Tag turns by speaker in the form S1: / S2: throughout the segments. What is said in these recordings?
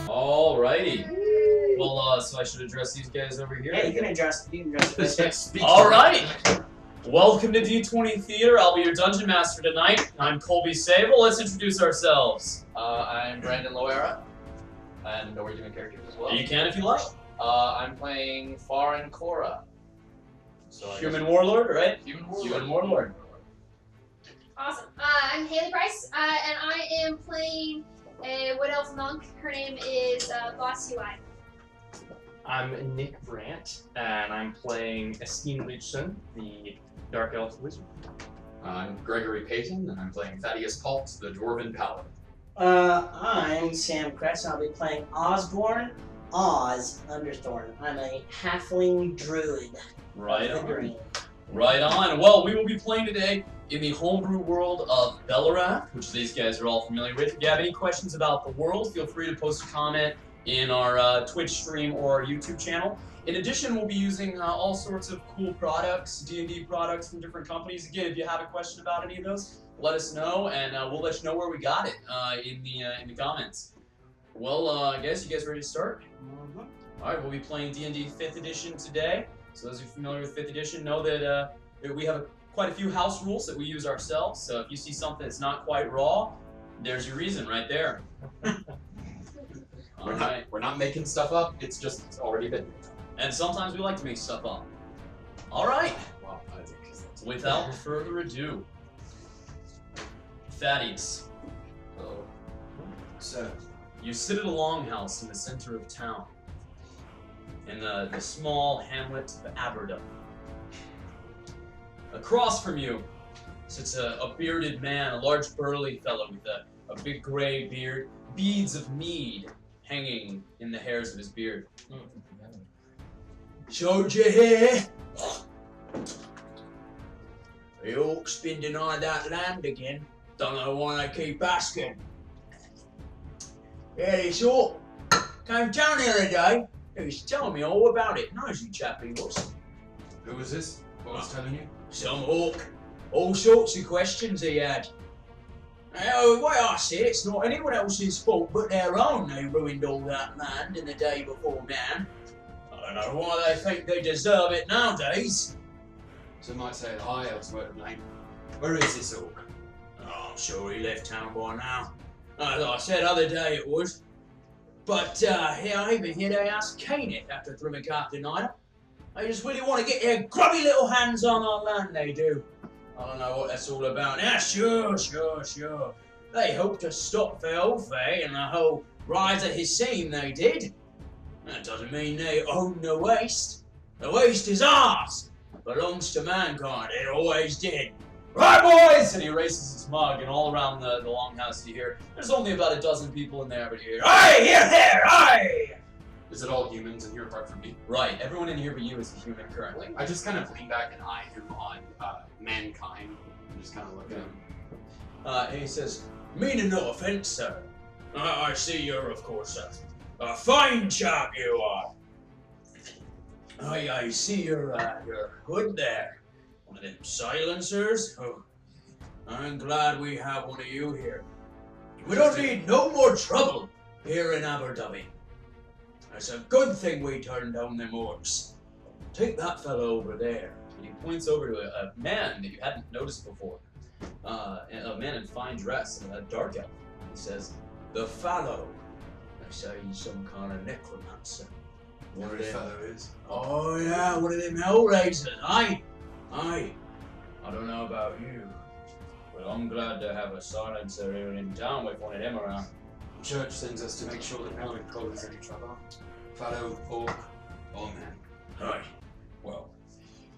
S1: Alrighty. Well, so I should address these guys over here.
S2: Yeah, you can address this.
S1: Alright. Welcome to D20 Theater. I'll be your dungeon master tonight. I'm Colby Sable. Let's introduce ourselves.
S3: I'm Brandon Loera, and we're doing characters as well.
S1: You can if you like.
S3: I'm playing Farin Cora. So
S1: Human Warlord, right?
S3: Human Warlord.
S4: Awesome. I'm Haley Price, and I am playing a Wood Elf monk. Her name is Boss UI.
S5: I'm Nick Brandt, and I'm playing Esteen Lichson, the Dark Elf Wizard.
S3: I'm Gregory Payton, and I'm playing Thaddeus Palt, the Dwarven Paladin.
S2: I'm Sam Kretz, and I'll be playing Osborne Oz Underthorn. I'm a halfling druid.
S1: Right
S2: of the
S1: on.
S2: green.
S1: Right on. Well, we will be playing today in the homebrew world of Belarath, which these guys are all familiar with. If you have any questions about the world, feel free to post a comment in our Twitch stream or our YouTube channel. In addition, we'll be using all sorts of cool products, D&D products from different companies. Again, if you have a question about any of those, let us know, and we'll let you know where we got it in the comments. Well, guys, you guys ready to start?
S2: Mm-hmm.
S1: All right, we'll be playing D&D 5th edition today. So those who are familiar with 5th edition know that we have quite a few house rules that we use ourselves. So if you see something that's not quite raw, there's your reason right there.
S3: We're not making stuff up. It's already been.
S1: And sometimes we like to make stuff up. All right.
S3: Well,
S1: Without further ado, Thaddeus.
S3: Oh.
S1: So you sit at a longhouse in the center of town, in the small hamlet of Aberdeen. Across from you sits a bearded man, a large burly fellow with a big gray beard, beads of mead hanging in the hairs of his beard.
S6: So you hear? The Orcs been denied that land again. Don't know why they keep asking. Yeah, this Orc came down the other day. He was telling me all about it. Nosy chap he was.
S3: Who was this? What was telling you?
S6: Some Orc. All sorts of questions he had. Now, the way I see it, it's not anyone else's fault but their own they ruined all that land in the day before now. I don't know why they think they deserve it nowadays.
S3: Some might say the High Elves were to blame. Where is this Orc?
S6: Oh, I'm sure he left town by now. As I said other day it was. But I even hear they asked Cain after Thrimacart denied it. They just really want to get their grubby little hands on our land, they do. I don't know what that's all about. Yeah, sure. They hope to stop Felfay and the whole rise of his scene, they did. That doesn't mean they own the waste. The waste is ours. Belongs to mankind. It always did.
S1: Right, boys! And he raises his mug, and all around the longhouse you hear, there's only about a dozen people in there, but you hear,
S6: Aye, here, there, aye!
S3: Is it all humans in here apart from me?
S1: right, everyone in here but you is a human currently.
S3: I just kind of lean back and eye him on mankind. And just kind of look at him.
S6: And he says, meaning no offense, sir. I see you're, of course, a fine chap you are. I see your hood there. One of them silencers? Oh, I'm glad we have one of you here. We don't need no more trouble here in Aberdyvi. It's a good thing we turned down them Orcs. Take that fellow over there.
S1: And he points over to a man that you hadn't noticed before. A man in fine dress, a dark elf. He says,
S6: The fellow. They say he's some kind of necromancer. One of them.
S3: fellow is.
S6: Oh yeah, one of them hellraisers, aye? Aye. I don't know about you, but I'm glad to have a silencer here in town with one of them around.
S3: The church sends us to make sure that no one causes any trouble. Fellow, Orc, or man.
S6: Aye. Well,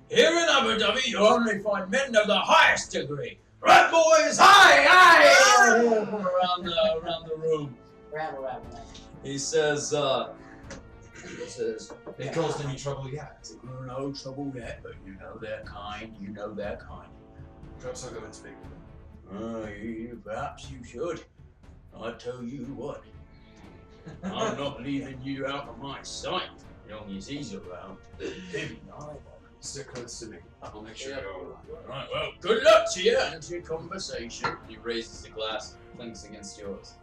S6: here in Aberdyvi you only find men of the highest degree. Right, boys? Aye! around the room.
S2: Rabble.
S1: he says,
S3: They caused any trouble yet?
S6: No trouble yet, but you know their kind.
S3: Perhaps I'll go and speak with them.
S6: Perhaps you should. I tell you what, I'm not leaving you out of my sight, as long as he's around. Maybe not.
S3: Stick close to me. I'll make sure you're alright.
S6: Right, well, good luck to you and to your conversation. He raises the glass, clinks against yours.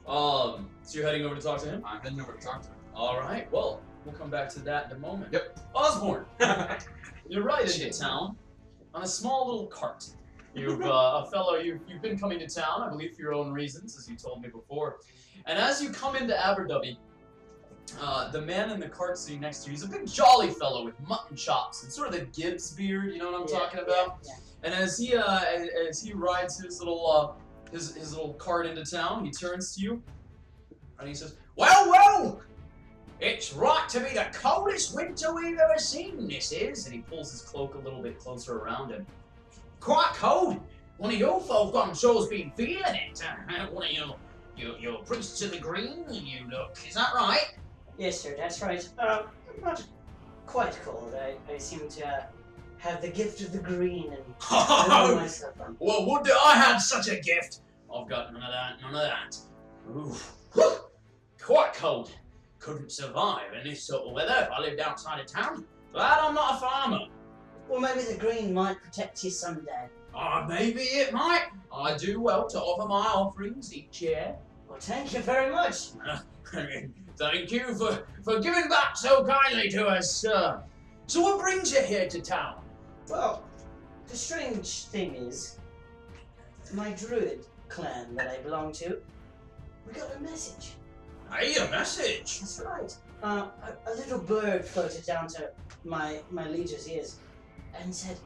S6: So you're heading over to talk to him?
S3: I'm heading over to talk to him.
S6: Alright, well, we'll come back to that in a moment.
S3: Yep.
S6: Osborne, you're right into town on a small little cart. You've a fellow, you've been coming to town, I believe, for your own reasons, as you told me before. And as you come into Aberdabi, the man in the cart sitting next to you is a big jolly fellow with mutton chops and sort of the Gibbs beard, you know what I'm talking about?
S2: Yeah.
S6: And as he rides his little cart into town, he turns to you and he says, "Well, it's right to be the coldest winter we've ever seen, this is." And he pulls his cloak a little bit closer around him. "Quite cold. One of your folk, I'm sure's been feeling it. One of your priests of the green, you look. Is that right?"
S2: Yes, sir, that's right. I'm not quite cold. I seem to have the gift of the green and warm myself up.
S6: Well, would that I had such a gift. I've got none of that. Oof. Quite cold. Couldn't survive in this sort of weather if I lived outside of town. Glad I'm not a farmer.
S2: Well, maybe the green might protect you someday.
S6: Maybe it might. I do well to offer my offerings each year.
S2: Well, thank you very much.
S6: Thank you for giving back so kindly to us, sir. So what brings you here to town?
S2: Well, the strange thing is, my druid clan that I belong to, we got a message.
S6: Hey, a message.
S2: That's right. A little bird floated down to my liege's ears and said,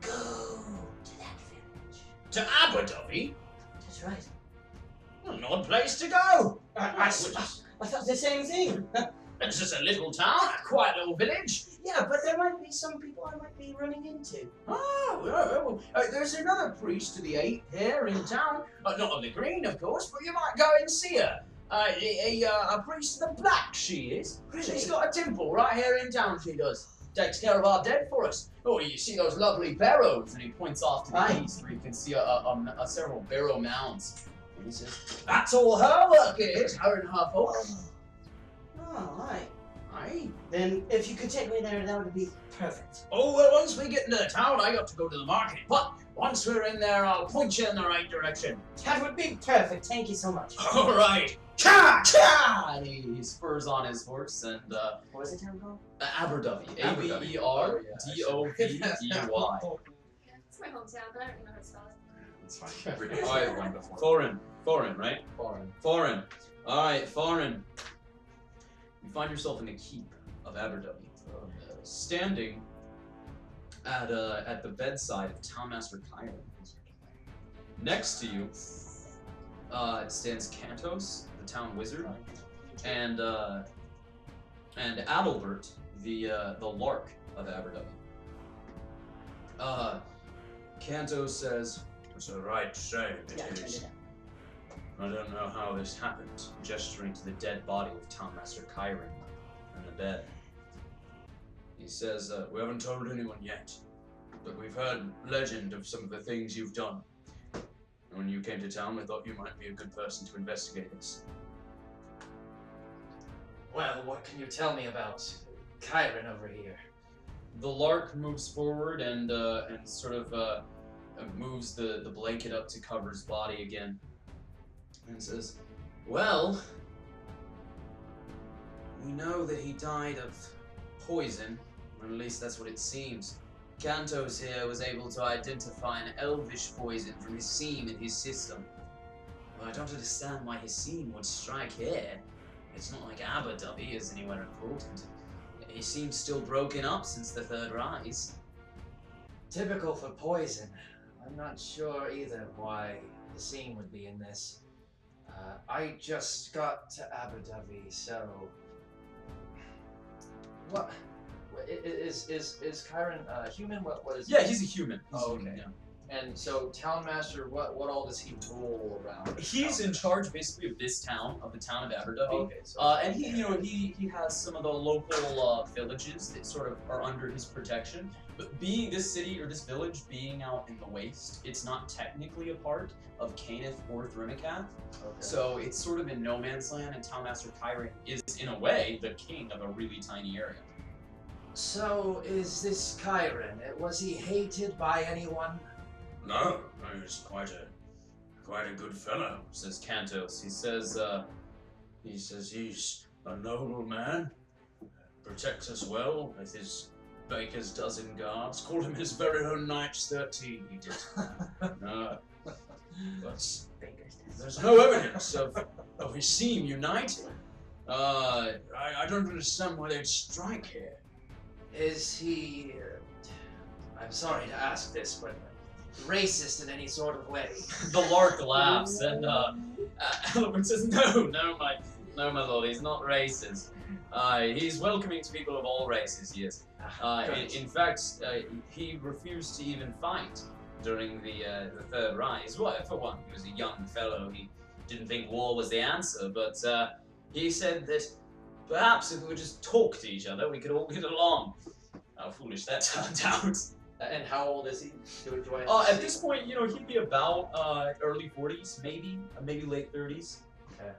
S2: "Go to that village."
S6: To Aberdabi?
S2: That's right.
S6: An odd place to go.
S2: I thought the same thing.
S6: It's just a little town, a quiet little village.
S2: Yeah, but there might be some people I might be running into.
S6: Oh, there's another priest to the 8 here in town. Not of the green, of course, but you might go and see her. A priest of the black, she is.
S2: Really?
S6: She's got a temple right here in town, she does. Takes care of our dead for us. Oh, you see those lovely barrows? And he points off to the
S2: Aye.
S6: east where you can see several barrow mounds. And he says, "That's all her work it is, her and her folk."
S2: Oh, right.
S6: Aye.
S2: Then if you could take me there, that would be perfect.
S6: Oh, well, once we get into the town, I got to go to the market. But once we're in there, I'll point you in the right direction.
S2: That would be perfect. Thank you so much.
S6: All right. Cha! Cha! And he spurs on his horse and,
S2: What was the town called?
S6: Aberdabi.
S3: Aberdabi.
S6: Aberdabi.
S4: It's my hometown, but I don't even know how to spell it.
S3: It's fine. Every day. I have one before.
S6: Foreign, right? Foreign. All right, foreign. You find yourself in the keep of Aberdabi, standing at the bedside of Townmaster Kyron. Next to you stands Cantos, the town wizard, and Adalbert, the lark of Aberdabi. Cantos says, "It's a right shame it is. I don't know how this happened," gesturing to the dead body of Townmaster Kyron in the bed. He says, "We haven't told anyone yet, but we've heard legend of some of the things you've done. And when you came to town, we thought you might be a good person to investigate this."
S5: Well, what can you tell me about Kyron over here?
S6: The lark moves forward and sort of moves the blanket up to cover his body again. And says, "Well, we know that he died of poison, or at least that's what it seems. Cantos here was able to identify an elvish poison from his seam in his system. Well, I don't understand why his seam would strike here. It's not like Aberdabi is anywhere important. He seems still broken up since the Third Rise."
S5: Typical for poison. I'm not sure either why the scene would be in this. I just got to Aberdabi, so what is Kyron human? What is?
S6: Yeah, he's a human.
S5: Oh, okay.
S6: Human, yeah.
S5: And so, Townmaster, what all does he rule around?
S6: He's in charge basically of this town, of the town of Aberdabi.
S5: Okay, so
S6: And he has some of the local villages that sort of are under his protection. But being this city or this village being out in the waste, it's not technically a part of Caneth or Thrimakath.
S5: okay.
S6: So it's sort of in no man's land, and Townmaster Kyron is in a way the king of a really tiny area.
S5: So, is this Kyron? Was he hated by anyone?
S6: No, he's quite a good fellow.
S1: Says Cantos. He says
S6: He's a noble man, protects us well with his baker's dozen guards. Called him his very own Knight's 13, he did. But there's no evidence of his team united. I don't understand why they'd strike here.
S5: Is he... I'm sorry to ask this, but racist in any sort of way?
S1: the Lark laughs and Eloquent says, no, my lord, he's not racist. He's welcoming to people of all races, he is. In fact, he refused to even fight during the Third Rise. Well, for one, he was a young fellow. He didn't think war was the answer, but he said that perhaps if we would just talk to each other, we could all get along. How foolish that turned out.
S7: And how old is he? Do I
S1: At this point, he'd be about early 40s, maybe late 30s.
S7: Okay.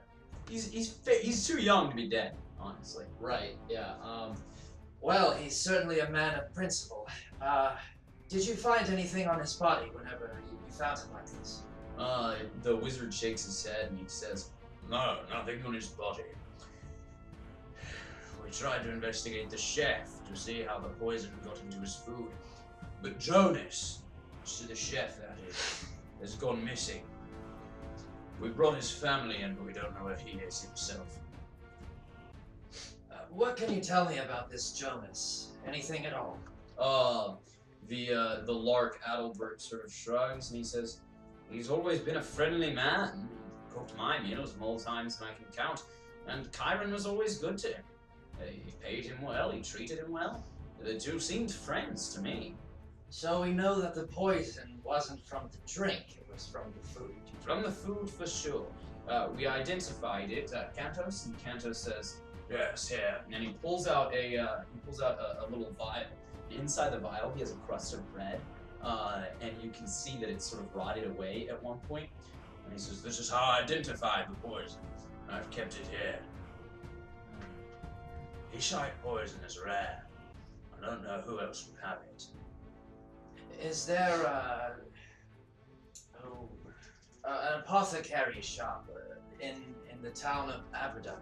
S1: He's too young to be dead, honestly.
S7: Right, yeah.
S5: Well, he's certainly a man of principle. Did you find anything on his body whenever you found him like this?
S1: The wizard shakes his head and he says,
S6: No, nothing on his body. We tried to investigate the chef to see how the poison got into his food. But Jonas, the chef that is, has gone missing. We brought his family in, but we don't know where he is himself.
S5: What can you tell me about this Jonas? Anything at all?
S1: The Lark Adalbert sort of shrugs and he says, he's always been a friendly man. He cooked my meals more times than I can count, and Kyron was always good to him. He paid him well, he treated him well. The two seemed friends to me.
S5: So we know that the poison wasn't from the drink, it was from the food.
S1: From the food, for sure. We identified it, Cantos, and Cantos says,
S6: Yes, here.
S1: and he pulls out a little vial. Inside the vial, he has a crust of bread, and you can see that it's sort of rotted away at one point.
S6: And he says, this is how I identified the poison. I've kept it here. Ishite poison is rare. I don't know who else would have it.
S5: Is there an apothecary shop in the town of Aberdawn?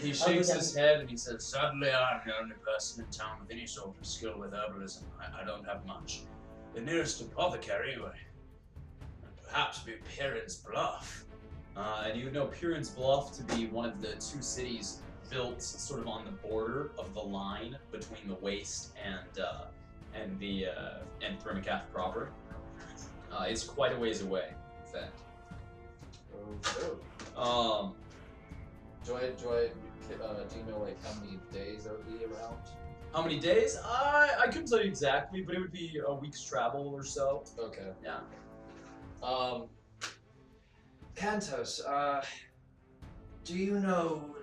S1: He shakes his head and he says,
S6: Sadly, I'm the only person in town with any sort of skill with herbalism. I don't have much. The nearest apothecary would perhaps be Perrin's Bluff.
S1: and you would know Purin's Bluff to be one of the two cities built sort of on the border of the line between the Waste and Thermocaf proper. It's quite a ways away, in fact.
S7: Do you know like how many days that would be around?
S1: How many days? I couldn't tell you exactly, but it would be a week's travel or so.
S7: Okay.
S1: Yeah.
S5: Cantos, do you know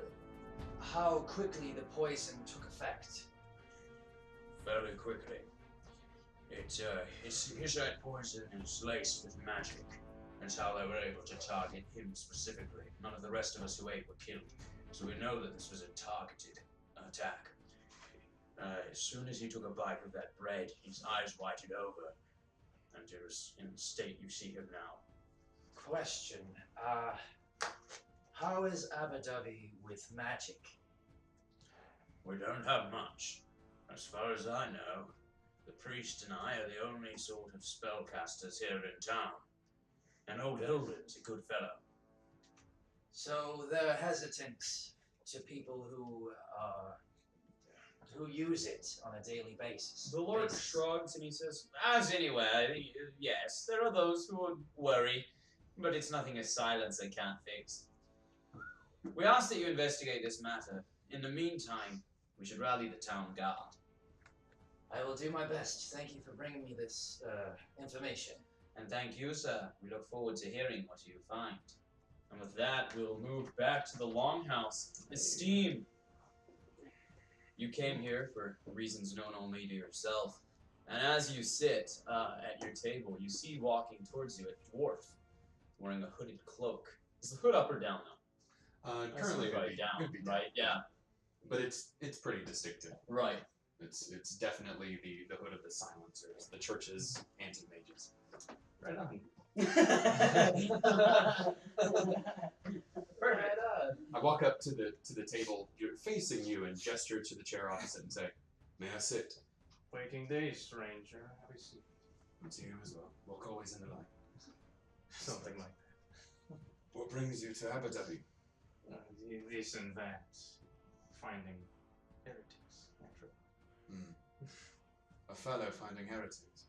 S5: how quickly the poison took effect?
S6: Fairly quickly. Ishite poison is laced with magic. That's how they were able to target him specifically. None of the rest of us who ate were killed, so we know that this was a targeted attack. As soon as he took a bite of that bread, his eyes whited over, and he was in the state you see him now.
S5: Question, how is Abadubi with magic?
S6: We don't have much. As far as I know, the priest and I are the only sort of spellcasters here in town. And old Elrin's a good fellow.
S5: So they're hesitant to people who use it on a daily basis.
S1: The Lord shrugs and he says, as anywhere, yes, there are those who would worry, but it's nothing a silence they can't fix. We ask that you investigate this matter. In the meantime, we should rally the town guard.
S5: I will do my best. Thank you for bringing me this information.
S1: And thank you, sir. We look forward to hearing what you find. And with that, we'll move back to the Longhouse. Esteem, you came here for reasons known only to yourself. And as you sit at your table, you see walking towards you a dwarf wearing a hooded cloak. Is the hood up or down, though?
S3: Currently,
S1: right down, right? Yeah.
S3: But it's pretty distinctive.
S1: Right.
S3: It's definitely the hood of the silencers, the church's anti-mages.
S8: Right on.
S7: Right on.
S3: I walk up to the table, facing you, and gesture to the chair opposite and say, "May I sit?"
S8: Waking days, stranger. Have a seat.
S3: And to you as well. Walk always in the light.
S8: Something like
S3: What brings you to Abu Dhabi?
S8: that. This and that. Finding heretics, naturally.
S3: A fellow finding heretics.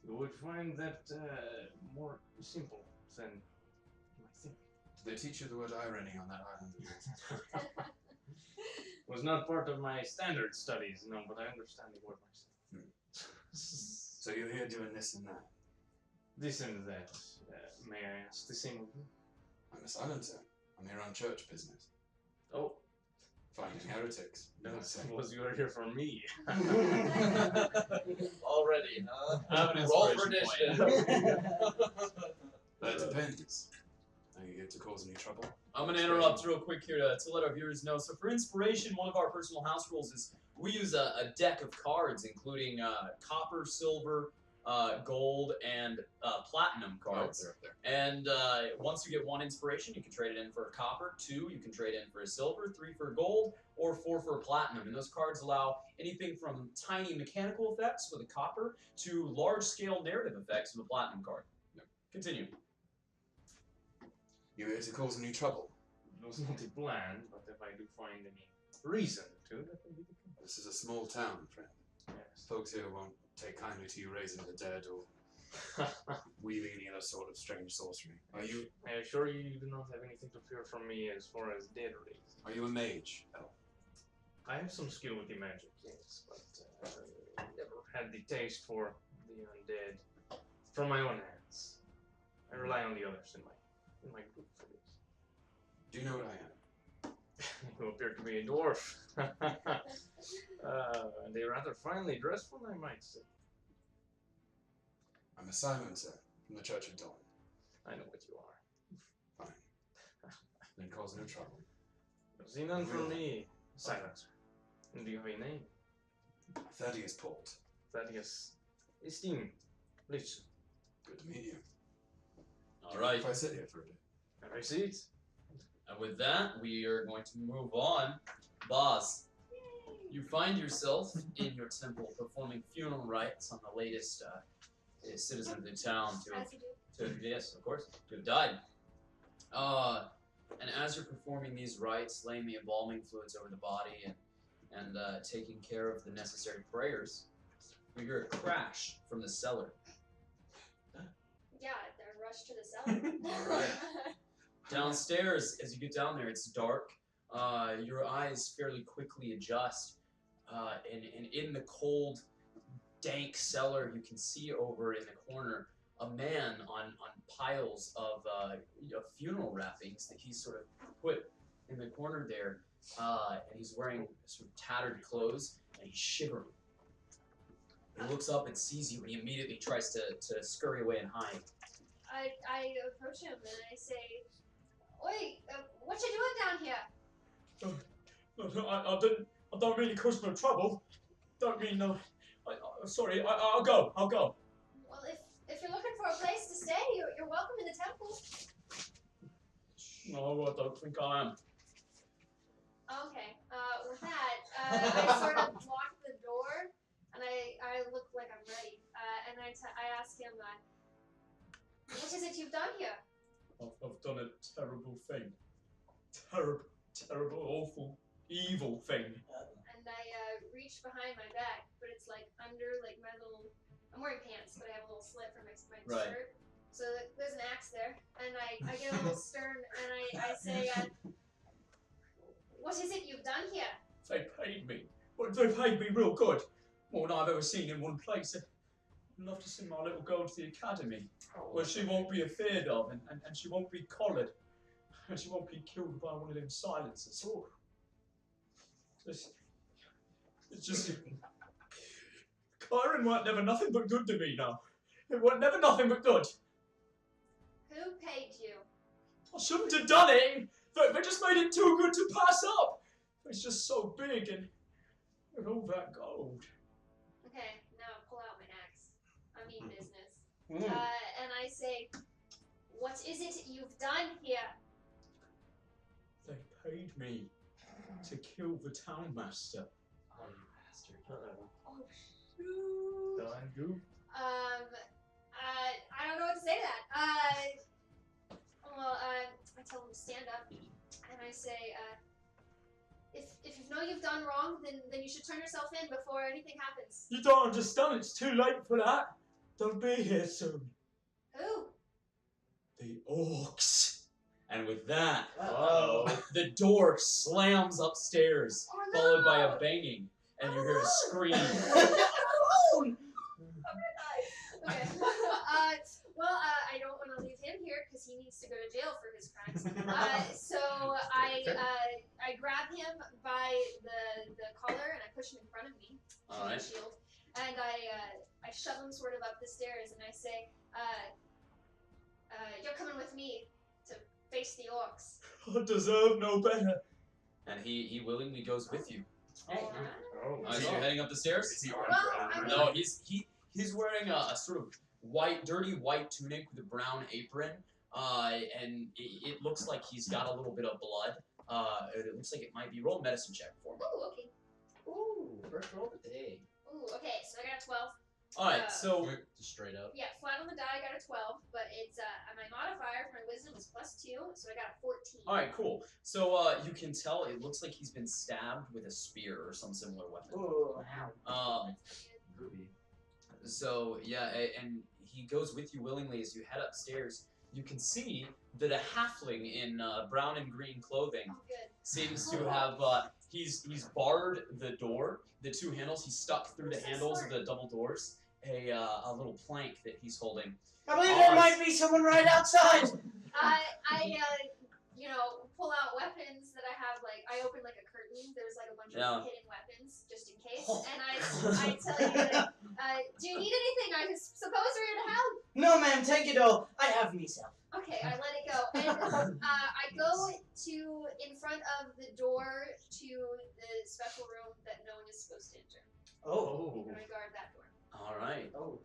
S8: You would find that more simple than you might think.
S3: Did they teach you the word irony on that island?
S8: Was not part of my standard studies, no, but I understand the word myself.
S3: So you're here doing this and that?
S8: This and that. May I ask the same of you?
S3: I'm a silencer. I'm here on church business.
S8: Oh,
S3: Finding heretics.
S8: no, suppose you are here for me.
S7: Already, huh?
S1: Have an
S7: Roll for
S1: inspiration
S7: initiative.
S3: That depends. Are you here to cause any trouble?
S1: I'm going to interrupt real quick here to let our viewers know. So for inspiration, one of our personal house rules is we use a deck of cards, including copper, silver, gold, and platinum cards.
S3: they're up there.
S1: And once you get 1 inspiration, you can trade it in for a copper. 2, you can trade in for a silver. 3 for a gold, or 4 for a platinum. And those cards allow anything from tiny mechanical effects with a copper to large-scale narrative effects with a platinum card.
S3: Yep.
S1: Continue.
S3: You here to cause any trouble?
S8: It was not the plan, but if I do find any reason to, that may be the case.
S3: This is a small town, friend.
S8: Yes.
S3: Folks here won't take kindly to you raising the dead or weaving any other sort of strange sorcery. Are you
S8: I assure you, you do not have anything to fear from me as far as dead raising.
S3: a mage? Oh.
S8: I have some skill with the magic, yes, but never had the taste for the undead from my own hands. I rely on the others in my group for this.
S3: Do you know what I am?
S8: You appear to be a dwarf. And a rather finely dressed one, I might say.
S3: I'm a silencer from the Church of Dawn.
S8: I know what you are.
S3: Fine. Then cause no trouble.
S8: You'll see none from me, silencer. And do you have a name?
S3: Thaddeus Port.
S8: Thaddeus. Esteem. Please.
S3: Good to meet you.
S1: All right.
S3: If I sit here for a bit.
S8: Have a seat.
S1: And with that, we are going to move on. Boz, you find yourself in your temple performing funeral rites on the latest citizen of the town
S4: As you do.
S1: yes, of course, to have died. And as you're performing these rites, laying the embalming fluids over the body and taking care of the necessary prayers, we hear a crash from the cellar.
S4: Yeah, they're rushed to the cellar.
S1: All right. Downstairs, as you get down there, it's dark. Your eyes fairly quickly adjust, and in the cold, dank cellar, you can see over in the corner a man on piles of funeral wrappings that he's sort of put in the corner there, and he's wearing sort of tattered clothes, and he's shivering. He looks up and sees you, and he immediately tries to scurry away and hide.
S4: I approach him and I say, "Oi, what you doing down here?"
S1: I don't mean to cause no trouble. Don't mean no. Sorry, I'll go.
S4: Well, if you're looking for a place to stay, you're welcome in the temple.
S1: No, I don't think I am.
S4: Okay. With that, I sort of lock the door and I look like I'm ready. And I ask him, "What is it you've done here?"
S1: I've done a terrible thing. Terrible, awful, evil thing.
S4: And I reach behind my back, but it's like under like my little. I'm wearing pants, but I have a little slit for my
S1: Right.
S4: shirt. So there's an axe there, and I get a little stern, and I say, "What is it you've done here?"
S1: They paid me. Well, they paid me real good. More than I've ever seen in one place. I'd love to send my little girl to the academy, where she won't be afeared of, and she won't be collared, and she won't be killed by one of them silencers. Oh. It's just... Kyron weren't never nothing but good to me now. It weren't never nothing but good.
S4: Who paid you?
S1: I shouldn't have done it. They just made it too good to pass up. It's just so big and all that gold.
S4: Okay, now pull out my axe. I mean business.
S2: Mm.
S4: And I say, what is it you've done here?
S1: They paid me to kill the town master.
S7: Oh, you bastard.
S4: Oh shoot.
S8: Done, goof.
S4: I don't know what to say to that. Well, I tell him to stand up, and I say, if you know you've done wrong, then you should turn yourself in before anything happens.
S1: You don't understand. It's too late for that. They'll be here soon.
S4: Who?
S1: The Orcs. And with that,
S8: Uh-oh.
S1: the door slams upstairs,
S4: Oh no!
S1: followed by a banging, and you hear a scream.
S4: Okay. I don't want to leave him here because he needs to go to jail for his crimes. So I grab him by the collar and I push him in front of me,
S1: All right.
S4: shield, and I shove him sort of up the stairs and I say, "You're coming with me to face the orcs."
S1: I deserve no better. And he willingly goes with you.
S2: Hey.
S8: Oh,
S1: So you're heading up the stairs?
S3: Is he
S4: Well,
S3: armed?
S4: I mean-
S1: No, he's wearing a sort of dirty white tunic with a brown apron, and it looks like he's got a little bit of blood. It looks like it might be roll a medicine check for me.
S4: Ooh, okay.
S7: Ooh, first roll of the day.
S4: Ooh, okay. So I got a 12.
S1: All right, so
S7: Just straight up.
S4: Yeah, flat on the die, I got a 12, but it's my modifier for my wisdom is +2, so I got a 14.
S1: all right, cool. So you can tell it looks like he's been stabbed with a spear or some similar weapon.
S2: Ooh, ow.
S7: Groovy.
S1: So yeah, and he goes with you willingly as you head upstairs. You can see that a halfling in brown and green clothing
S4: Oh, good.
S1: seems to have he's barred the door, the two handles. He's stuck through the handles of the double doors. A little plank that he's holding.
S2: I believe there might be someone right outside.
S4: I pull out weapons that I have. Like I open like a curtain. There's like a bunch of hidden weapons just in case. And I tell you that, do you need anything? I suppose we're here to help.
S2: No, ma'am, take it all. I have myself.
S4: Okay, I let it go. And I go in front of the door to the special room that no one is supposed to enter.
S2: Oh.
S4: And I guard that door.
S1: All right,
S2: Oh.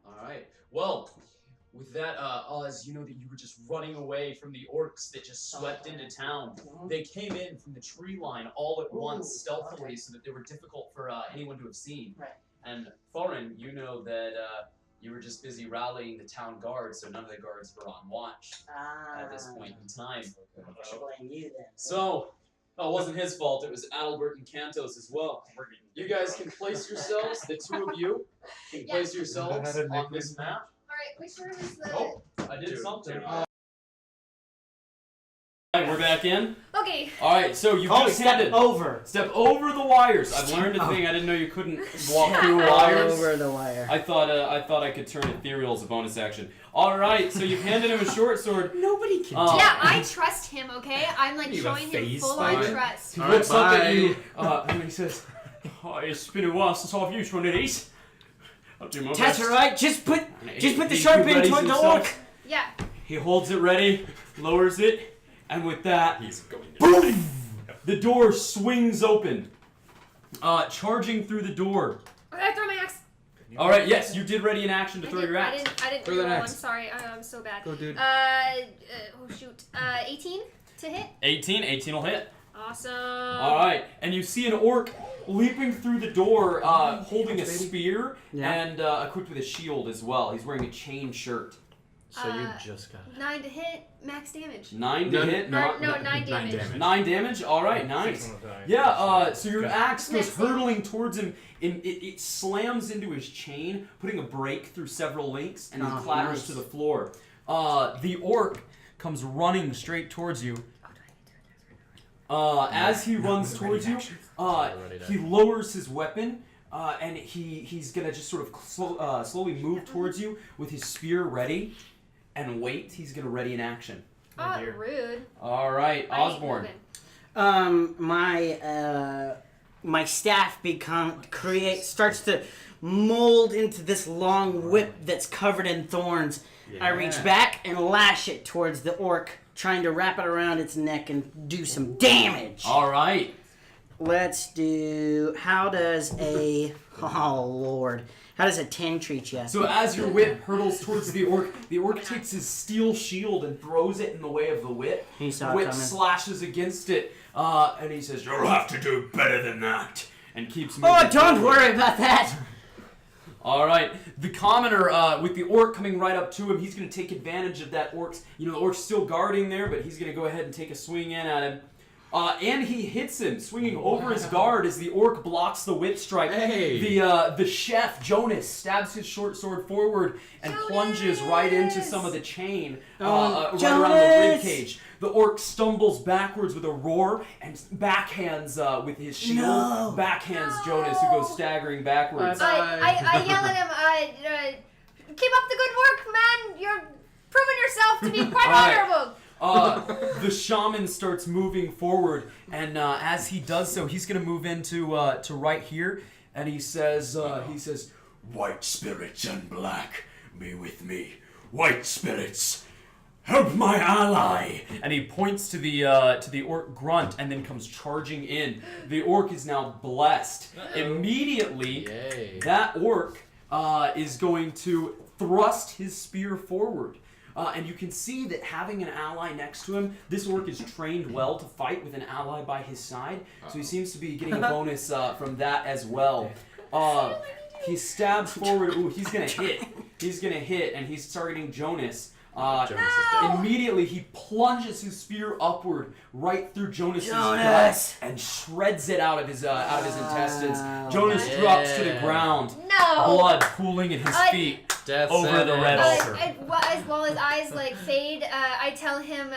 S1: all right. Well, with that, Oz, you know that you were just running away from the orcs that just swept into town. They came in from the tree line all at once, stealthily, so that they were difficult for anyone to have seen.
S2: Right.
S1: And Thorin, you know that you were just busy rallying the town guards, so none of the guards were on watch at this point in time.
S2: I should blame you then.
S1: So, it wasn't his fault. It was Adalbert and Cantos as well. You guys can place yourselves, the two of you, can place yourselves on this map.
S4: Alright, which room is the...
S1: Oh, I did something.
S9: Alright, we're back in.
S4: Okay.
S9: Alright, so you just
S2: step over.
S9: Step over the wires. I've learned a thing. I didn't know you couldn't walk through wires.
S2: Over the wire.
S9: I thought I could turn ethereal as a bonus action. Alright, so you've handed him a short sword.
S10: Nobody can.
S4: Yeah, I trust him, okay? I'm like
S10: You
S4: showing him
S10: phased
S4: full
S10: by
S4: on
S10: it?
S4: trust.
S9: He
S10: Alright,
S9: looks up at
S10: bye.
S9: you, and he says, "Oh, it's been a while since I've used one of these. I'll do my
S2: That's
S9: best."
S2: alright. Just put the
S9: He
S2: sharp end
S9: readies
S2: toward the
S9: himself.
S2: orc.
S4: Yeah.
S9: He holds it ready, lowers it, and with that,
S10: He's going to
S9: boom! The door swings open. Charging through the door.
S4: Okay, I throw my axe.
S9: All right, yes, you did ready an action to throw your
S4: I
S9: axe.
S4: didn't
S10: Throw that
S4: reroll. I'm
S10: axe.
S4: sorry. I'm so bad.
S10: Go, dude.
S4: Oh shoot. 18 to hit.
S9: 18 will hit.
S4: Awesome.
S9: All right, and you see an orc leaping through the door, holding a spear and equipped with a shield as well. He's wearing a chain shirt.
S10: So you just got
S4: 9 to hit, max damage.
S9: 9 to hit.
S4: No, 9 damage.
S9: 9 damage. All right, nice. Yeah. So your axe goes hurtling towards him. It slams into his chain, putting a break through several links, and he clatters to the floor. The orc comes running straight towards you. As he runs towards you, he lowers his weapon, and he's gonna just sort of slowly move towards you with his spear ready, and wait. He's gonna ready an action.
S4: Oh, rude.
S9: All right,
S4: I ain't
S9: Osborne.
S4: moving.
S2: My staff starts to mold into this long whip that's covered in thorns. I reach back and lash it towards the orc, trying to wrap it around its neck and do some damage.
S9: All right.
S2: let's do. How does a? Oh Lord. How does a 10 treat you?
S9: So as your whip hurtles towards the orc takes his steel shield and throws it in the way of the whip.
S2: He saw
S9: The
S2: it
S9: whip
S2: coming.
S9: slashes against it, and he says, "You'll have to do better than that," and keeps moving.
S2: Oh, don't
S9: forward.
S2: worry about that.
S9: All right, the commoner with the orc coming right up to him, he's going to take advantage of that orc's. The orc's still guarding there, but he's going to go ahead and take a swing in at him. And he hits him, swinging over his guard as the orc blocks the whip strike.
S10: Hey.
S9: The chef, Jonas, stabs his short sword forward and plunges right into some of the chain right around the ribcage. The orc stumbles backwards with a roar and backhands with his shield. Backhands Jonas, who goes staggering backwards.
S4: I yell at him, keep up the good work, man. You're proving yourself to be quite honorable.
S9: The shaman starts moving forward, and as he does so, he's going to move into to right here, and he says, "White spirits and black, be with me. White spirits, help my ally!" And he points to the orc grunt, and then comes charging in. The orc is now blessed. Immediately, that orc is going to thrust his spear forward. And you can see that having an ally next to him, this orc is trained well to fight with an ally by his side, so he seems to be getting a bonus from that as well. He stabs forward. Ooh, he's gonna hit. He's gonna hit, and he's targeting Jonas. Immediately, he plunges his spear upward right through Jonas's gut and shreds it out of his intestines. Jonas drops to the ground, blood pooling at his feet. Over the red altar.
S4: While his eyes fade, I tell him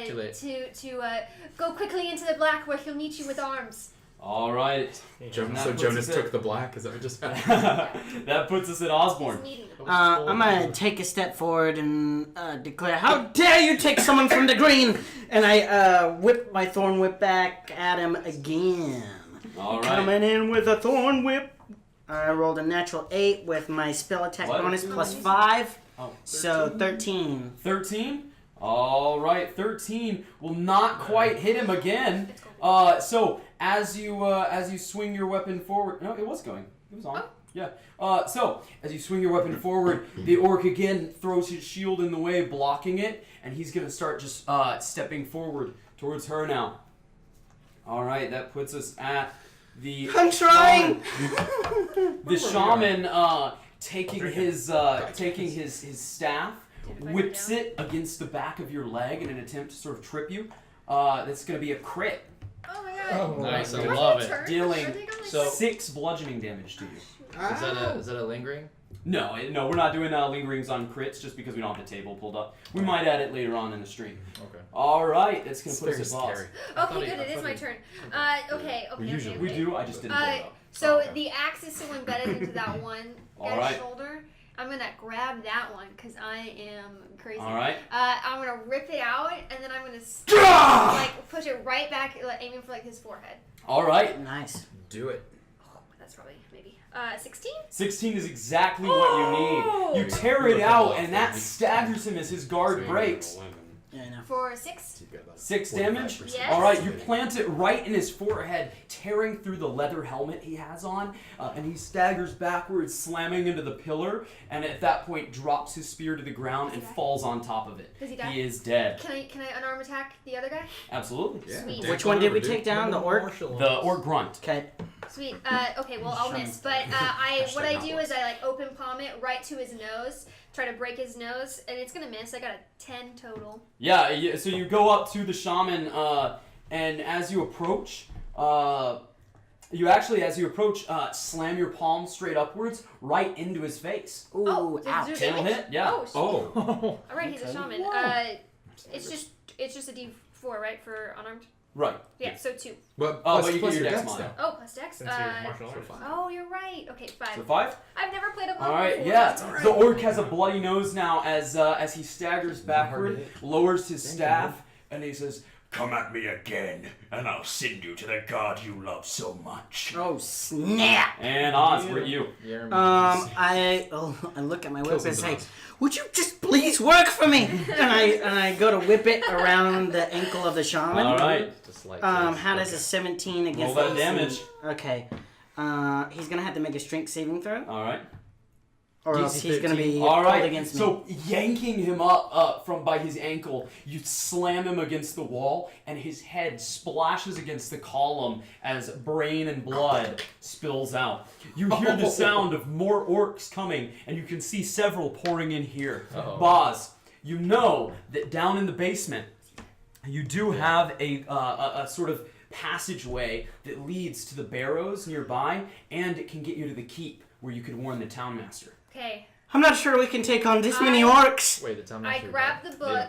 S4: to go quickly into the black where he'll meet you with arms.
S9: All right.
S10: So Jonas took the black. Is that what just happened?
S9: That puts us at Osborne.
S2: I'm gonna take a step forward and declare, "How dare you take someone from the green!" And I whip my thorn whip back at him again.
S9: All right.
S2: Coming in with a thorn whip. I rolled a natural 8 with my spell attack bonus plus 5. So 13.
S9: 13? All right, 13 will not quite hit him again. So as you swing your weapon forward, no, it was going. It was on. Yeah. So as you swing your weapon forward, the orc again throws his shield in the way, blocking it, and he's gonna start just stepping forward towards her now. All right, that puts us at the.
S2: I'm trying.
S9: The shaman taking his staff, whips it against the back of your leg in an attempt to sort of trip you. That's going to be a crit.
S4: Oh my god.
S7: Oh, nice, I
S4: Do
S7: love
S4: get
S7: it.
S4: turned?
S9: Dealing
S4: Are they gonna,
S9: 6 bludgeoning damage to you.
S7: Is that a lingering?
S9: No, we're not doing lingerings on crits just because we don't have the table pulled up. We might add it later on in the stream.
S7: Okay.
S9: All right, that's going to put us at boss.
S4: Okay, good. It is my turn. Okay.
S9: We do. I just didn't pull it up.
S4: So the axe is still embedded into that one
S9: All right.
S4: shoulder. I'm gonna grab that one because I am crazy.
S9: All right.
S4: I'm gonna rip it out and then I'm gonna push it right back, aiming for his forehead.
S9: All right.
S2: Nice.
S10: Do it.
S4: Oh, that's probably maybe 16.
S9: 16 is exactly what you need. You tear it out, and that staggers him as his guard breaks.
S2: Yeah, I know.
S4: For 6.
S9: 6 damage?
S4: Yes.
S9: Alright, you plant it right in his forehead, tearing through the leather helmet he has on, and he staggers backwards, slamming into the pillar, and at that point drops his spear to the ground and falls on top of it.
S4: Does he die?
S9: He is dead.
S4: Can I unarm attack the other guy?
S9: Absolutely.
S10: Yeah.
S4: Sweet.
S2: Which one did we take down? The orc?
S9: The orc grunt.
S2: Okay.
S4: Sweet. Okay, well I'll miss, but what I do is I open palm it right to his nose, try to break his nose, and it's gonna miss. I got a 10 total.
S9: Yeah, so you go up to the shaman, and as you approach, slam your palm straight upwards right into his face.
S2: Ooh,
S4: does it
S2: ouch.
S4: do
S9: It'll
S4: damage?
S9: hit, yeah.
S4: Oh, sweet.
S10: Oh.
S4: Alright, he's a shaman. It's just a D4, right, for unarmed?
S9: Right.
S4: Yeah, so 2.
S10: But
S9: Oh,
S10: plus,
S9: but you
S10: plus
S9: get your
S10: your
S9: dex
S10: dex
S9: mod.
S10: now.
S4: Oh, plus dex.
S8: Since you're martial arts.
S4: Oh, you're right. Okay, 5.
S9: So 5?
S4: I've never played a
S9: All
S4: monk
S9: right,
S4: before.
S9: yeah. The orc has a bloody nose now as he staggers backward, lowers his staff, and he says,
S6: Come at me again, and I'll send you to the god you love so much.
S2: Oh snap!
S9: And Oz, where are you?
S2: I look at my whip and say, "Would you just please work for me?" and I go to whip it around the ankle of the shaman.
S9: All right.
S10: Just like
S2: How does a 17 against
S9: Roll that
S2: AC?
S9: damage.
S2: Okay. He's gonna have to make a strength saving throw,
S9: All right.
S2: or else he's gonna be
S9: All
S2: pulled
S9: right.
S2: against me.
S9: So yanking him up from by his ankle, you slam him against the wall, and his head splashes against the column as brain and blood spills out. You hear the sound of more orcs coming, and you can see several pouring in here. Boz, you know that down in the basement, you do have a sort of passageway that leads to the barrows nearby, and it can get you to the keep where you could warn the townmaster.
S4: Okay.
S2: I'm not sure we can take on this many orcs.
S10: Wait, the time
S4: I grab the book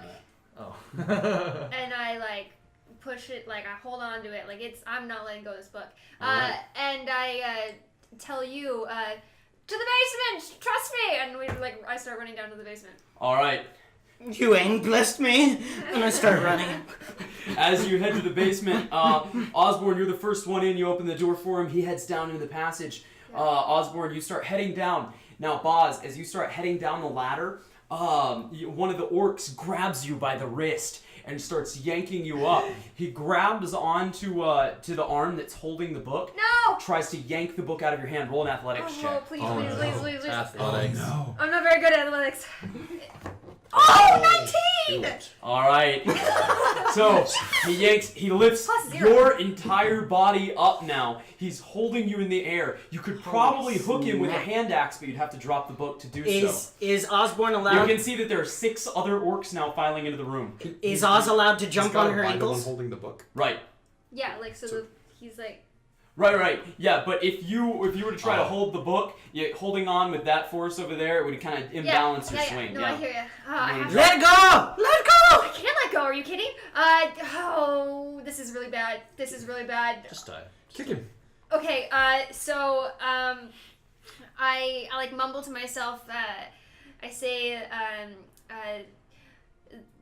S10: Oh.
S4: and I like push it, like I hold on to it, like I'm not letting go of this book.
S9: Alright.
S4: And I tell you, to the basement, trust me, and I start running down to the basement.
S9: All right.
S2: You ain't blessed me, and I start running.
S9: As you head to the basement, Osborne, you're the first one in. You open the door for him. He heads down into the passage. Osborne, you start heading down. Now, Boz, as you start heading down the ladder, one of the orcs grabs you by the wrist and starts yanking you up. He grabs onto to the arm that's holding the book.
S4: No!
S9: Tries to yank the book out of your hand. Roll an athletics check.
S4: Please.
S10: Athletics.
S7: Oh,
S4: I'm not very good at athletics. Oh, 19!
S9: All right. So he lifts
S4: +0.
S9: your entire body up now. He's holding you in the air. You could probably hook him with a hand axe, but you'd have to drop the book to do so.
S2: Is Osborne
S9: You
S2: allowed?
S9: can see that there are 6 other orcs now filing into the room.
S2: Is Oz allowed to jump on her
S10: The one
S2: ankles?
S10: holding the book.
S9: Right.
S4: Yeah, like he's like.
S9: Right. Yeah, but if you were to try to hold the book, holding on with that force over there, it would kind of imbalance your swing.
S4: No, I hear you. I have to.
S2: Let go! Let go!
S4: I can't let go. Are you kidding? This is really bad.
S10: Just kick him.
S4: Okay. So I like mumble to myself. I say,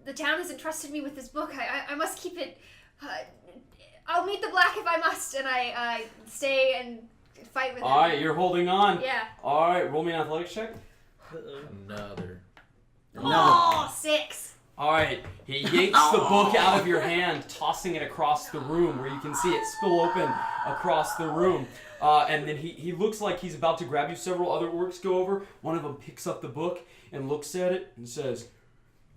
S4: the town has entrusted me with this book. I must keep it. I'll meet the black if I must, and I stay and fight with him.
S9: All right, you're holding on.
S4: Yeah.
S9: All right, roll me an athletics check.
S10: Another.
S4: Oh, 6.
S9: All right, he yanks the book out of your hand, tossing it across the room where you can see it spill open across the room. And then he looks like he's about to grab you. Several other orcs go over. One of them picks up the book and looks at it and says,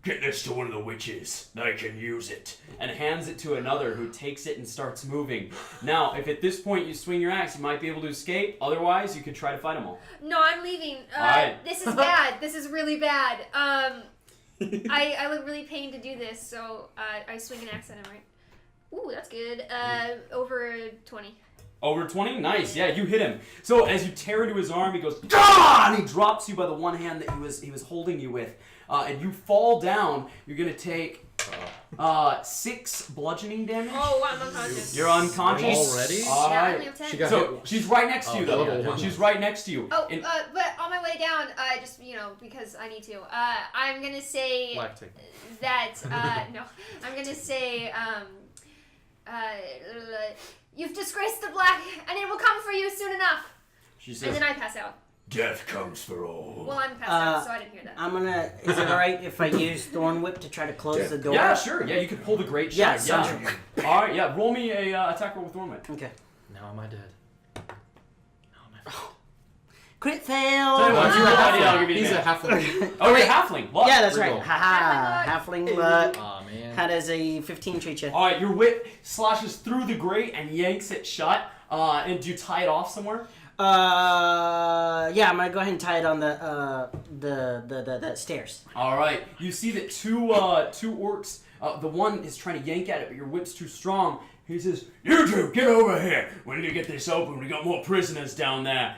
S9: "Get this to one of the witches. They can use it." And hands it to another who takes it and starts moving. Now, if at this point you swing your axe, you might be able to escape. Otherwise, you could try to fight them all.
S4: No, I'm leaving.
S9: Alright.
S4: This is bad. This is really bad. I look really pained to do this, so I swing an axe at him, right? Ooh, that's good. Over 20.
S9: Over 20? Nice. Yeah, you hit him. So as you tear into his arm, he goes, "Gah!" And he drops you by the one hand that he was holding you with. And you fall down. You're going to take 6 bludgeoning damage.
S4: Oh, wow, I'm unconscious.
S9: You're unconscious.
S10: Already?
S9: All
S4: Yeah, I
S9: right.
S4: only have 10.
S10: She got
S9: So she's right next to you, though.
S10: yeah.
S9: She's right next to you.
S4: Oh,
S9: And-
S4: but on my way down, just, because I need to, I'm going to say
S10: Lactic.
S4: that, no, I'm going to say, you've disgraced the black, and it will come for you soon enough.
S9: she
S4: And
S9: says,
S4: then I pass out.
S6: Death comes for all.
S4: Well, I'm passed out, so I didn't hear that.
S2: I'm gonna. Is it alright if I use Thorn Whip to try to close the door?
S9: "Yeah, sure. Yeah, you could pull the great
S2: Yeah,
S9: shot.
S2: sounds
S9: Yeah. All right. Yeah. Roll me a attack roll with Thornwhip.
S2: Okay.
S10: Now am I dead?
S2: Crit fail.
S9: Tell you what, you roll that, I'll give you
S10: He's a
S9: advantage.
S10: halfling.
S9: Oh, you're halfling. Luck.
S2: Yeah, that's right.
S10: Reroll.
S2: Haha. Halfling luck.
S10: Aw, man.
S2: How does a 15 treat you?
S9: All right, your whip slashes through the grate and yanks it shut. And do you tie it off somewhere?
S2: Yeah, I'm gonna go ahead and tie it on the stairs.
S9: All right. You see that two orcs. The one is trying to yank at it, but your whip's too strong. He says, "You two, get over here. We need to get this open. We got more prisoners down there."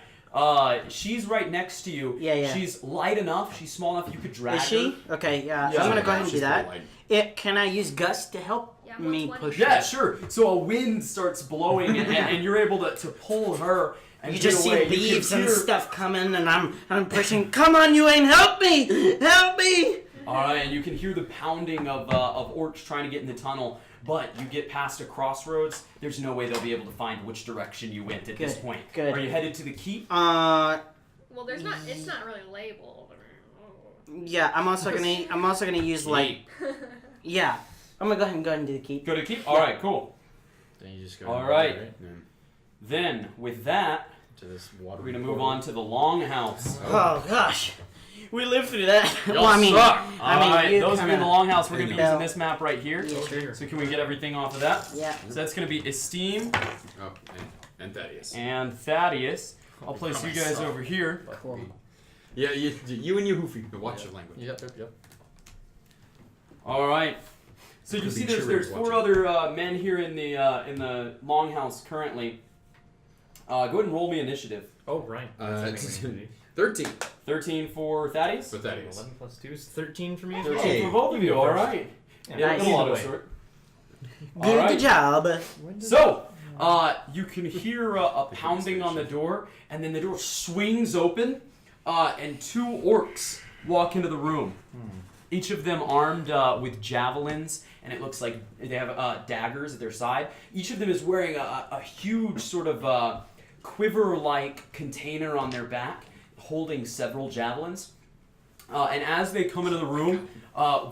S9: She's right next to you.
S2: Yeah.
S9: She's light enough. She's small enough you could drag
S2: Is she?
S9: her.
S2: Okay, yeah.
S9: Yeah.
S2: I'm gonna go ahead and do
S10: She's
S2: that.
S10: quite light.
S2: Can I use gust to help
S4: Yeah,
S2: me
S4: 120.
S2: push?
S9: Yeah,
S2: her?
S9: sure. So a wind starts blowing, and you're able to pull her. And
S2: You
S9: get
S2: just see
S9: away. You can
S2: leaves and
S9: hear-
S2: stuff coming, and I'm pushing. Come on, you ain't help me! Help me!
S9: All right, and you can hear the pounding of orcs trying to get in the tunnel. but you get past a crossroads. There's no way they'll be able to find which direction you went at this point.
S2: Good.
S9: Are you headed to the keep?
S4: Well, there's not. It's not really labeled.
S2: Yeah, I'm also gonna use like. Yeah, I'm gonna go ahead and do the keep.
S9: Go to the keep. All right, cool.
S10: Then you just go.
S9: All right.
S10: Yeah.
S9: Then with that,
S10: To this water.
S9: we're gonna move on to the longhouse.
S2: Oh gosh, we lived through that.
S9: Y'all
S2: Well, I mean,
S9: suck.
S2: I
S9: All
S2: mean,
S9: right,
S2: you
S9: those of you in the
S2: kinda-
S9: longhouse, we're gonna be
S2: No.
S9: using this map right here.
S2: Yeah, sure.
S9: So can we get everything off of that?
S2: Yeah.
S9: So that's gonna be Esteem
S10: Oh, and Thaddeus.
S9: and Thaddeus. I'll place you guys
S10: Myself.
S9: over here.
S2: Cool.
S10: Yeah, you and you, Hoofy. Watch your language.
S7: Yep.
S9: All right. So you
S10: Could
S9: see,
S10: be
S9: there's
S10: cheerleaders
S9: four other men here in the longhouse currently. Go ahead and roll me initiative.
S8: Oh, right.
S10: It's 13
S9: 13 for Thaddeus.
S10: for Thaddeus.
S8: 11 plus 2 is 13 for me.
S9: 13
S10: Hey.
S9: for both of you. All right.
S8: Yeah,
S9: Yeah,
S2: nice.
S9: little auto
S8: Either way.
S9: sort.
S2: Good job.
S9: So, you can hear a pounding on the door, and then the door swings open, and 2 orcs walk into the room. Each of them armed with javelins, and it looks like they have daggers at their side. Each of them is wearing a huge sort of quiver-like container on their back, holding several javelins. And as they come into the room,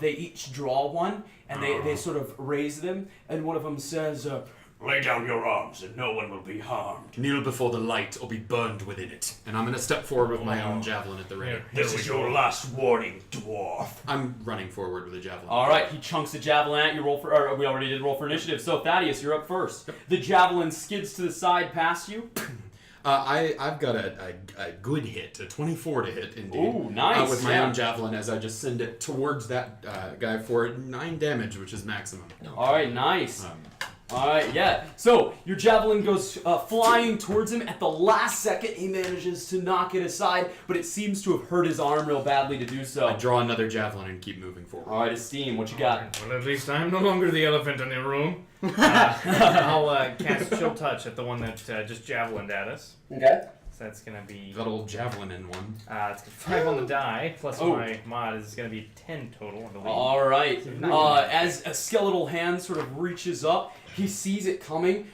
S9: they each draw one, and they sort of raise them, and one of them says,
S6: Lay down your arms and no one will be harmed.
S10: Kneel before the light or be burned within it. And I'm going to step forward with my own javelin at the ready.
S6: This is your last warning, dwarf.
S10: I'm running forward with a javelin.
S9: all right, he chunks the javelin at you. Roll for, or we already did roll for initiative. So Thaddeus, you're up first. The javelin skids to the side past you.
S10: I've got a good hit, a 24 to hit indeed.
S9: Ooh, nice,
S10: With my
S9: yeah.
S10: own javelin as I just send it towards that guy for 9 damage, which is maximum.
S9: All right, nice. All right, yeah. So your javelin goes flying towards him. At the last second, he manages to knock it aside, but it seems to have hurt his arm real badly to do so.
S10: I draw another javelin and keep moving forward.
S9: All right, Esteem, what you got?
S8: Well, at least I'm no longer the elephant in the room. I'll cast Chill Touch at the one that just javelined at us.
S9: Okay.
S8: So that's going to be...
S10: That old javelin in one.
S8: It's 5 on the die, plus
S9: Oh.
S8: my mod is going to be 10 total, I believe.
S9: All right. As a skeletal hand sort of reaches up, he sees it coming,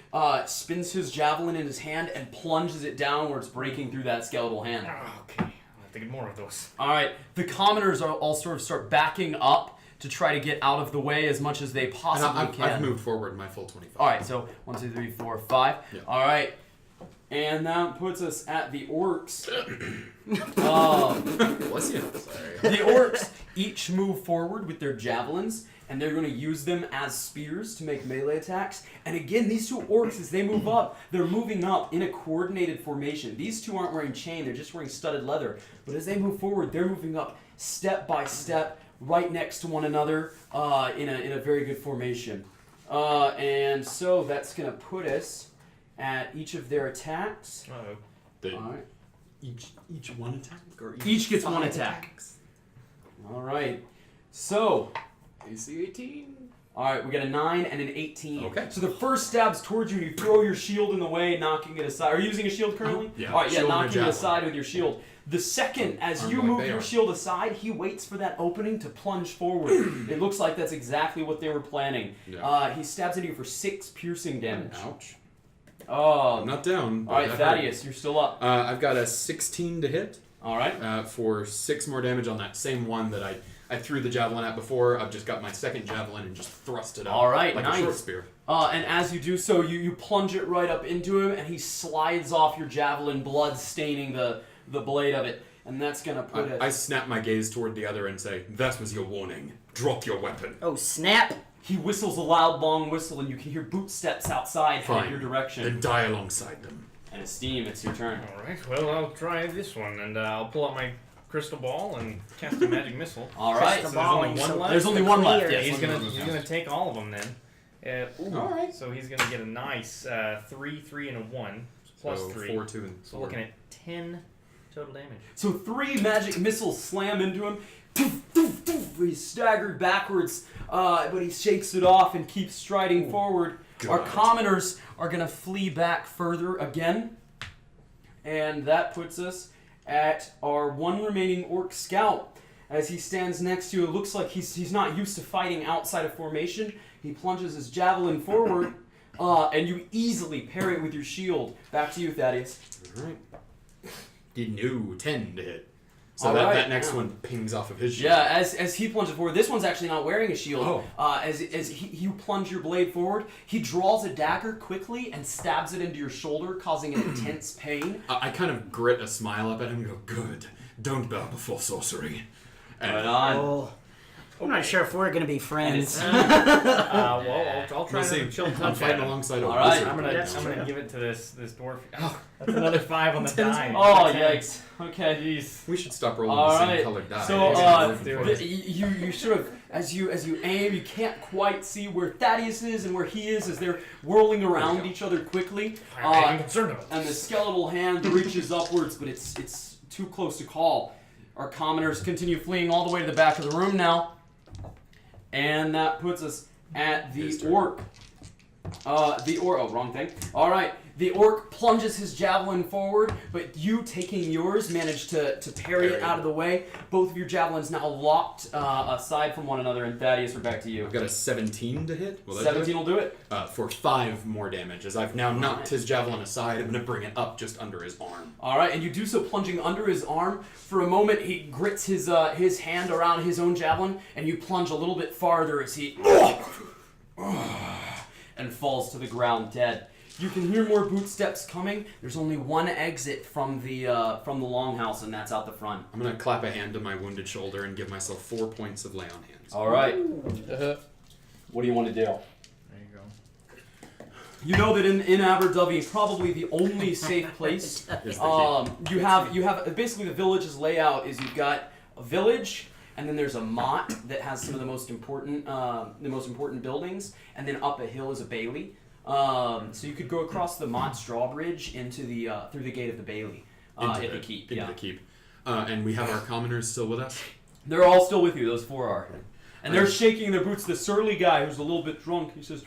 S9: spins his javelin in his hand, and plunges it down where it's breaking through that skeletal hand.
S8: Okay, I'll have to get more of those.
S9: All right. The commoners are all sort of start backing up to try to get out of the way as much as they
S10: And
S9: possibly can.
S10: I've moved forward my full 25.
S9: All right, so 1, 2, 3, 4, 5.
S10: Yeah.
S9: All right, and that puts us at the orcs.
S10: Bless you. Sorry.
S9: The orcs each move forward with their javelins, and they're going to use them as spears to make melee attacks. And again, these 2 orcs, as they move up, they're moving up in a coordinated formation. These 2 aren't wearing chain; they're just wearing studded leather. But as they move forward, they're moving up step by step, right next to one another, in a very good formation. And so that's going to put us at each of their attacks.
S10: The-
S9: All right.
S10: Each one attack? Or
S9: Each gets 1
S10: 5
S9: attack.
S10: attacks?
S9: All right. So,
S10: AC 18.
S9: all right, we got a 9 and an 18.
S10: Okay.
S9: So the first stab's towards you, and you throw your shield in the way, knocking it aside. Are you using a shield currently?
S10: Yeah.
S9: All right, yeah,
S10: Shield and a
S9: knocking it
S10: javelin.
S9: aside with your shield. The second, as
S10: Armed
S9: you
S10: like
S9: move
S10: they
S9: your
S10: are.
S9: shield aside, he waits for that opening to plunge forward. It looks like that's exactly what they were planning.
S10: Yeah.
S9: He stabs into you for 6 piercing damage.
S10: Ouch.
S9: Oh.
S10: I'm not down.
S9: All right,
S10: but that hurt.
S9: Thaddeus, you're still up.
S10: I've got a 16 to hit.
S9: All right.
S10: For 6 more damage on that same one that I threw the javelin at before. I've just got my second javelin and just thrust it up.
S9: All right,
S10: like
S9: nice.
S10: a short spear.
S9: And as you do so, you plunge it right up into him, and he slides off your javelin, blood staining the blade of it. And that's going to put
S10: I
S9: us...
S10: snap my gaze toward the other and say, "That was your warning. Drop your weapon."
S2: Oh, snap.
S9: He whistles a loud, long whistle, and you can hear boot steps outside
S10: Fine.
S9: heading your direction.
S10: Then die alongside them.
S9: And Esteem, it's your turn.
S8: Alright, well, I'll try this one, and I'll pull out my crystal ball and cast a magic missile.
S9: All right.
S2: Crystal
S8: So there's
S2: ball,
S8: only
S2: so
S8: one left?
S9: There's only one left,
S2: clear.
S9: yes.
S8: He's
S9: one
S8: gonna
S9: left.
S8: he's gonna take all of them then.
S10: Alright.
S8: So he's gonna get a nice 3, 3, and a 1, plus
S10: So
S8: 3.
S10: 4, 2, and
S8: So
S10: 4.
S8: looking at 10 total damage.
S9: So 3 magic missiles slam into him. Doof, doof, doof. He's staggered backwards, but he shakes it off and keeps striding forward. Our
S10: God.
S9: commoners are going to flee back further again. And that puts us at our 1 remaining orc scout. as he stands next to you. It looks like he's not used to fighting outside of formation. He plunges his javelin forward, and you easily parry it with your shield. Back to you, Thaddeus.
S10: All right. No, 10 to hit. So
S9: All
S10: that,
S9: right,
S10: that next
S9: yeah.
S10: one pings off of his shield.
S9: Yeah, as he plunges forward, this one's actually not wearing a shield.
S10: Oh.
S9: As you plunge your blade forward, he draws a dagger quickly and stabs it into your shoulder, causing an intense pain.
S10: I kind of grit a smile up at him and go, good, don't bow before sorcery. And
S9: Right on.
S2: Oh, I'm not sure if we're going to be friends.
S8: Well, I'll try
S10: we'll see.
S8: to chill
S10: I'm
S8: touch
S10: fighting
S8: at it.
S10: alongside a
S9: All right.
S10: wizard.
S8: I'm gonna give it to this dwarf. Oh, that's another 5 on the die.
S9: Oh, yikes. Okay.
S8: Jeez.
S10: We should stop rolling
S9: All
S10: the same
S9: right.
S10: colored die.
S9: So,
S8: Let's do it.
S9: you sort of, as you aim, you can't quite see where Thaddeus is and where he is as they're whirling around each other quickly.
S8: I'm not even concerned about
S9: And the skeletal hand reaches upwards, but it's too close to call. Our commoners continue fleeing all the way to the back of the room now. And that puts us at the orc. Oh, wrong thing. All right. The orc plunges his javelin forward, but you, taking yours, manage to parry it out of the way. Both of your javelins now locked aside from one another, and Thaddeus, we're back to you.
S10: I've got a 17 to hit. Will that
S9: 17 will do it.
S10: for 5 more damage. As I've now knocked his javelin aside, I'm going to bring it up just under his arm.
S9: All right, and you do so plunging under his arm. For a moment, he grits his hand around his own javelin, and you plunge a little bit farther as he and falls to the ground dead. You can hear more bootsteps coming. There's only one exit from the longhouse, and that's out the front.
S10: I'm going to clap a hand to my wounded shoulder and give myself 4 points of lay on hands.
S9: All right. What do you want to do?
S8: There you go.
S9: You know that in Aberdyfi, probably the only safe place.
S10: Is the keep.
S9: You have basically the village's layout is you've got a village, and then there's a motte that has some of the most important buildings, and then up a hill is a bailey. So you could go across the Mott's drawbridge into the through the gate of the bailey
S10: Into
S9: at the keep.
S10: Into the keep. And we have our commoners still with us?
S9: They're all still with you. Those 4 are, and they're shaking their boots. The surly guy who's a little bit drunk, he says,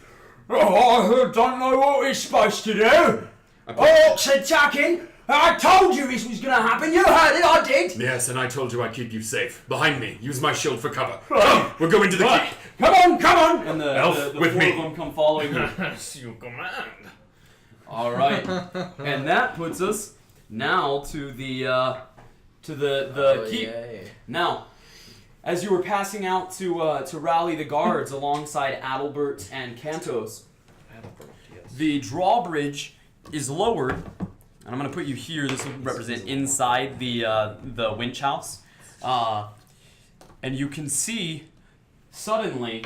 S9: "Oh, I don't know what we're supposed to do. Orcs attacking. I told you this was going to happen. You heard it. I did.
S10: Yes, and I told you I'd keep you safe. Behind me. Use my shield for cover. Come, we're going to the keep.
S9: Come on! And the
S10: Elf,
S9: the
S10: with
S9: 4
S10: me.
S9: of them come following you.
S8: You command.
S9: All right, and that puts us now to the keep.
S7: Yay.
S9: Now, as you were passing out to rally the guards alongside Adalbert and Cantos, the drawbridge is lowered, and I'm going to put you here. This will represent inside the winch house, and you can see suddenly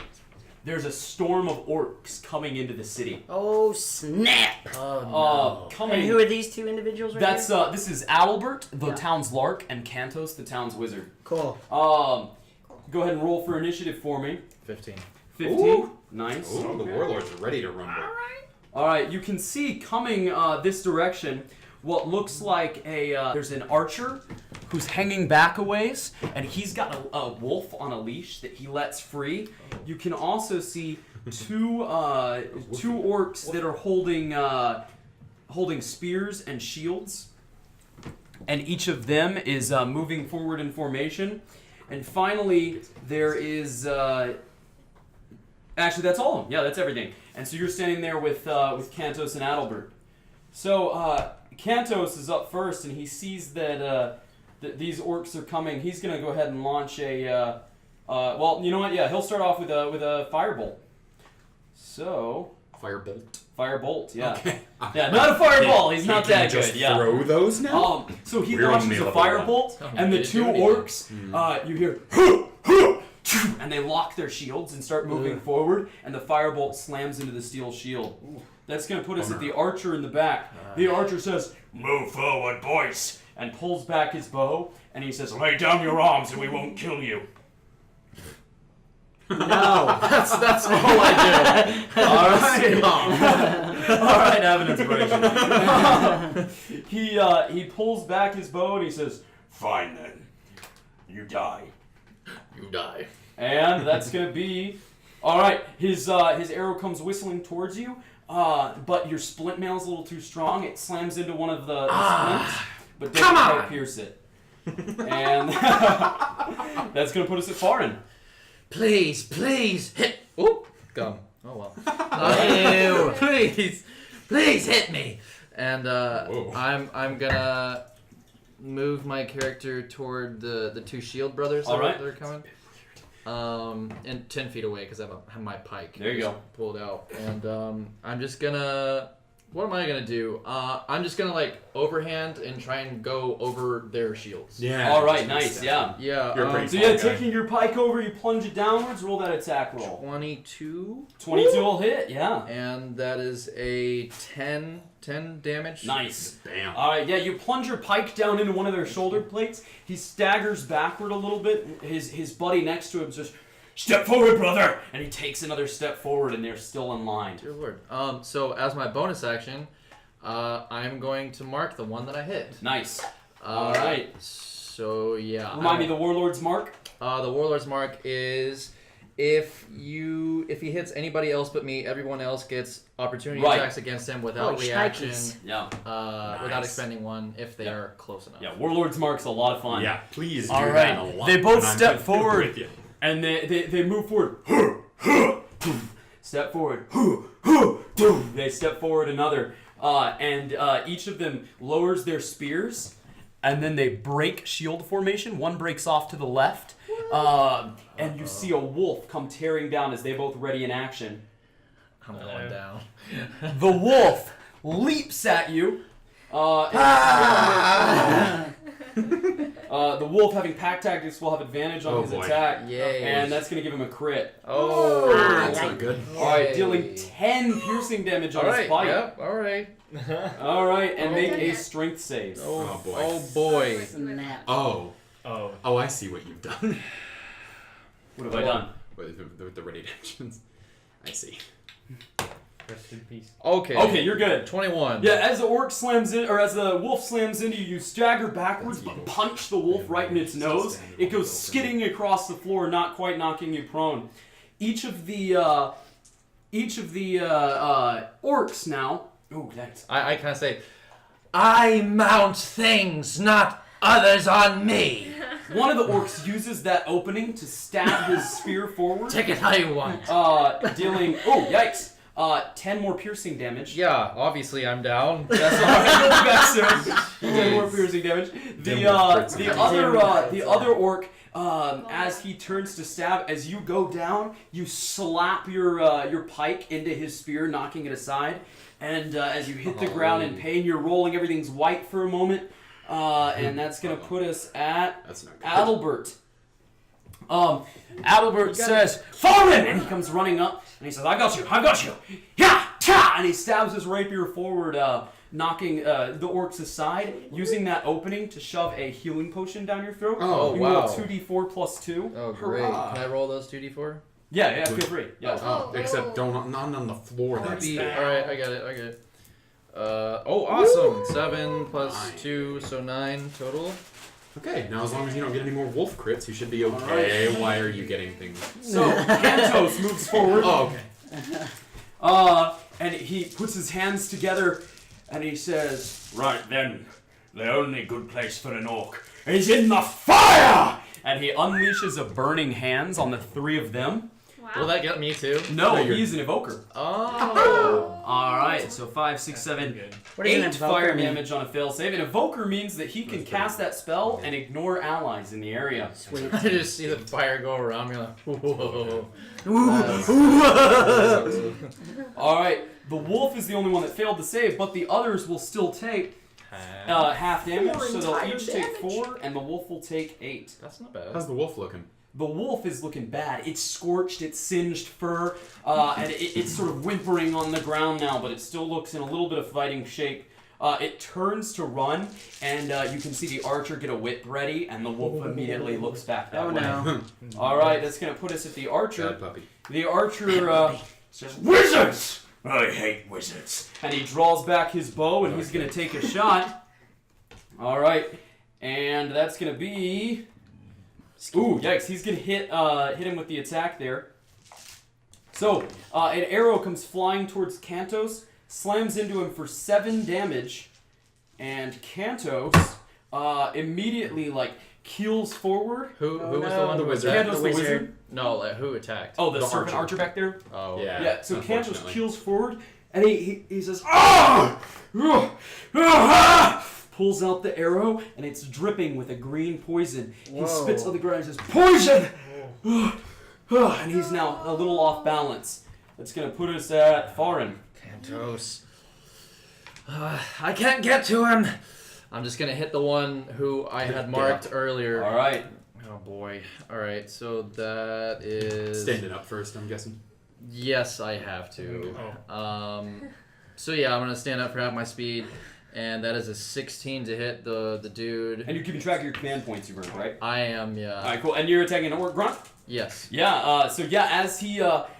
S9: there's a storm of orcs coming into the city.
S2: Oh, snap.
S7: Oh,
S9: Coming.
S2: And who are these 2 individuals right
S9: That's
S2: here?
S9: this is Adalbert, the
S2: Yeah.
S9: town's lark, and Cantos, the town's wizard.
S2: Cool.
S9: Go ahead and roll for initiative for me.
S7: 15.
S9: 15.
S10: Ooh.
S9: Nice.
S10: Ooh, the warlords are ready to rumble.
S9: All right, you can see coming this direction what looks like there's an archer who's hanging back a ways, and he's got a wolf on a leash that he lets free. You can also see two orcs that are holding spears and shields, and each of them is moving forward in formation. And finally, there is actually that's all of them. Yeah, that's everything. And so you're standing there with Cantos and Adalbert. So Cantos is up first, and he sees that these orcs are coming. He's gonna go ahead and launch a. Well, you know what? Yeah, he'll start off with a firebolt. So firebolt, yeah.
S10: Okay.
S9: Yeah, not a fireball. He's not that
S10: just
S9: good. Yeah.
S10: Throw those now?
S9: So he
S10: We're on
S9: launches a
S10: level 1.
S9: firebolt, and the
S7: Did it
S9: 2
S7: do anything?
S9: orcs, you hear, and they lock their shields and start moving forward, and the firebolt slams into the steel shield. That's going to put us at the archer in the back. The archer says, "Move forward, boys," and pulls back his bow, and he says, "Lay down your arms and we won't kill you."
S2: No.
S7: That's all I
S9: All right. All right, have an inspiration. He pulls back his bow and he says, "Fine then, you die."
S7: do. You die.
S9: And that's gonna be, all right. His arrow comes whistling towards you, but your splint mail is a little too strong. It slams into one of the splints, but doesn't quite pierce it. And That's gonna put us at Farin.
S5: Please hit. Oop, gum. Oh well. Please hit me. And I'm gonna move my character toward the two shield brothers that are coming. And 10 feet away because I have my pike.
S9: There you go.
S5: Pulled out, and I'm just gonna. What am I gonna do? I'm just gonna like overhand and try and go over their shields.
S10: Yeah.
S9: All right. Nice. Yeah.
S5: Yeah.
S10: You're pretty
S9: So yeah, taking your pike over, you plunge it downwards. Roll that attack roll.
S5: 22.
S9: 22 will hit. Yeah.
S5: And that is a 10 damage.
S9: Nice.
S10: Bam.
S9: All right. Yeah. You plunge your pike down into one of their shoulder plates. He staggers backward a little bit. His buddy next to him says, "Step forward, brother!" And he takes another step forward, and they're still in line.
S5: Dear Lord. So as my bonus action, I'm going to mark the one that I hit.
S9: Nice. All right.
S5: So yeah.
S9: Remind me the Warlord's mark.
S5: The Warlord's mark is if he hits anybody else but me, everyone else gets opportunity attacks against him without reaction.
S9: Yeah.
S5: Without expending one if they are close enough.
S9: Yeah. Warlord's mark's a lot of fun.
S10: Yeah, please do
S9: All
S10: that
S9: right.
S10: a lot.
S9: They both
S10: and I'm
S9: step
S10: with
S9: forward.
S10: you.
S9: And they move forward. Step forward. They step forward another. And each of them lowers their spears. And then they break shield formation. One breaks off to the left. And you see a wolf come tearing down as they both ready in action.
S5: I'm going down.
S9: The wolf leaps at you. The wolf, having pack tactics, will have advantage on his attack.
S5: Yay.
S9: And that's going to give him a crit.
S5: Oh,
S10: That's not good.
S9: Alright, dealing 10 piercing damage on his bite.
S5: Yep, alright.
S9: Alright, and make a strength save.
S10: Oh boy.
S5: Oh boy.
S2: Snap.
S10: Oh.
S8: Oh.
S10: Oh, I see what you've done.
S9: What have I done?
S10: With the ready actions. I see.
S8: Rest in peace.
S9: Okay, you're good.
S5: 21.
S9: Yeah, as the orc slams in, or as the wolf slams into you, you stagger backwards, but punch the wolf right in its nose. It goes skidding across the floor, not quite knocking you prone. Each of the orcs now. Oh, that's.
S5: I kind of say, I mount things, not others on me.
S9: One of the orcs uses that opening to stab his spear forward.
S5: Take it how you want.
S9: Dealing. Oh, yikes! 10 more piercing damage.
S5: Yeah, obviously I'm down.
S9: That's all right. You'll be back soon. 10 more piercing damage. The other orc, as he turns to stab, as you go down, you slap your pike into his spear, knocking it aside. And as you hit the ground in pain, you're rolling. Everything's white for a moment. And that's going to put us at Adalbert. Adalbert says, "Farin!" And he comes running up, and he says, I got you! Yeah! Ta! And he stabs his rapier forward, knocking the orcs aside, using that opening to shove a healing potion down your throat.
S5: Oh,
S9: you
S5: wow.
S9: roll 2d4 plus 2.
S5: Oh, great.
S9: Hurrah.
S5: Can I roll those 2d4?
S9: Yeah, feel free. Yeah.
S10: Oh, except not on the floor.
S5: Alright,
S10: That's
S5: I got it. Awesome. 7 plus 2, so 9 total.
S10: okay. Now, as long as you don't get any more wolf crits, you should be okay.
S9: Right.
S10: Why are you getting things?
S9: So, Kantos moves forward.
S10: Oh, okay.
S9: And he puts his hands together, and he says, "Right then, the only good place for an orc is in the fire!" And he unleashes a burning hands on the 3 of them.
S4: Wow.
S5: Will that get me too?
S9: No, he's an evoker.
S5: Oh.
S9: Alright, so 5, 6, 7,
S2: What does an
S9: 8
S2: evoker
S9: fire
S2: mean?
S9: damage on a fail save. An evoker means that he can cast that spell and ignore allies in the area.
S2: Sweet.
S5: I just see the fire go around me like, whoa.
S9: Alright, the wolf is the only one that failed to save, but the others will still take half damage, so they'll each take 4, and the wolf will take 8.
S5: That's not bad.
S10: How's the wolf looking?
S9: The wolf is looking bad. It's scorched, it's singed fur, and it's sort of whimpering on the ground now, but it still looks in a little bit of fighting shape. It turns to run, and you can see the archer get a whip ready, and the wolf immediately looks back that way.
S2: no.
S9: Alright, that's going to put us at the archer.
S10: Bad puppy.
S9: The archer says, "Wizards! I hate wizards." And he draws back his bow, and he's going to take a shot. Alright, and that's going to be... Ooh, yikes, he's going to hit him with the attack there. So, an arrow comes flying towards Kantos, slams into him for 7 damage, and Kantos immediately, keels forward.
S5: Who was the one?
S10: The wizard.
S9: Cantos
S2: The
S9: the
S2: wizard.
S9: wizard.
S5: No, like, who attacked?
S9: Oh, the
S10: The
S9: serpent
S10: archer.
S9: archer back there.
S5: Oh,
S10: Yeah.
S9: Yeah, so Cantos
S10: unfortunately.
S9: keels forward, and he says, "Ah! Pulls out the arrow, and it's dripping with a green poison. He spits on the ground and says, "Poison!" And he's now a little off balance. That's going to put us at Farin.
S5: Cantos. I can't get to him. I'm just going to hit the one who I had marked earlier.
S9: All right.
S5: Oh, boy. All right, so that is...
S10: Standing up first, I'm guessing.
S5: Yes, I have to. So yeah, I'm gonna stand up for half my speed, and that is a 16 to hit the dude.
S9: And you're keeping track of your command points you've earned, right?
S5: I am, yeah.
S9: All right, cool. And you're attacking an orc grunt?
S5: Yes.
S9: Yeah, so yeah,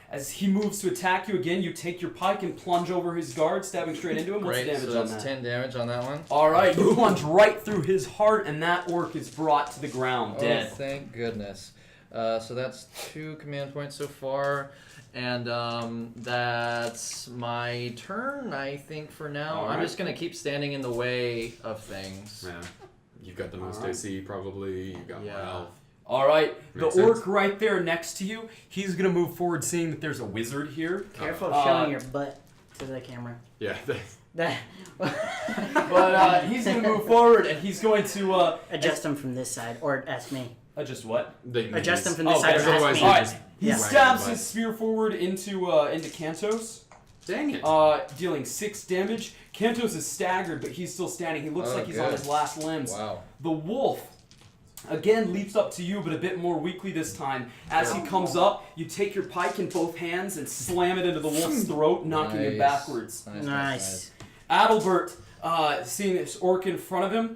S9: as he moves to attack you again, you take your pike and plunge over his guard, stabbing straight into him. What's the
S5: Great,
S9: damage
S5: so
S9: on
S5: that's
S9: that?
S5: 10 damage on that one.
S9: All right, you plunge right through his heart, and that orc is brought to the ground, dead.
S5: Oh, thank goodness. So that's 2 command points so far. And that's my turn, I think, for now.
S9: All
S5: I'm
S9: right.
S5: just going to keep standing in the way of things.
S10: Yeah. You've got the most
S9: Alright.
S10: AC, probably. You've got more health.
S9: All right, the
S10: Makes
S9: orc
S10: sense.
S9: right there next to you, he's going to move forward, seeing that there's a wizard here.
S2: Careful of showing your butt to the camera.
S10: Yeah.
S2: That
S9: But he's going to move forward, and he's going to...
S2: adjust them from this side, or ask me.
S9: Adjust what?
S2: Adjust them from this
S9: Oh,
S2: side, or
S9: okay,
S2: ask
S10: otherwise
S2: me.
S10: you
S9: All right,
S10: just-
S9: he
S2: Yeah.
S9: stabs
S10: Right,
S9: his spear forward into Cantos,
S10: Dang it.
S9: dealing 6 damage. Cantos is staggered, but he's still standing. He looks
S5: Oh,
S9: like he's on
S5: good.
S9: his last limbs.
S5: Wow.
S9: The wolf, again, leaps up to you, but a bit more weakly this time. As he comes up, you take your pike in both hands and slam it into the wolf's throat, knocking him
S5: Nice.
S9: backwards.
S2: Nice.
S9: Adalbert, seeing this orc in front of him,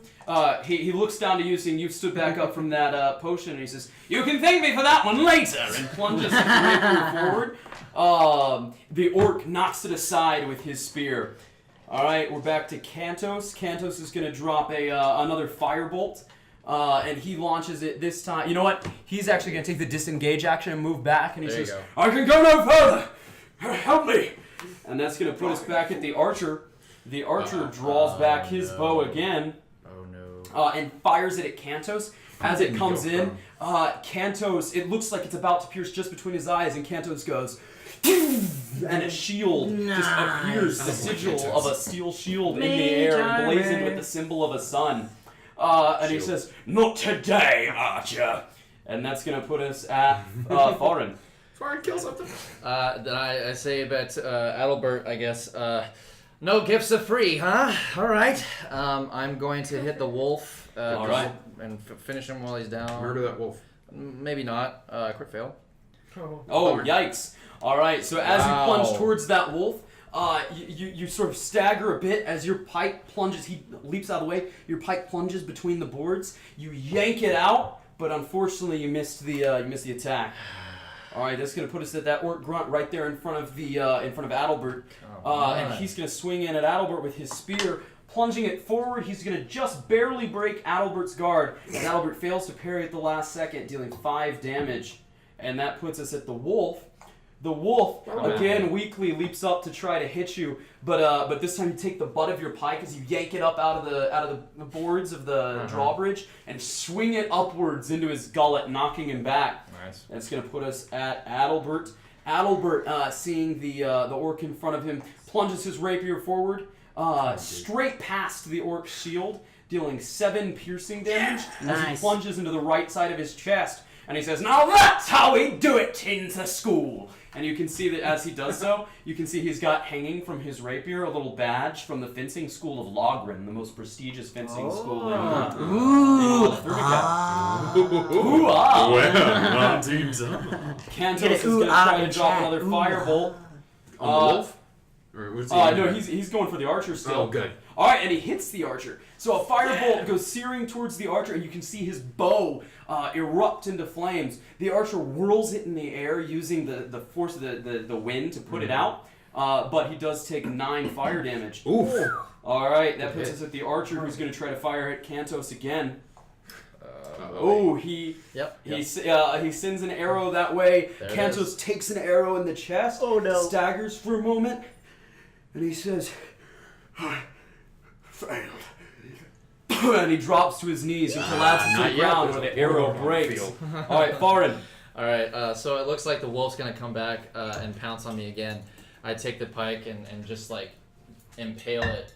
S9: he looks down to you, seeing you've stood back up from that potion, and he says, "You can thank me for that one later," and plunges his rapier forward. The orc knocks it aside with his spear. All right, we're back to Cantos. Cantos is going to drop another firebolt, and he launches it this time. You know what? He's actually going to take the disengage action and move back, and he
S5: There you
S9: says,
S5: go.
S9: "I can go no further. Help me!" And that's going to put us back at the archer. The archer draws back his bow again.
S5: Oh no.
S9: And fires it at Cantos. As it comes in, Cantos, it looks like it's about to pierce just between his eyes, and Cantos goes, and a shield just appears, the sigil of a steel shield in the air, emblazoned with the symbol of a sun. And he says, "Not today, archer." And that's going to put us at Farin.
S10: Farin, kill something.
S5: Then I say, but Adalbert, I guess, no gifts are free, huh? All right. I'm going to hit the wolf.
S9: All right.
S5: And finish him while he's down.
S10: Murder that wolf.
S5: Maybe not. Crit fail.
S9: Oh, yikes. All right, so as you
S5: Wow.
S9: plunge towards that wolf, you sort of stagger a bit as your pike plunges. He leaps out of the way. Your pike plunges between the boards. You yank it out, but unfortunately you missed the attack. All right, that's going to put us at that orc grunt right there in front of Adalbert. And he's going to swing in at Adalbert with his spear. Plunging it forward, he's going to just barely break Adalbert's guard. And Adalbert fails to parry at the last second, dealing 5 damage. And that puts us at the wolf. The wolf, again, weakly leaps up to try to hit you, but this time you take the butt of your pike as you yank it up out of the boards of the drawbridge and swing it upwards into his gullet, knocking him back.
S5: Nice.
S9: That's going to put us at Adalbert. Adalbert, seeing the orc in front of him, plunges his rapier forward, straight past the orc's shield, dealing 7 piercing damage as he
S2: Nice.
S9: plunges into the right side of his chest. And he says, "Now that's how we do it in the school." And you can see that as he does so, you can see he's got hanging from his rapier a little badge from the fencing school of Logren, the most prestigious fencing school in Thermicap. Ooh, ah.
S10: Well, on teams up.
S9: Cantos
S2: Get it,
S9: is going to
S2: ooh, ah,
S9: try to
S2: in
S9: drop
S2: chat.
S9: another
S2: Ooh,
S9: firebolt.
S10: On the wolf? Or what's he
S9: No,
S10: doing?
S9: he's going for the archer still.
S10: Oh, good.
S9: All right, and he hits the archer. So a firebolt goes searing towards the archer, and you can see his bow erupt into flames. The archer whirls it in the air using the force of the wind to put it out, but he does take 9 fire damage.
S10: Oof.
S9: All right, that puts us at the archer, who's going to try to fire at Cantos again.
S5: Uh-oh.
S9: Oh, he
S5: Yep.
S9: he sends an arrow that way.
S5: There it
S9: Cantos takes an arrow in the chest.
S2: Oh, no.
S9: Staggers for a moment, and he says, "I failed." and he drops to his knees and collapses to
S10: not
S9: the
S10: yet.
S9: ground
S10: There's
S9: where
S10: a
S9: the arrow
S10: warlord on the
S9: breaks.
S10: field.
S9: All right, Farin.
S5: All right, so it looks like the wolf's gonna come back and pounce on me again. I take the pike and just like impale it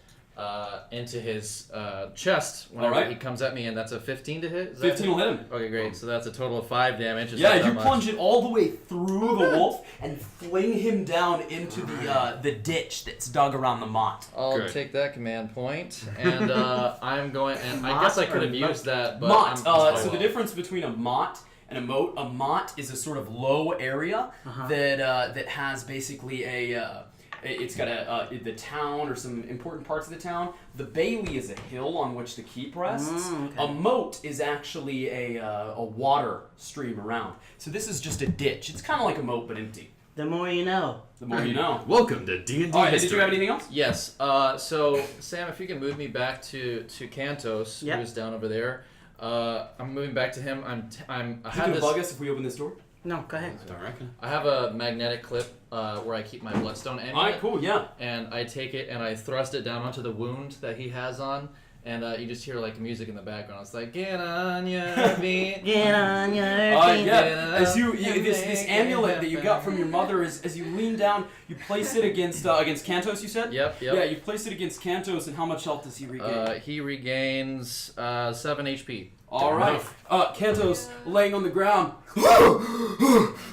S5: into his chest whenever
S9: Alright.
S5: he comes at me, and that's a 15 to hit. Is that
S9: 15 will hit him.
S5: Okay, great. So that's a total of 5 damage. It's
S9: Yeah,
S5: not that
S9: you
S5: much.
S9: plunge it all the way through the wolf and fling him down into the ditch that's dug around the motte.
S5: I'll
S10: Good.
S5: take that command point, and I'm going. And I
S2: Motte
S5: guess I could
S2: or
S5: have used that, but
S9: Motte.
S5: I'm
S9: So the difference between a motte and a moat. A motte is a sort of low area that has basically it's got the town or some important parts of the town. The bailey is a hill on which the keep rests.
S2: Okay.
S9: A moat is actually a water stream around. So this is just a ditch. It's kind of like a moat but empty.
S2: The more you know.
S9: The more you know.
S10: Welcome to D&D
S9: All right, did
S10: history.
S9: you have anything else?
S5: Yes. So Sam, if you can move me back to Kantos,
S2: Yep.
S5: who's down over there. I'm moving back to him. I
S9: Is it
S5: have
S9: gonna
S5: this.
S9: bug us if we open this door?
S2: No, go ahead.
S10: I reckon.
S5: I have a magnetic clip where I keep my bloodstone amulet.
S9: All right, cool, yeah.
S5: And I take it and I thrust it down onto the wound that he has on, and you just hear like music in the background. It's like, get on your feet.
S2: Get on your feet.
S9: Yeah. As you this amulet that you got from your mother, as you lean down, you place it against Kantos. You said.
S5: Yep.
S9: Yeah, you place it against Kantos, and how much health does he regain?
S5: He regains 7 HP.
S9: All right. Kantos laying on the ground.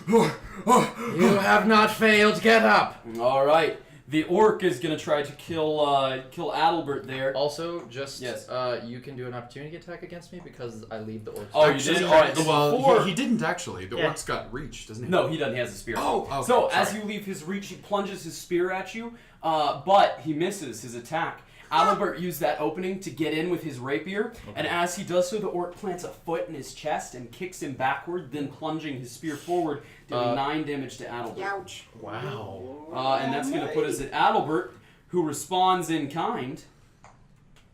S5: You have not failed. Get up.
S9: All right. The orc is gonna try to kill Adalbert there.
S5: Also, just
S9: Yes.
S5: you can do an opportunity attack against me because I lead the orcs.
S9: Oh, you
S10: Actually,
S9: did? All right.
S10: well,
S9: Before-
S10: he didn't actually. The
S2: Yeah.
S10: orc's got reach, doesn't he?
S9: No, he doesn't. He has a spear.
S10: Oh, okay,
S9: So as
S10: sorry.
S9: you leave his reach, he plunges his spear at you, but he misses his attack. Adalbert used that opening to get in with his rapier, and as he does so, the orc plants a foot in his chest and kicks him backward, then plunging his spear forward, dealing 9 damage to Adalbert.
S7: Ouch.
S5: Wow.
S9: And that's going to put us at Adalbert, who responds in kind.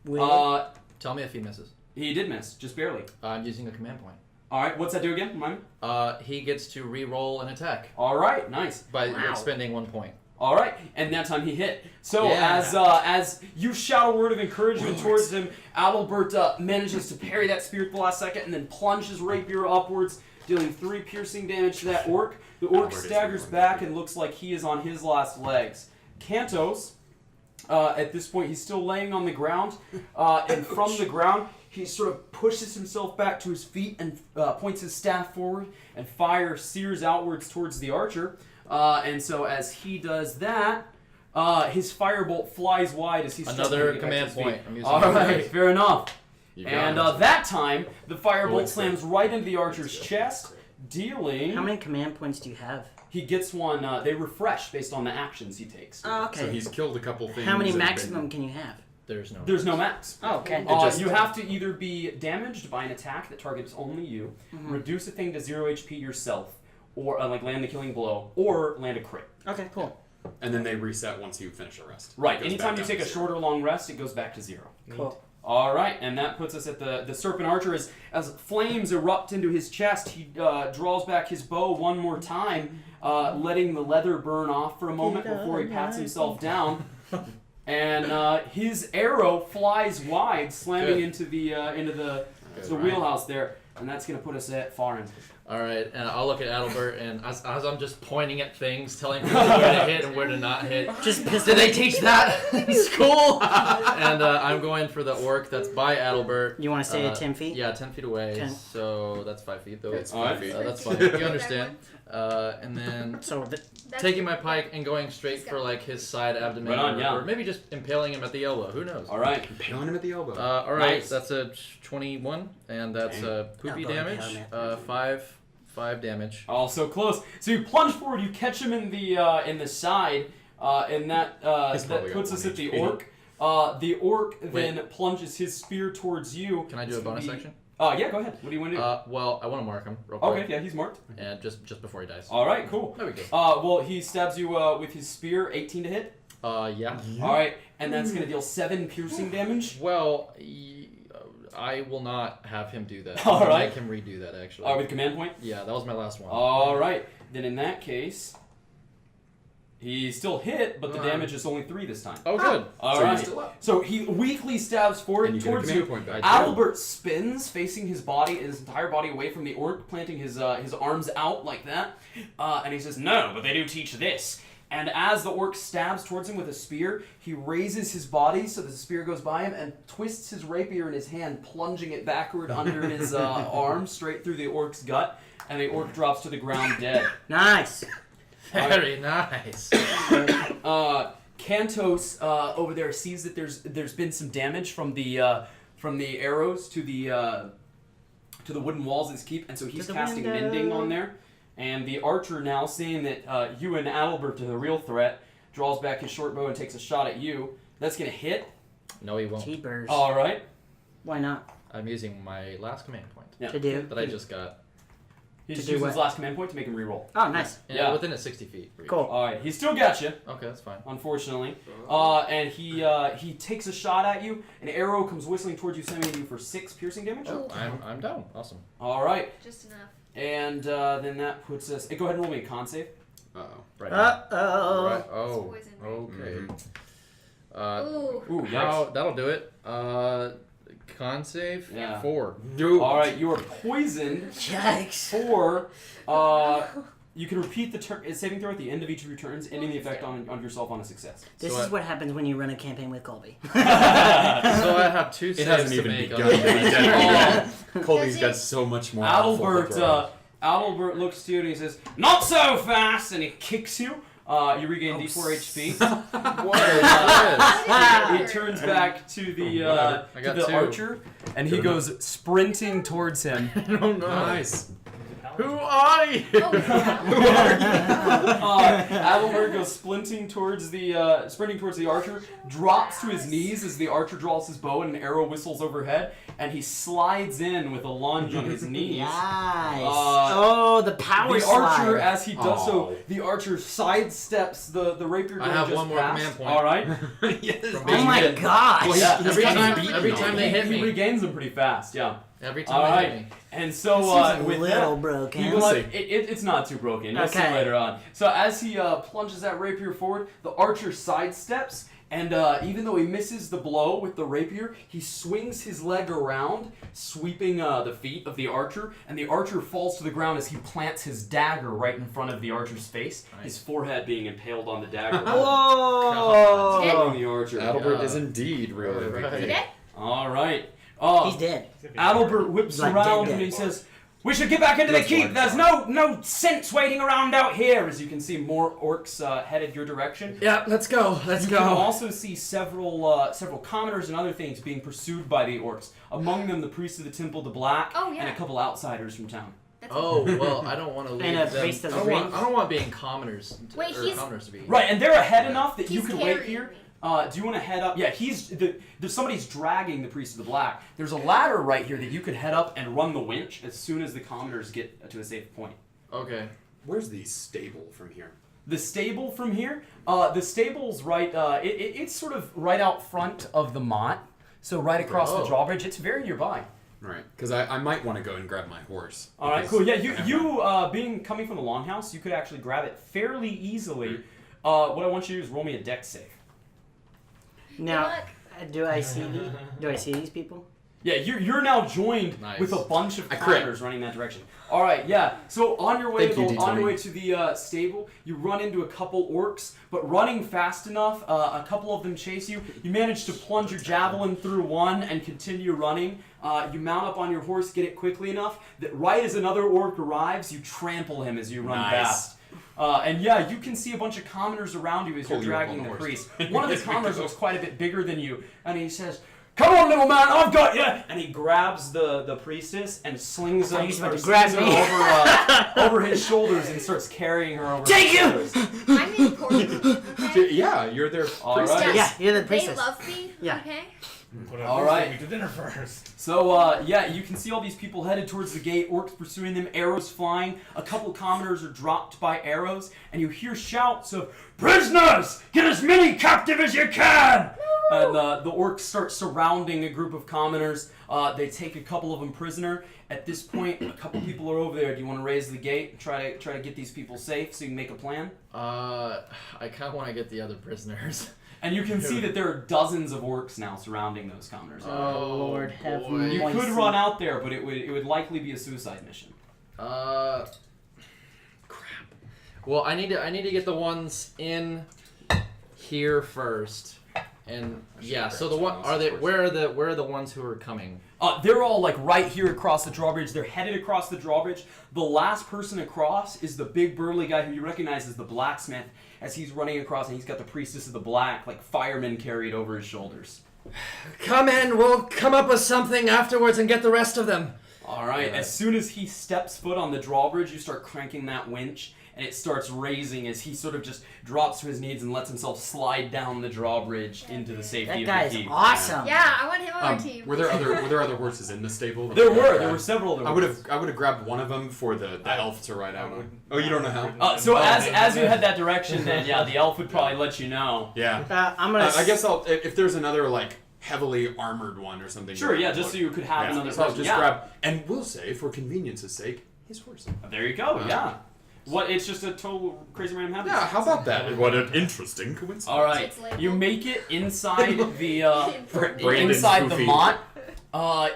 S2: With
S5: Tell me if he misses.
S9: He did miss, just barely.
S5: I'm using a command point.
S9: All right, what's that do again? Remind me.
S5: He gets to re-roll an attack
S9: All right, nice.
S5: by
S2: Wow.
S5: expending 1 point.
S9: All right, and that time he hit. So
S5: Yeah.
S9: as you shout a word of encouragement towards him, Adalbert manages to parry that spear at the last second and then plunge his rapier upwards, dealing 3 piercing damage to that orc. The orc
S10: Adalbert is
S9: staggers
S10: going
S9: back
S10: to-
S9: and looks like he is on his last legs. Kantos, at this point, he's still laying on the ground, and from the ground, he sort of pushes himself back to his feet and points his staff forward, and fire sears outwards towards the archer. And so as he does that, his firebolt flies wide as he's
S5: Another command point. I'm using
S9: All
S5: that.
S9: right, fair enough.
S10: You got
S9: And
S10: it.
S9: that time, the firebolt
S10: Let's
S9: slams
S10: go.
S9: right into the archer's chest, dealing.
S2: how many command points do you have?
S9: He gets one. They refresh based on the actions he takes.
S2: Oh, okay.
S10: So he's killed a couple things.
S2: How many
S10: and been-
S2: maximum can you have?
S5: There's no.
S9: There's no max.
S2: Oh, okay.
S10: just-
S9: You have to either be damaged by an attack that targets only you, reduce a thing to 0 HP yourself, or like land the killing blow, or land a crit.
S2: Okay, cool.
S10: And then they reset once you finish a rest.
S9: Right.
S10: It goes
S9: Anytime
S10: back
S9: you
S10: down
S9: take
S10: to
S9: a
S10: 0.
S9: short or long rest, it goes back to 0.
S2: Cool.
S9: All right, and that puts us at the serpent archer. As flames erupt into his chest, he draws back his bow one more time, letting the leather burn off for a moment before he pats himself down. And his arrow flies wide, slamming
S5: Good.
S9: into the
S10: Good, right.
S9: wheelhouse there, and that's gonna put us at Farin.
S5: All right, and I'll look at Adalbert, and as I'm just pointing at things, telling people where to hit and where to not hit.
S2: Just
S5: Did they teach that in school? And I'm going for the orc that's by Adalbert.
S2: You want to stay at 10 feet?
S5: Yeah, 10 feet away.
S2: 10.
S5: So that's 5 feet, though.
S10: It's
S9: All right.
S10: 5 feet.
S5: That's fine. You understand. And then
S2: So
S4: That's
S5: taking my pike and going straight for like his side abdomen,
S9: Right on, yeah.
S5: or maybe just impaling him at the elbow. Who knows?
S9: All right.
S10: Impaling him at the elbow.
S5: All right,
S9: Nice.
S5: that's a 21, and that's poopy
S2: Elbow
S5: damage.
S2: impalement.
S5: 5 damage.
S9: Also close. So you plunge forward, you catch him in the side, and that
S10: He's probably
S9: that
S10: got
S9: puts us
S10: 1
S9: at the
S10: HP.
S9: orc. The orc
S5: Wait.
S9: then plunges his spear towards you.
S5: Can I do a
S9: It's gonna
S5: bonus
S9: be-
S5: action?
S9: Yeah, go ahead. What do you want to do?
S5: Well, I want to mark him real quick.
S9: Okay, yeah, he's marked.
S5: And just before he dies.
S9: All right, cool.
S5: There we go.
S9: Well, he stabs you with his spear, 18 to hit.
S5: Yeah.
S9: All right, and that's gonna deal 7 piercing damage.
S5: Well, I will not have him do that.
S9: All
S5: I'll
S9: right.
S5: make him redo that, actually.
S9: With command point.
S5: Yeah, that was my last one.
S9: All right, then in that case, He's still hit, but the damage is only 3 this time.
S5: Oh, good.
S9: All right. So he weakly stabs forward towards you. Adalbert spins, facing his entire body away from the orc, planting his arms out like that. And he says, "No, but they do teach this." And as the orc stabs towards him with a spear, he raises his body so that the spear goes by him and twists his rapier in his hand, plunging it backward under his arm, straight through the orc's gut. And the orc drops to the ground dead.
S2: Nice.
S5: Very nice.
S9: Kantos over there sees that there's been some damage from the arrows to the wooden walls of this keep, and so he's casting mending on there. And the archer, now seeing that you and Adalbert are the real threat, draws back his short bow and takes a shot at you. That's gonna hit.
S5: No, he won't.
S2: Keepers.
S9: All right.
S2: Why not?
S5: I'm using my last command point.
S9: Yeah.
S2: To do.
S5: That I just got.
S9: He's just
S2: do
S9: using
S2: what?
S9: his last command point to make him reroll.
S2: Oh, nice.
S5: Yeah, within a 60 feet. Reach.
S2: Cool.
S9: All right. He still got you.
S5: Okay, that's fine.
S9: Unfortunately. And he takes a shot at you. An arrow comes whistling towards you, sending you for 6 piercing damage.
S5: Oh, I'm down. Awesome.
S9: All right.
S4: Just enough.
S9: And then that puts us. Go ahead and roll me a con save.
S10: Uh-oh.
S5: Right.
S2: Uh-oh.
S5: Right. Oh.
S4: Poison,
S5: Okay.
S4: Ooh.
S9: Ooh,
S5: That'll do it. Con save.
S9: Yeah.
S5: 4.
S9: All right. You are poisoned.
S2: Yikes.
S9: For you can repeat the saving throw at the end of each of your turns, ending the effect on yourself on a success.
S2: This is what happens when you run a campaign with Colby.
S5: So I have 2 saves
S10: It hasn't
S5: to
S10: even
S5: make
S10: begun.
S5: on
S10: Colby's got so much more.
S9: Adalbert looks to you and he says, "Not so fast!" and he kicks you. You regain D4 HP. He turns back to the archer, and he goes sprinting towards him.
S5: Oh no!
S10: Nice.
S5: Who are you?
S9: Adalbert goes sprinting towards the archer, drops to his knees as the archer draws his bow and an arrow whistles overhead, and he slides in with a lunge on his knees.
S2: Nice. The power
S9: The
S2: slide.
S9: archer, as he does so, the archer sidesteps the rapier.
S5: I have
S9: just
S5: one more
S9: passed.
S5: command point.
S9: All right.
S10: Yes.
S2: Oh my gosh.
S10: Well,
S9: Yeah,
S10: he's
S5: every time they hit
S9: he
S5: me.
S9: regains them pretty fast. Yeah.
S5: Every
S9: All
S5: time they
S9: right.
S5: hit me.
S9: And so
S2: Seems a
S9: with
S2: little
S9: that,
S2: broken.
S9: you know what? It's not too broken. You'll see
S2: Okay.
S9: later on. So as he plunges that rapier forward, the archer sidesteps, and even though he misses the blow with the rapier, he swings his leg around, sweeping the feet of the archer, and the archer falls to the ground as he plants his dagger right in front of the archer's face, his forehead being impaled on the dagger.
S2: Whoa!
S9: Killing the archer.
S10: Adalbert is indeed really
S4: Is he
S10: big.
S4: dead?
S9: All right.
S2: He's dead.
S9: Adalbert whips
S2: Like
S9: around
S2: dead.
S9: and he says, "We should get back into the keep. There's no sense waiting around out here." As you can see, more orcs headed your direction.
S5: Yeah, let's go. Let's
S9: You can also see several commoners and other things being pursued by the orcs. Among them, the priest of the Temple, the Black,
S4: Oh, yeah.
S9: and a couple outsiders from town.
S4: That's
S5: Oh well, I don't want to leave
S2: And a
S5: them.
S2: priest of the
S5: I don't
S2: rings.
S5: want being commoners.
S4: Wait,
S5: or
S4: he's-
S5: commoners to be.
S9: Right, and they're ahead enough that you
S4: He's
S9: could wait
S4: carrying
S9: here.
S4: me.
S9: Do you want to head up? Yeah, there's somebody's dragging the priest of the Black. There's a ladder right here that you could head up and run the winch as soon as the commoners get to a safe point.
S5: Okay.
S10: Where's the stable from here?
S9: The stable from here, the stable's right. It's sort of right out front of the motte, so right across the drawbridge. It's very nearby.
S10: Right, because I might want to go and grab my horse.
S9: All right,
S10: because
S9: cool. Yeah,
S10: I have
S9: you coming from the longhouse, you could actually grab it fairly easily. What I want you to do is roll me a dex save.
S2: Now, do I see these people?
S9: Yeah, you're now joined
S5: Nice.
S9: with a bunch of
S10: I crit.
S9: commoners running that direction. All right, yeah. So on your way
S10: Thank you, D20.
S9: to the stable, you run into a couple orcs, but running fast enough, a couple of them chase you. You manage to plunge your javelin through one and continue running. You mount up on your horse, get it quickly enough that right as another orc arrives, you trample him as you run past. And yeah, you can see a bunch of commoners around you as
S10: Pull
S9: you're
S10: you up
S9: dragging
S10: on
S9: the
S10: the horse.
S9: priest. One of the commoners looks quite a bit bigger than you, and he says, "Come on, little man, I've got you!" And he grabs the priestess and slings her,
S2: He's about to
S9: slings
S2: grab
S9: her
S2: me.
S9: over his shoulders and starts carrying her over.
S2: Take
S9: his
S2: you!
S9: shoulders.
S4: I'm important. Okay?
S10: Yeah, you're their
S9: All
S10: priestess.
S9: right.
S2: Yeah, you're the
S4: They
S2: priestess.
S4: love me.
S2: Yeah.
S4: Okay.
S9: All right.
S8: Take me to dinner first.
S9: So, yeah, you can see all these people headed towards the gate, orcs pursuing them, arrows flying. A couple commoners are dropped by arrows, and you hear shouts of, "Prisoners! Get as many captive as you can!" And the orcs start surrounding a group of commoners. They take a couple of them prisoner. At this point, a couple people are over there. Do you want to raise the gate and try to get these people safe so you can make a plan?
S5: I kind of want to get the other prisoners.
S9: And you can see that there are dozens of orcs now surrounding those commoners.
S2: Oh, Lord, have
S5: boy.
S9: You
S2: mercy.
S9: could run out there, but it would likely be a suicide mission.
S5: Crap. Well, I need to get the ones in here first. And yeah, so the one where are the ones who are coming?
S9: They're all like right here across the drawbridge. They're headed across the drawbridge. The last person across is the big burly guy who you recognize as the blacksmith, as he's running across, and he's got the priestess of the black, like firemen carried over his shoulders.
S5: Come in, we'll come up with something afterwards and get the rest of them.
S9: All right. As soon as he steps foot on the drawbridge, you start cranking that winch, and it starts raising as he sort of just drops to his knees and lets himself slide down the drawbridge into the safety
S2: That
S9: of the
S2: guy's
S9: keep.
S2: awesome.
S4: Yeah, I want him on our team.
S10: Were there other horses in the stable?
S9: There were several other
S10: I
S9: horses.
S10: would have grabbed one of them for the elf to ride out on. Oh, you don't know how?
S9: So as you head that direction, then yeah, the elf would probably let you know.
S10: Yeah.
S2: I'm gonna.
S10: I guess if there's another like heavily armored one or something.
S9: Sure, yeah, just so you could have another
S10: So I'll
S9: person.
S10: just grab, and we'll say for convenience's sake, his horse.
S9: There you go. Yeah. What? It's just a total crazy random happen.
S10: Yeah, how about that? What an interesting coincidence.
S9: All right,
S4: It's labeled.
S9: you make it inside the
S10: Brandon's
S9: inside the
S10: goofy.
S9: mott.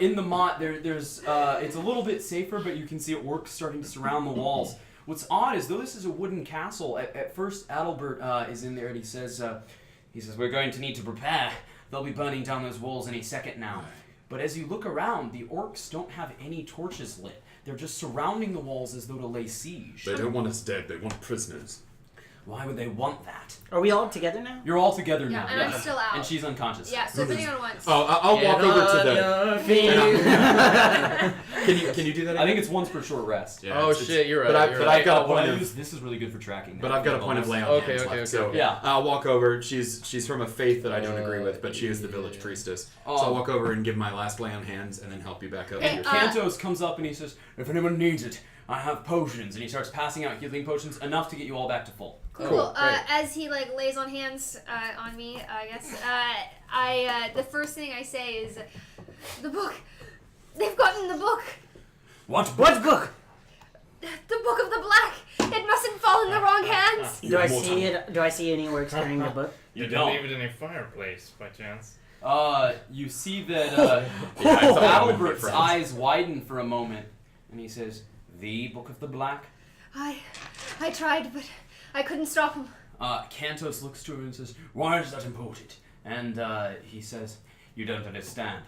S9: In the mott, there's it's a little bit safer, but you can see orcs starting to surround the walls. What's odd is though this is a wooden castle. At first, Adalbert is in there, and he says we're going to need to prepare. They'll be burning down those walls any second now. But as you look around, the orcs don't have any torches lit. They're just surrounding the walls as though to lay siege.
S10: They don't want us dead. They want prisoners.
S9: Why would they want that?
S2: Are we all together now?
S9: You're all together
S4: Yeah,
S9: now.
S4: and I'm still out.
S9: And she's unconscious.
S4: Yeah, so if anyone wants.
S10: Oh, I'll walk over to the. Can you do that?
S9: I think it's once per short rest.
S10: Yeah,
S5: Oh shit, you're right.
S10: But I've got a point of.
S9: This is really good for tracking.
S10: But I've got a point of lay on
S5: Okay,
S10: hands
S5: okay,
S10: left.
S5: okay,
S10: So
S5: okay.
S9: Yeah.
S10: I'll walk over. She's from a faith that I don't agree with, but she is the village priestess. So I'll walk over and give my last lay on hands, and then help you back up.
S4: Hey,
S10: here.
S9: Cantos comes up and he says, "If anyone needs it, I have potions." And he starts passing out healing potions, enough to get you all back to full.
S4: Cool.
S5: great.
S4: As he like lays on hands on me, I guess. The first thing I say is, the book. They've gotten the book.
S9: What
S2: book?
S4: The book of the black. It mustn't fall in the wrong hands.
S2: Do I see it? Do I see any orcs carrying the book?
S9: You
S8: Did
S9: don't.
S8: leave it in a fireplace by chance?
S9: You see that
S10: Yeah, I thought that would be
S9: Adalbert's
S10: friends.
S9: eyes widen for a moment, and he says, "The Book of the Black."
S4: I tried, but I couldn't stop him.
S9: Cantos looks to him and says, "Why is that important?" And he says, "You don't understand.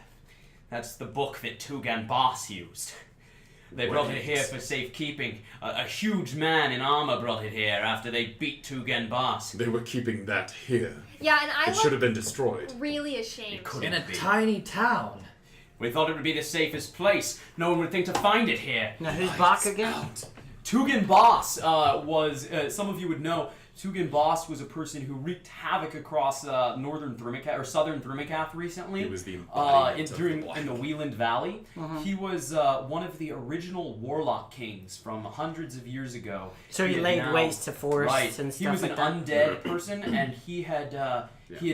S9: That's the book that Tugan Boss used. They brought it here for safekeeping. A huge man in armor brought it here after they beat Tugan Boss.
S10: They were keeping that here.
S4: Yeah, and I
S10: It should have
S4: look
S10: been destroyed.
S4: really ashamed.
S9: It couldn't
S5: In a
S9: be.
S5: tiny town.
S9: We thought it would be the safest place. No one would think to find it here."
S2: Now who's Bach again?
S9: Tugan Boss was, some of you would know, Tugan Boss was a person who wreaked havoc across northern Thrimicath, or southern Thrimicath recently.
S10: It was the embodiment of the black.
S9: in the Wieland Valley. He was one of the original warlock kings from hundreds of years ago.
S2: So he
S9: had
S2: laid
S9: now-
S2: waste to forests
S9: Right.
S2: and stuff
S9: He was
S2: like
S9: an
S2: that.
S9: undead person, and he had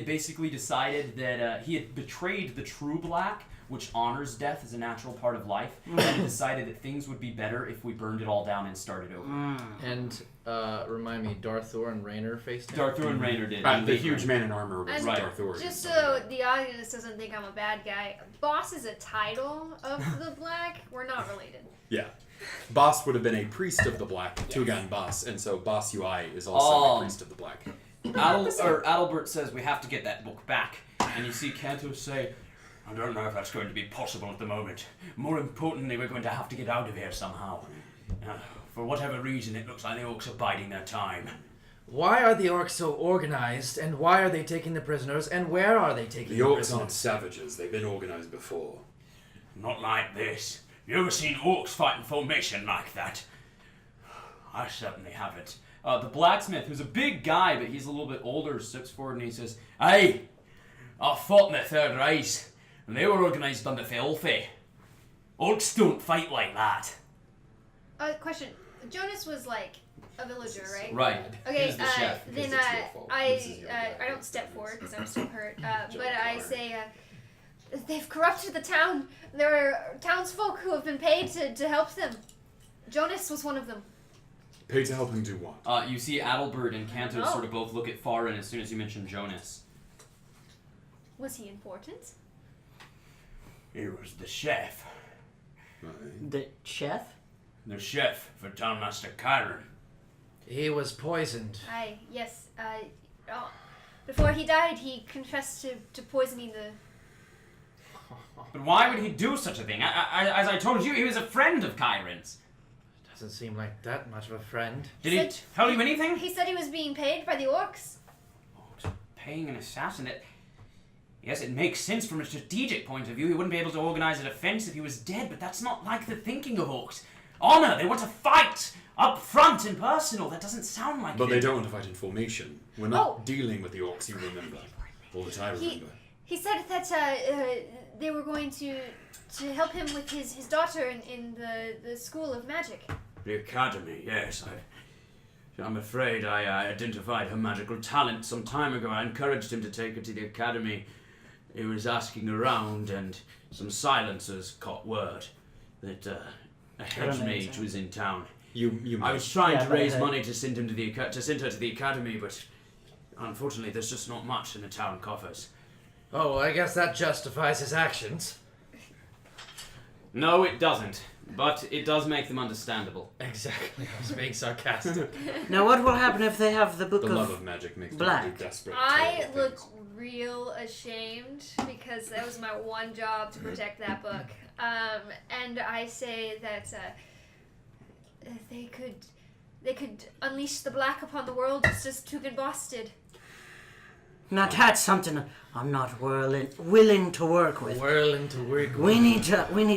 S9: basically decided that he had betrayed the true black, which honors death as a natural part of life, and he decided that things would be better if we burned it all down and started over.
S5: And remind me, Darthor and Raynor faced him?
S9: Darthur and Raynor did.
S10: The huge man in armor was
S4: And
S10: Darthor.
S4: Just so the audience doesn't think I'm a bad guy, boss is a title of the black. We're not related.
S10: Yeah. Boss would have been a priest of the black, Tugan Boss, and so Boss UI is also a priest of the black.
S9: Adalbert says we have to get that book back, and you see Cantos say, "I don't know if that's going to be possible at the moment. More importantly, we're going to have to get out of here somehow. For whatever reason, it looks like the orcs are biding their time."
S5: Why are the orcs so organized, and why are they taking the prisoners, and where are they taking
S10: The
S5: the
S10: orcs
S5: prisoners?
S10: aren't savages. They've been organized before.
S9: Not like this. You ever seen orcs fight in formation like that? I certainly haven't. The blacksmith, who's a big guy, but he's a little bit older, steps forward and he says, "Hey, I fought in the Third Rise, and they were organised under Filthy. Orcs don't fight like that."
S4: Question. Jonas was like a villager, right?
S1: Right.
S4: Okay,
S1: He's the chef.
S4: then
S7: it's your fault. This is your
S4: I
S7: bad.
S4: don't step forward because I'm still hurt. But I say, they've corrupted the town. There are townsfolk who have been paid to help them. Jonas was one of them.
S10: Paid to help him do what?
S1: You see Adalbert and Cantor
S4: Oh.
S1: sort of both look at Farin as soon as you mention Jonas.
S4: Was he important?
S6: He was the chef.
S2: The chef?
S6: The chef for Townmaster Chiron.
S5: He was poisoned.
S4: Yes. Before he died, he confessed to poisoning the...
S1: But why would he do such a thing? As I told you, he was a friend of Chiron's.
S5: Doesn't seem like that much of a friend.
S1: Did he tell you anything?
S4: He said he was being paid by the Orcs.
S1: Paying an assassin? Yes, it makes sense from a strategic point of view. He wouldn't be able to organize a defense if he was dead, but that's not like the thinking of Orcs. Honor, they want to fight! Up front and personal. That doesn't sound like
S10: But
S1: it.
S10: they don't want to fight in formation. We're not dealing with the Orcs, you remember. Or that I remember.
S4: He said that they were going to help him with his daughter in the school of magic.
S6: The academy, yes. I'm afraid I identified her magical talent some time ago. I encouraged him to take her to the academy. He was asking around, and some silencers caught word that a hedge mage was in town. I was trying to raise money to send him to send her to the academy, but unfortunately, there's just not much in the town coffers.
S5: Oh, I guess that justifies his actions.
S1: No, it doesn't. But it does make them understandable.
S5: Exactly. I was being sarcastic.
S2: Now, what will happen if they have the book
S10: The
S2: of
S10: love of magic makes
S2: black?
S10: people do desperate.
S4: I
S10: terrible
S4: look
S10: things.
S4: real ashamed because that was my one job to protect that book. And I say that they could unleash the black upon the world just as Tugan Boss did.
S2: Now, that's something I'm not willing to work with. We need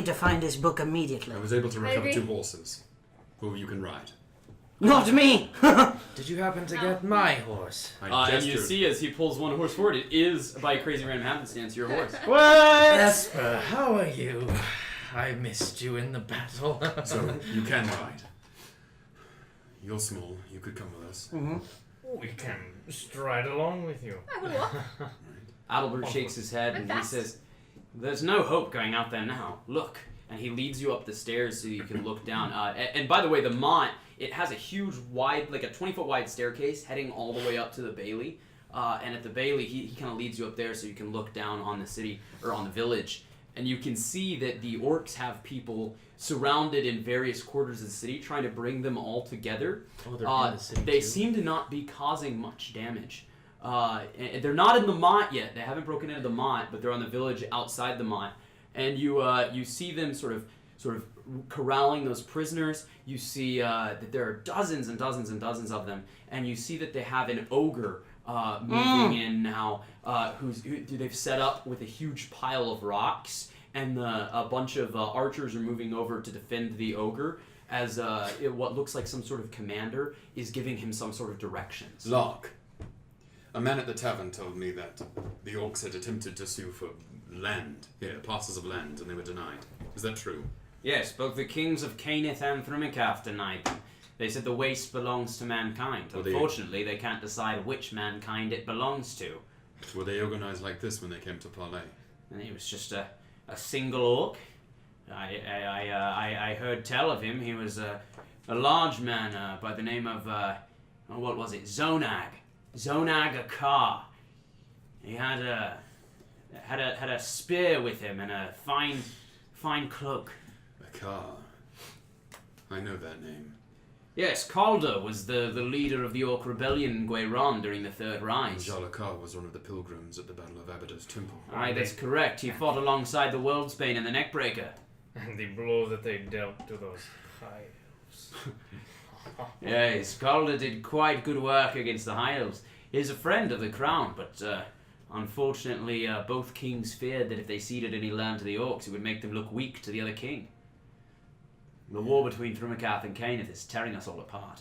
S2: to find this book immediately.
S10: I was able to recover
S4: agree.
S10: 2 horses, who you can ride.
S2: Not me!
S5: Did you happen to get my horse?
S1: And you see as he pulls one horse forward, it is, by a crazy random happenstance, your horse.
S2: What?
S5: Esper, how are you? I missed you in the battle.
S10: So, you can ride. You're small, you could come with us.
S2: Mm-hmm.
S8: We can stride along with you.
S4: I would walk.
S1: Adalbert shakes his head
S4: I'm
S1: and he
S4: fast.
S1: says, "There's no hope going out there now. Look." And he leads you up the stairs so you can look down. And by the way, the Mont, it has a huge wide, like a 20-foot wide staircase heading all the way up to the Bailey. And at the Bailey, he kind of leads you up there so you can look down on the city, or on the village. And you can see that the Orcs have people surrounded in various quarters of the city, trying to bring them all together.
S5: Oh, they're in the city
S1: They
S5: too?
S1: seem to not be causing much damage. And they're not in the Mont yet. They haven't broken into the Mont, but they're on the village outside the Mont. And you see them sort of corralling those prisoners. You see that there are dozens and dozens and dozens of them, and you see that they have an ogre moving in now, who they've set up with a huge pile of rocks, and a bunch of archers are moving over to defend the ogre, as what looks like some sort of commander is giving him some sort of directions.
S10: Lark. A man at the tavern told me that the Orcs had attempted to sue for land, parcels of land, and they were denied. Is that true?
S1: Yes, both the kings of Cainith and Thrymicaf denied them. They said the waste belongs to mankind.
S10: Well,
S1: Unfortunately, they can't decide which mankind it belongs to.
S10: Were they organized like this when they came to Parlay?
S1: And he was just a single orc. I heard tell of him. He was a large man by the name of, what was it? Zonag Akar. He had a spear with him and a fine cloak.
S10: Akar. I know that name.
S1: Yes, Calder was the leader of the Orc rebellion in Guayron during the Third Rise.
S10: Jal Akar was one of the pilgrims at the Battle of Abadar's Temple.
S1: Aye, that's correct. He fought alongside the Worldsbane and the Neckbreaker.
S8: And the blow that they dealt to those high elves.
S1: Yes, Calder did quite good work against the High Elves. He's a friend of the crown, but unfortunately both kings feared that if they ceded any land to the Orcs, it would make them look weak to the other king. The war between Thrymicaf and Cainith is tearing us all apart.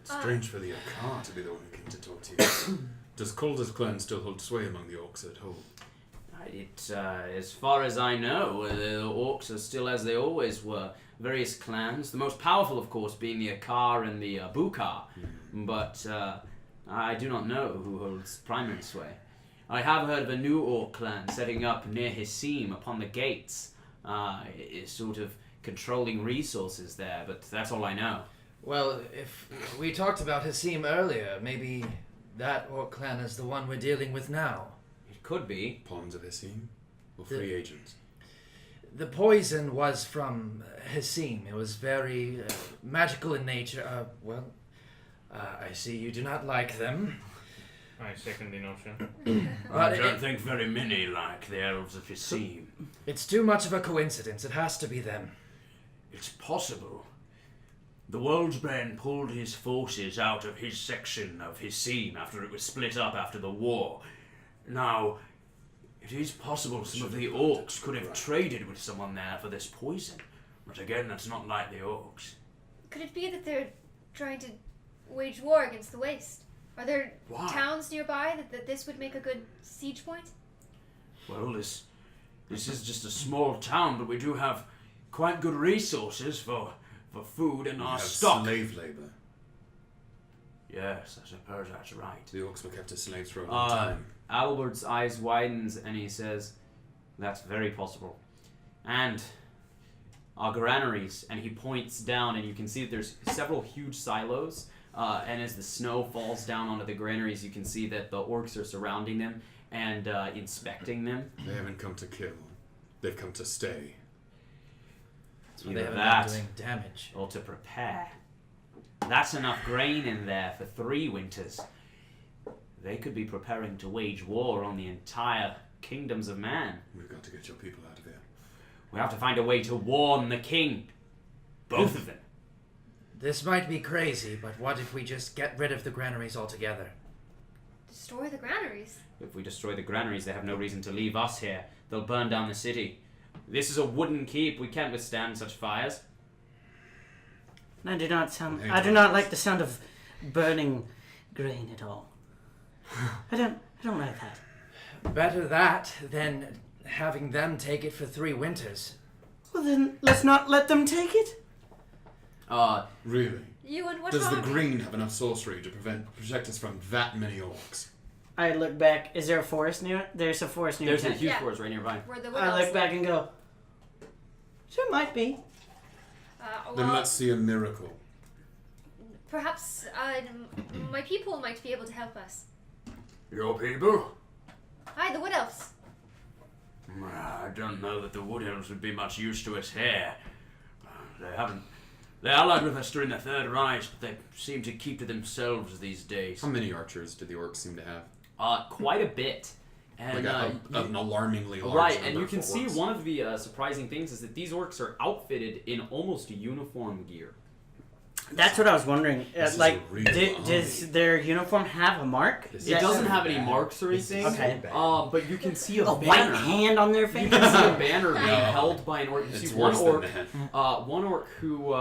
S10: It's strange for the Akar to be the one who came to talk to you. Does Calder's clan still hold sway among the Orcs at home?
S11: As far as I know, the Orcs are still as they always were. Various clans, the most powerful, of course, being the Akar and the Bukar. But I do not know who holds primary sway. I have heard of a new Orc clan setting up near Hisim upon the gates, is sort of controlling resources there, but that's all I know.
S5: Well, if we talked about Hisim earlier, maybe that Orc clan is the one we're dealing with now.
S11: It could be.
S10: Pawns of Hisim? Or free agents?
S5: The poison was from Hisim. It was very magical in nature. I see you do not like them.
S8: I second the notion.
S11: I don't think very many like the elves of Hisim.
S5: It's too much of a coincidence. It has to be them.
S11: It's possible. The Worldsbane pulled his forces out of his section of Hisim after it was split up after the war. Now, it is possible some of the Orcs could have traded with someone there for this poison. But again, that's not like the Orcs.
S4: Could it be that they're trying to wage war against the Waste? Are there towns nearby that this would make a good siege point?
S11: Well, this is just a small town, but we do have quite good resources for food and our stock.
S10: Slave labor.
S11: Yes, I suppose that's right.
S10: The Orcs were kept as slaves for a long time.
S11: Albert's eyes widens and he says, that's very possible. And our granaries, and he points down and you can see that there's several huge silos, and as the snow falls down onto the granaries, you can see that the Orcs are surrounding them and inspecting them.
S10: They haven't come to kill. They've come to stay.
S5: So they haven't been doing damage.
S11: Or to prepare. That's enough grain in there for 3 winters. They could be preparing to wage war on the entire kingdoms of man.
S10: We've got to get your people out of here.
S11: We have to find a way to warn the king. Both of them.
S5: This might be crazy, but what if we just get rid of the granaries altogether?
S4: Destroy the granaries?
S11: If we destroy the granaries, they have no reason to leave us here. They'll burn down the city. This is a wooden keep. We can't withstand such fires.
S2: I do not like the sound of burning grain at all. I don't like that.
S5: Better that than having them take it for 3 winters.
S2: Well then, let's not let them take it.
S10: Really?
S4: You and what
S10: Does the
S4: Hog?
S10: green have enough sorcery to protect us from that many Orcs?
S2: I look back. Is there a forest near? There's a forest near.
S11: There's a huge forest right nearby.
S4: Where the
S2: I look back and go, there might be.
S10: Then let's see a miracle.
S4: Perhaps my people might be able to help us.
S11: Your people?
S4: Hi, the Wood Elves.
S11: I don't know that the Wood Elves would be much use to us here. They allied with us during the Third Rise, but they seem to keep to themselves these days.
S10: How many archers do the Orcs seem to have?
S11: Quite a bit. And,
S10: an alarmingly large
S11: right,
S10: number
S11: and you can
S10: for
S11: see
S10: Orcs.
S11: one of the surprising things is that these Orcs are outfitted in almost uniform gear.
S2: That's what I was wondering.
S10: This is
S2: Like,
S10: a real
S2: does their uniform have a mark?
S11: It doesn't have any marks or anything.
S2: Okay.
S11: But you can see a
S2: white
S11: banner.
S2: hand on their face.
S11: You can see a banner being held by an orc. You
S10: It's
S11: see one
S10: worse
S11: orc,
S10: than that.
S11: one orc who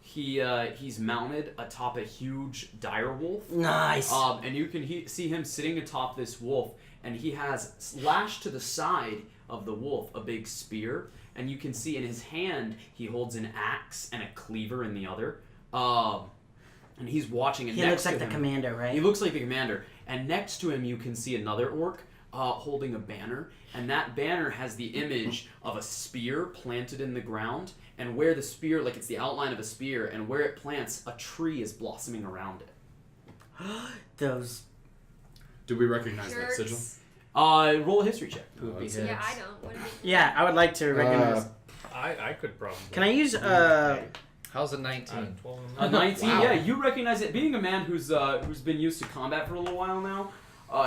S11: he's mounted atop a huge dire wolf.
S2: Nice.
S11: And you can see him sitting atop this wolf, and he has lashed to the side of the wolf a big spear, and you can see in his hand he holds an axe and a cleaver in the other. And he's watching. And
S2: He looks like the commander, right?
S11: He looks like the commander. And next to him, you can see another orc holding a banner, and that banner has the image of a spear planted in the ground, and where the spear, like it's the outline of a spear, and where it plants, a tree is blossoming around it.
S2: Those.
S10: Do we recognize that
S4: Jerks.
S11: sigil? Roll a history check.
S10: Oh, that's
S4: Yeah, I don't. What do you-
S2: Yeah, I would like to recognize.
S8: I could probably.
S2: Can I use
S5: How's a 19?
S8: 12
S11: A 19,
S10: Wow.
S11: yeah, you recognize it. Being a man who's been used to combat for a little while now,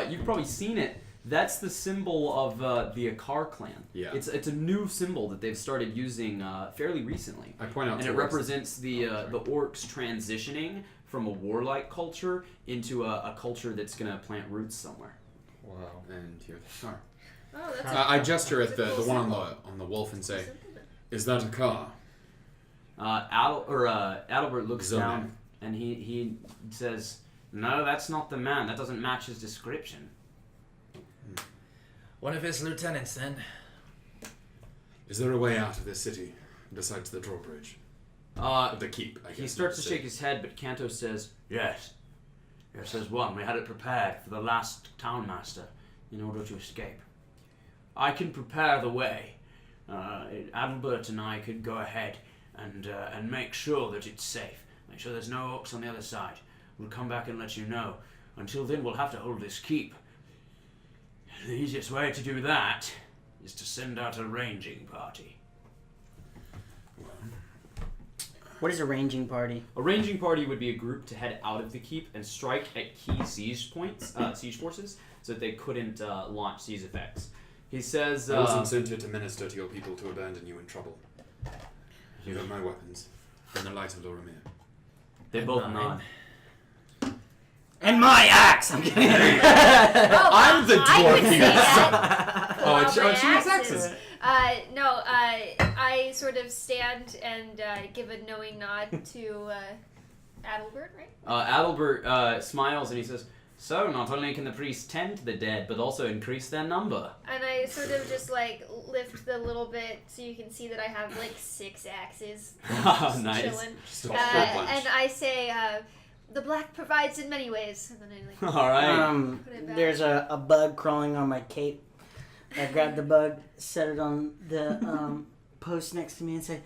S11: you've probably seen it. That's the symbol of the Akar clan.
S10: Yeah.
S11: It's a new symbol that they've started using fairly recently.
S10: I point out
S11: And
S10: to
S11: it
S10: Orcs-
S11: represents the orcs transitioning from a warlike culture into a culture that's going to plant roots somewhere.
S10: Wow. And here they are.
S4: Oh, that's
S10: I gesture at
S4: that's a
S10: the
S4: cool
S10: one
S4: symbol.
S10: on the wolf and say,
S4: Simple then.
S10: "Is that a car?"
S11: Adalbert looks
S10: Zoman.
S11: down and he says, "No, that's not the man. That doesn't match his description."
S5: One of his lieutenants, then.
S10: Is there a way out of this city besides the drawbridge? The keep, I guess.
S11: He starts to shake his head, but Kanto says, yes. Yes, there's one. We had it prepared for the last townmaster in order to escape. I can prepare the way. Adalbert and I could go ahead and make sure that it's safe. Make sure there's no orcs on the other side. We'll come back and let you know. Until then, we'll have to hold this keep. The easiest way to do that is to send out a ranging party.
S2: What is a ranging party?
S9: A ranging party would be a group to head out of the keep and strike at key siege points, siege forces, so that they couldn't launch siege effects. He says,
S10: I wasn't sent here to minister to your people to abandon you in trouble. You have my weapons, and the light of Loramir.
S11: They both nod.
S2: And my axe! I'm kidding.
S10: I'm the dwarf
S4: Well,
S10: she has axes.
S4: No, I sort of stand and give a knowing nod to Adalbert, right?
S11: Adalbert smiles and he says, so not only can the priests tend to the dead, but also increase their number.
S4: And I sort of just like lift the little bit so you can see that I have like 6 axes. Just
S11: Nice.
S4: chilling. And I say, the black provides in many ways. And then I like
S11: All right.
S4: put it back.
S2: There's a bug crawling on my cape. I grab the bug, set it on the post next to me, and say,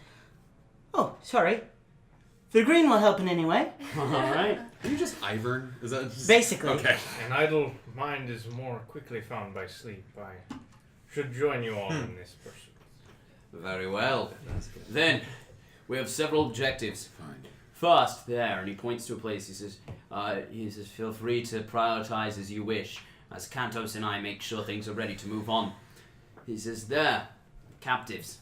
S2: "Oh, sorry. The green will help in any way."
S11: All right.
S10: Are you just Ivern? Is that just...
S2: Basically.
S10: Okay.
S8: An idle mind is more quickly found by sleep. I should join you all in this pursuit.
S11: Very well. Then, we have several objectives.
S10: Fine.
S11: First, there, and he points to a place. He says, feel free to prioritize as you wish, as Kantos and I make sure things are ready to move on. He says, there, captives.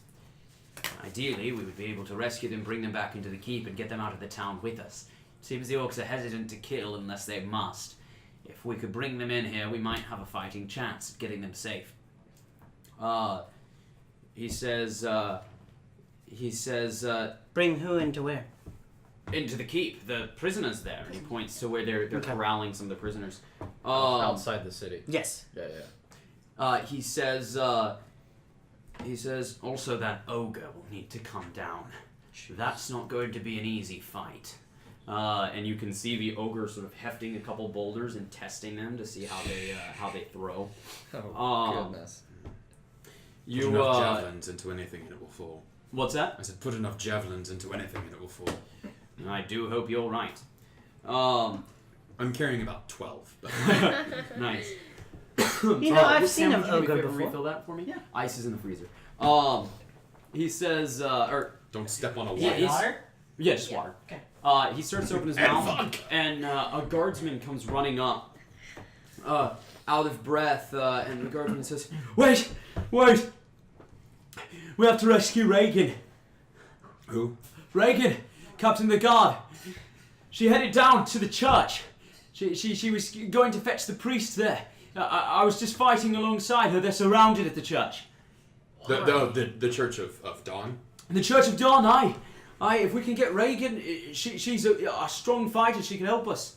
S11: Ideally, we would be able to rescue them, bring them back into the keep, and get them out of the town with us. It seems the orcs are hesitant to kill unless they must. If we could bring them in here, we might have a fighting chance at getting them safe. He says,
S2: Bring who into where?
S11: into the keep, the prisoners there. And he points to where they're corralling some of the prisoners.
S5: Outside the city.
S2: Yes.
S5: Yeah.
S11: He says also that ogre will need to come down. That's not going to be an easy fight. And you can see the ogre sort of hefting a couple boulders and testing them to see how they throw.
S5: Oh, goodness.
S10: Put enough javelins into anything and it will fall.
S11: What's that?
S10: I said put enough javelins into anything and it will fall.
S11: I do hope you're right.
S10: I'm carrying about 12. But
S11: Nice.
S2: I've seen an
S11: Sam, would you
S2: ogre
S11: ever
S2: before.
S11: refill that for me?
S2: Yeah.
S11: Ice is in the freezer. He says,
S10: don't step on a
S11: Yeah,
S10: wire.
S2: Water?
S11: yeah, just water.
S2: Okay.
S11: He starts to open his mouth, and a guardsman comes running up, out of breath, and the guardsman says, Wait! We have to rescue Reagan.
S10: Who?
S11: Reagan, Captain of the Guard. She headed down to the church. She was going to fetch the priest there. I was just fighting alongside her. They're surrounded at the church.
S10: The Church of Dawn?
S11: The Church of Dawn, aye. If we can get Reagan, she's a strong fighter. She can help us.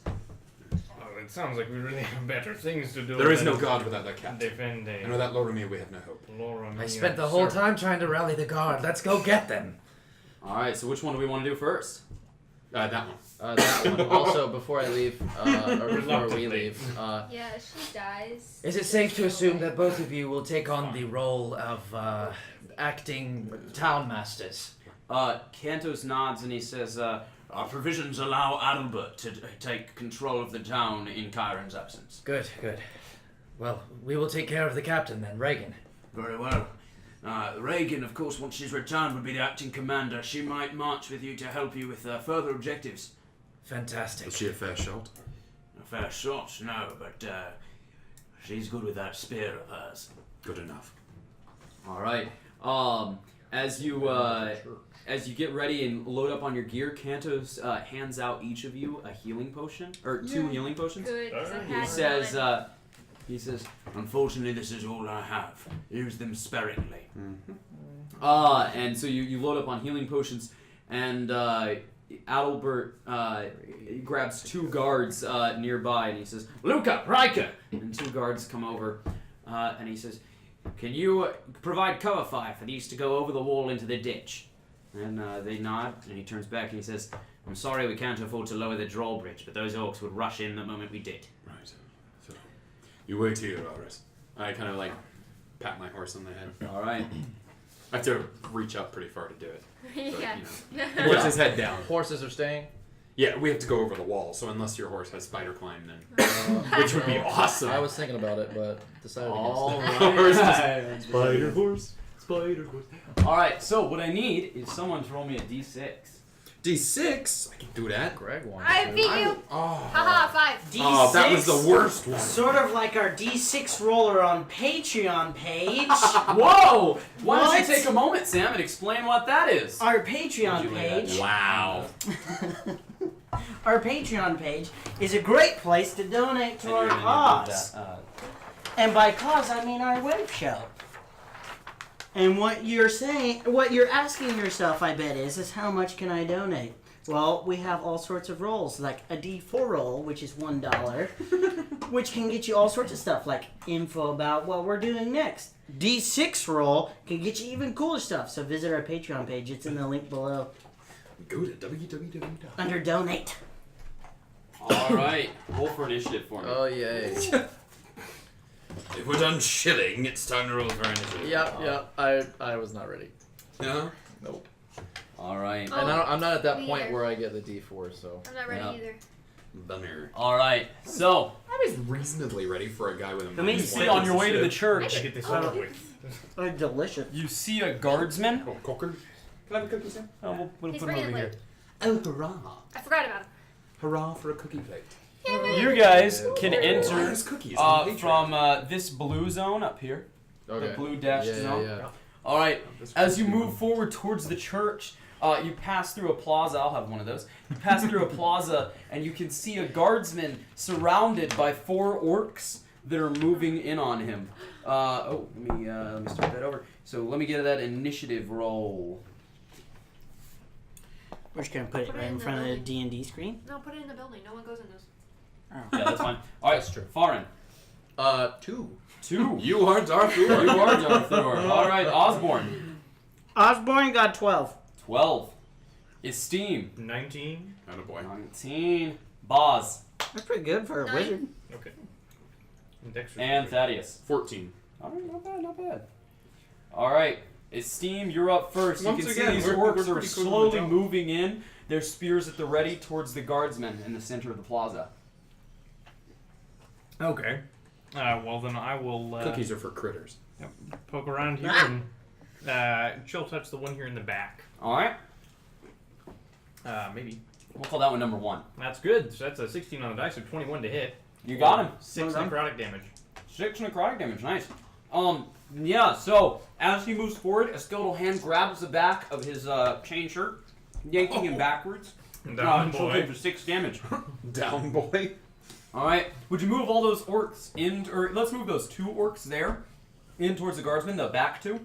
S8: Oh, it sounds like we really have better things to do.
S10: There is
S8: than
S10: no god without that captain.
S8: defend a
S10: And without Loramir, we have no hope.
S8: Loramir
S5: I spent the whole
S8: serpent.
S5: time trying to rally the guard. Let's go get them.
S11: All right. So which one do we want to do first?
S10: That one.
S5: That one. Also, before I leave, or before we leave,
S4: Yeah, she dies.
S5: is it safe to assume that both of you will take on the role of acting town masters?
S11: Kantos nods and he says, our provisions allow Adalbert to take control of the town in Chiron's absence.
S5: Good. Well, we will take care of the captain then, Reagan.
S11: Very well. Reagan, of course, once she's returned, would be the acting commander. She might march with you to help you with further objectives.
S5: Fantastic.
S10: Is she a fair shot?
S11: A fair shot, no, but she's good with that spear of hers.
S10: Good enough.
S11: All right. As you get ready and load up on your gear, Kantos hands out each of you a healing potion, or 2 healing potions.
S4: Good, 'cause I
S11: He
S4: had
S11: says, unfortunately, this is all I have. Use them sparingly.
S10: Mm-hmm.
S11: And so you load up on healing potions, and Adalbert grabs 2 guards nearby, and he says, Luca, Riker! And 2 guards come over, and he says, can you provide cover fire for these to go over the wall into the ditch? And they nod, and he turns back and he says, I'm sorry we can't afford to lower the drawbridge, but those orcs would rush in the moment we did.
S10: Right. So, you wait here, Oris. I kind of like pat my horse on the head.
S11: All right.
S10: I have to reach up pretty far to do it.
S4: Yeah.
S10: But, Puts his head down.
S5: Horses are staying?
S10: Yeah, we have to go over the wall, so unless your horse has spider climb, then... which would be awesome.
S5: I was thinking about it, but decided
S11: All
S5: against
S11: right.
S9: Spider horse. Spider horse. Alright, so what I need is someone to roll me a d6.
S10: D6? I can do that.
S5: Greg wants
S4: I
S5: to.
S4: beat you.
S10: Oh.
S4: Haha, 5.
S2: D6,
S10: Oh, that was the worst one.
S2: Sort of like our D6 roller on Patreon page.
S11: Whoa! Why
S2: What?
S11: don't you take a moment, Sam, and explain what that is?
S2: Our Patreon page.
S10: Wow.
S2: Our Patreon page is a great place to donate to our cause. And by cause, I mean our web show. And what you're asking yourself, I bet, is how much can I donate? Well, we have all sorts of rolls, like a D4 roll, which is $1, which can get you all sorts of stuff, like info about what we're doing next. D6 roll can get you even cooler stuff, so visit our Patreon page. It's in the link below.
S10: Go to www.
S2: Under donate.
S1: Alright, roll for initiative for me.
S5: Oh, yay.
S10: If we're done shilling, it's time to roll for initiative.
S5: Yep. I was not ready.
S10: Yeah?
S5: Nope.
S11: Alright.
S4: Oh,
S5: And I'm not at that
S4: me
S5: point
S4: either.
S5: where I get the D4, so.
S4: I'm not ready
S11: Yeah.
S4: either.
S10: Bummer.
S11: Alright, so,
S10: I was reasonably ready for a guy with a
S2: Let me
S10: minus
S2: see
S10: one
S9: On your way to the
S10: initiative.
S9: church,
S8: Get this over with.
S2: Oh, delicious.
S9: you see a guardsman.
S10: Oh, Cocker? Can I have a cookie, Sam?
S9: Oh, we'll
S4: He's
S9: put him over
S4: bringing
S9: here.
S4: it
S10: Oh, hurrah.
S4: I forgot about him.
S10: Hurrah for a cookie plate.
S9: You guys can
S10: Why
S9: enter
S10: is cookies on Patreon?
S9: from this blue zone up here.
S5: Okay.
S9: The blue dashed zone.
S5: Yeah.
S9: Alright, as you move forward towards the church, you pass through a plaza. I'll have one of those. You pass through a plaza, and you can see a guardsman surrounded by 4 orcs that are moving in on him. Let me start that over. So let me get that initiative roll.
S2: We're just gonna put it
S4: Put it
S2: right
S4: in
S2: in
S4: the
S2: front of the
S4: building.
S2: D&D screen.
S4: No, put it in the building. No one goes in those.
S9: Yeah, that's fine. Alright,
S5: That's true.
S9: Farin.
S5: 2.
S9: 2.
S10: You are Darth
S9: You
S10: Vader.
S9: are Darth Vader. Alright, Osborne.
S2: Osborne got 12.
S9: 12. Esteem.
S8: 19.
S10: Attaboy.
S9: 19. Boz.
S2: That's pretty good for a
S4: 9.
S2: wizard.
S8: Okay. Dexter's
S9: And
S8: perfect.
S9: Thaddeus.
S10: 14.
S9: Alright, not bad, not bad. Alright, Esteem, you're up first.
S10: Once
S9: you can
S10: again,
S9: see these
S10: we're
S9: orcs
S10: pretty
S9: are
S10: cool with
S9: slowly
S10: the job.
S9: moving in, their spears at the ready towards the guardsmen in the center of the plaza.
S8: Okay. Well, then I will
S10: Cookies are for critters.
S8: poke around here and chill touch the one here in the back.
S9: Alright,
S8: Maybe.
S9: we'll call that one number 1.
S8: That's good. So that's a 16 on the dice, so 21 to hit.
S9: You got him.
S8: 6
S2: Well done.
S8: necrotic damage.
S9: 6 necrotic damage, nice. Yeah, so as he moves forward, a skeletal hand grabs the back of his chain shirt, yanking him backwards.
S8: Down,
S9: Kills
S8: boy.
S9: him for 6 damage.
S10: Down, boy.
S9: Alright, would you move all those orcs in, or let's move those 2 orcs there, in towards the guardsman, the back 2,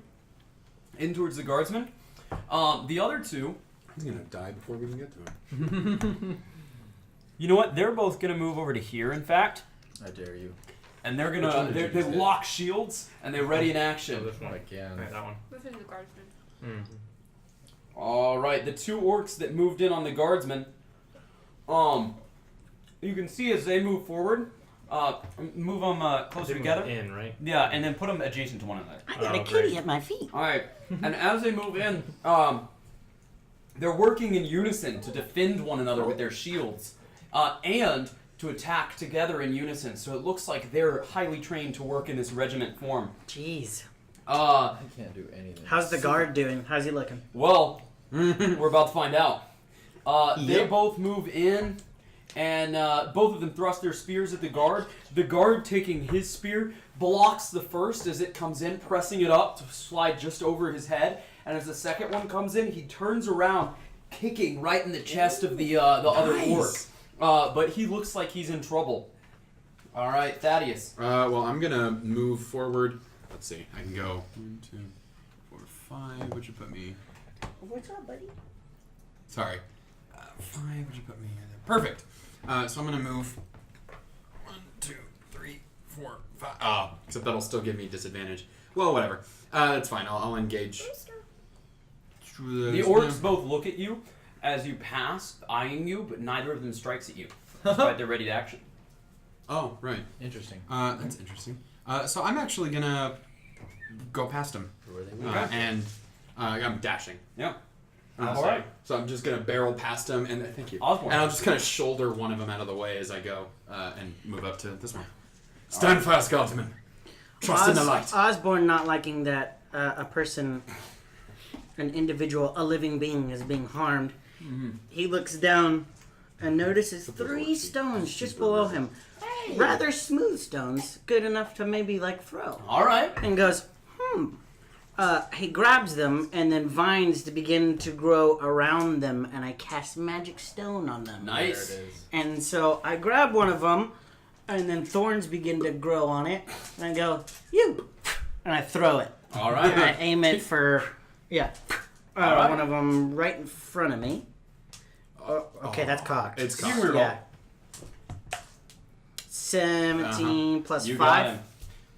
S9: in towards the guardsman. The other 2,
S10: He's gonna die before we can get to him.
S9: you know what, they're both gonna move over to here, in fact,
S5: I dare you.
S9: and they're
S10: Which
S9: gonna,
S10: one did you
S9: they
S10: just
S9: lock shields, and they're ready in
S8: So
S9: action.
S8: this one.
S5: Again.
S8: Right, that one.
S4: Move into the guardsman.
S8: Mm-hmm.
S9: Alright, the 2 orcs that moved in on the guardsman, you can see as they move forward, move them closer together.
S8: In, right?
S9: Yeah, and then put them adjacent to one another.
S2: I got a
S8: Oh,
S2: kitty
S8: great.
S2: at my feet.
S9: Alright, and as they move in, they're working in unison to defend one another with their shields, and to attack together in unison. So it looks like they're highly trained to work in this regiment form.
S2: Jeez.
S5: I can't do anything.
S2: How's the guard doing? How's he looking?
S9: Well, we're about to find out. They
S2: Yep.
S9: both move in, and both of them thrust their spears at the guard. The guard, taking his spear, blocks the first as it comes in, pressing it up to slide just over his head. And as the second one comes in, he turns around, kicking right in the chest of the other orc. But he looks like he's in trouble. All right, Thaddeus.
S10: Well, I'm gonna move forward. Let's see. I can go 1, 2, 4, 5. Would you put me?
S2: What's up, buddy?
S10: Sorry. 5. Would you put me? Perfect. So I'm gonna move 1, 2, 3, 4, 5. Except that'll still give me disadvantage. Well, whatever. That's fine. I'll engage.
S9: The orcs both look at you as you pass, eyeing you, but neither of them strikes at you, despite their ready to action.
S10: Oh, right.
S5: Interesting.
S10: That's interesting. So I'm actually gonna go past him. And I'm dashing.
S9: Yeah.
S10: All right. So I'm just gonna barrel past him, and thank you.
S9: Osborne.
S10: And I'll just kind of shoulder one of them out of the way as I go, and move up to this one. Stand fast, guardsmen. Trust in the light.
S2: Osborne not liking that a person, an individual, a living being is being harmed.
S9: Mm-hmm.
S2: He looks down and notices 3 stones just below him. Rather smooth stones, good enough to maybe like throw.
S9: All right.
S2: And goes, he grabs them, and then vines to begin to grow around them, and I cast magic stone on them.
S9: Nice.
S5: There it is.
S2: And so I grab one of them, and then thorns begin to grow on it, and I go, you! And I throw it.
S9: All right.
S2: And I aim it for,
S9: right.
S2: one of them right in front of me. Okay, that's cocked.
S10: It's
S9: You
S10: cocked.
S9: roll.
S2: Yeah. 17 plus
S9: You got
S2: 5.
S9: him.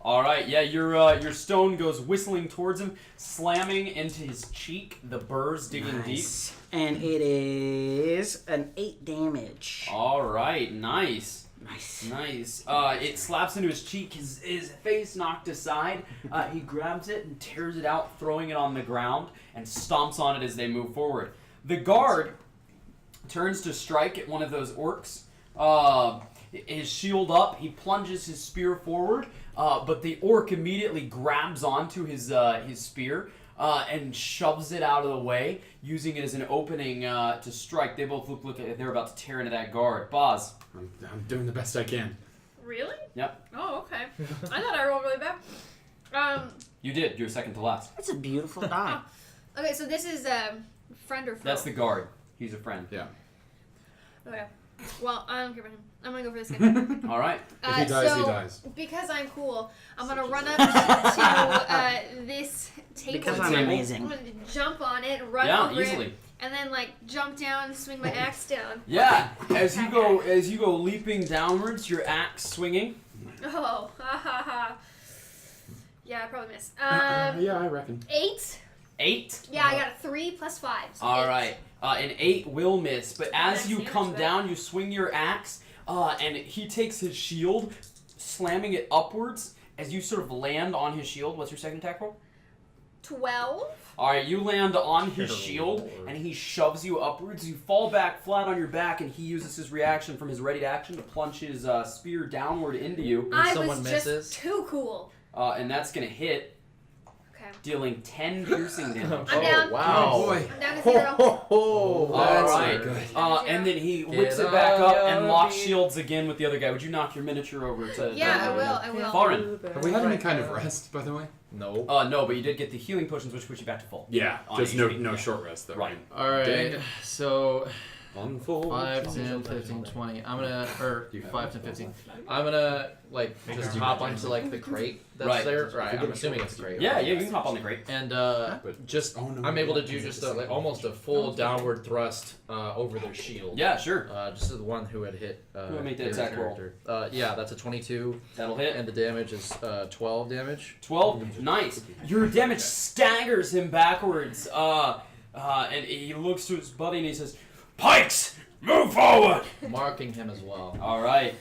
S9: All right, yeah, your stone goes whistling towards him, slamming into his cheek, the burrs digging deep.
S2: And it is an 8 damage.
S9: All right, nice.
S2: Nice.
S9: It slaps into his cheek, his face knocked aside. He grabs it and tears it out, throwing it on the ground, and stomps on it as they move forward. The guard turns to strike at one of those orcs. His shield up, he plunges his spear forward, but the orc immediately grabs onto his spear and shoves it out of the way, using it as an opening to strike. They both look like they're about to tear into that guard. Boz.
S10: I'm doing the best I can.
S12: Really?
S9: Yep.
S12: Oh, okay. I thought I rolled really bad.
S9: You did. You're second to last.
S2: That's a beautiful die.
S12: Okay, so this is friend or foe?
S9: That's the guard. He's a friend.
S10: Yeah.
S12: Okay. Well, I don't care about him. I'm gonna go for this guy.
S9: All right.
S10: If he dies,
S12: so,
S10: he dies.
S12: Because I'm cool, I'm gonna run up to this table.
S2: Because I'm amazing.
S12: I'm gonna jump on it, run over
S9: easily.
S12: it, and then like jump down and swing my axe down.
S9: Yeah. As you go leaping downwards, your axe swinging.
S12: Oh, ha ha ha. Yeah, I probably missed.
S10: Yeah, I reckon.
S12: 8.
S9: 8.
S12: Yeah, I got a 3 plus 5. So
S9: All
S12: 8.
S9: right. An 8 will miss, but as
S12: Nice
S9: you
S12: damage
S9: come
S12: there.
S9: down, you swing your axe, and he takes his shield, slamming it upwards. As you sort of land on his shield, what's your second attack roll?
S12: 12.
S9: All right, you land on his shield, and he shoves you upwards. You fall back flat on your back, and he uses his reaction from his ready to action to plunge his spear downward into you.
S12: I
S5: someone
S12: was
S5: misses.
S12: just too cool.
S9: And that's going to hit,
S12: Okay.
S9: dealing 10 piercing damage.
S12: I'm down.
S5: Wow.
S10: Boy.
S12: I'm down to 0.
S5: Oh,
S9: All
S10: That's
S9: right.
S10: good.
S9: And then he
S5: Get
S9: whips it back up
S5: up,
S9: and locks
S5: Yogi.
S9: shields again with the other guy. Would you knock your miniature over to...
S12: Yeah, I will.
S9: Foreign.
S10: Have we had any kind of rest, by the way?
S5: No.
S9: No, but you did get the healing potions, which puts you back to full.
S10: Yeah,
S9: On
S10: just
S9: HP,
S10: no
S9: yeah.
S10: short rest though.
S9: Right.
S5: All right.
S10: Dang.
S5: So
S10: On full.
S5: 5, 10, 15, 20. I'm gonna, or 5, 10, 15. I'm gonna like just hop onto like the crate that's
S9: Right.
S5: there. Right. I'm assuming it's a crate.
S9: Yeah, you can hop on the crate.
S5: And just
S10: Oh, no,
S5: I'm able to
S10: no,
S5: do
S10: no,
S5: just
S10: no,
S5: like
S10: no.
S5: almost a full downward thrust over their shield.
S9: Yeah, sure.
S5: Just as the one who had hit.
S9: wanna make that
S5: his
S9: attack roll?
S5: character. Yeah, that's a 22,
S9: That'll hit.
S5: and the damage is 12 damage.
S9: 12. Nice. Your damage staggers him backwards. And he looks to his buddy and he says, "Pikes, move forward!"
S5: Marking him as well.
S9: All right.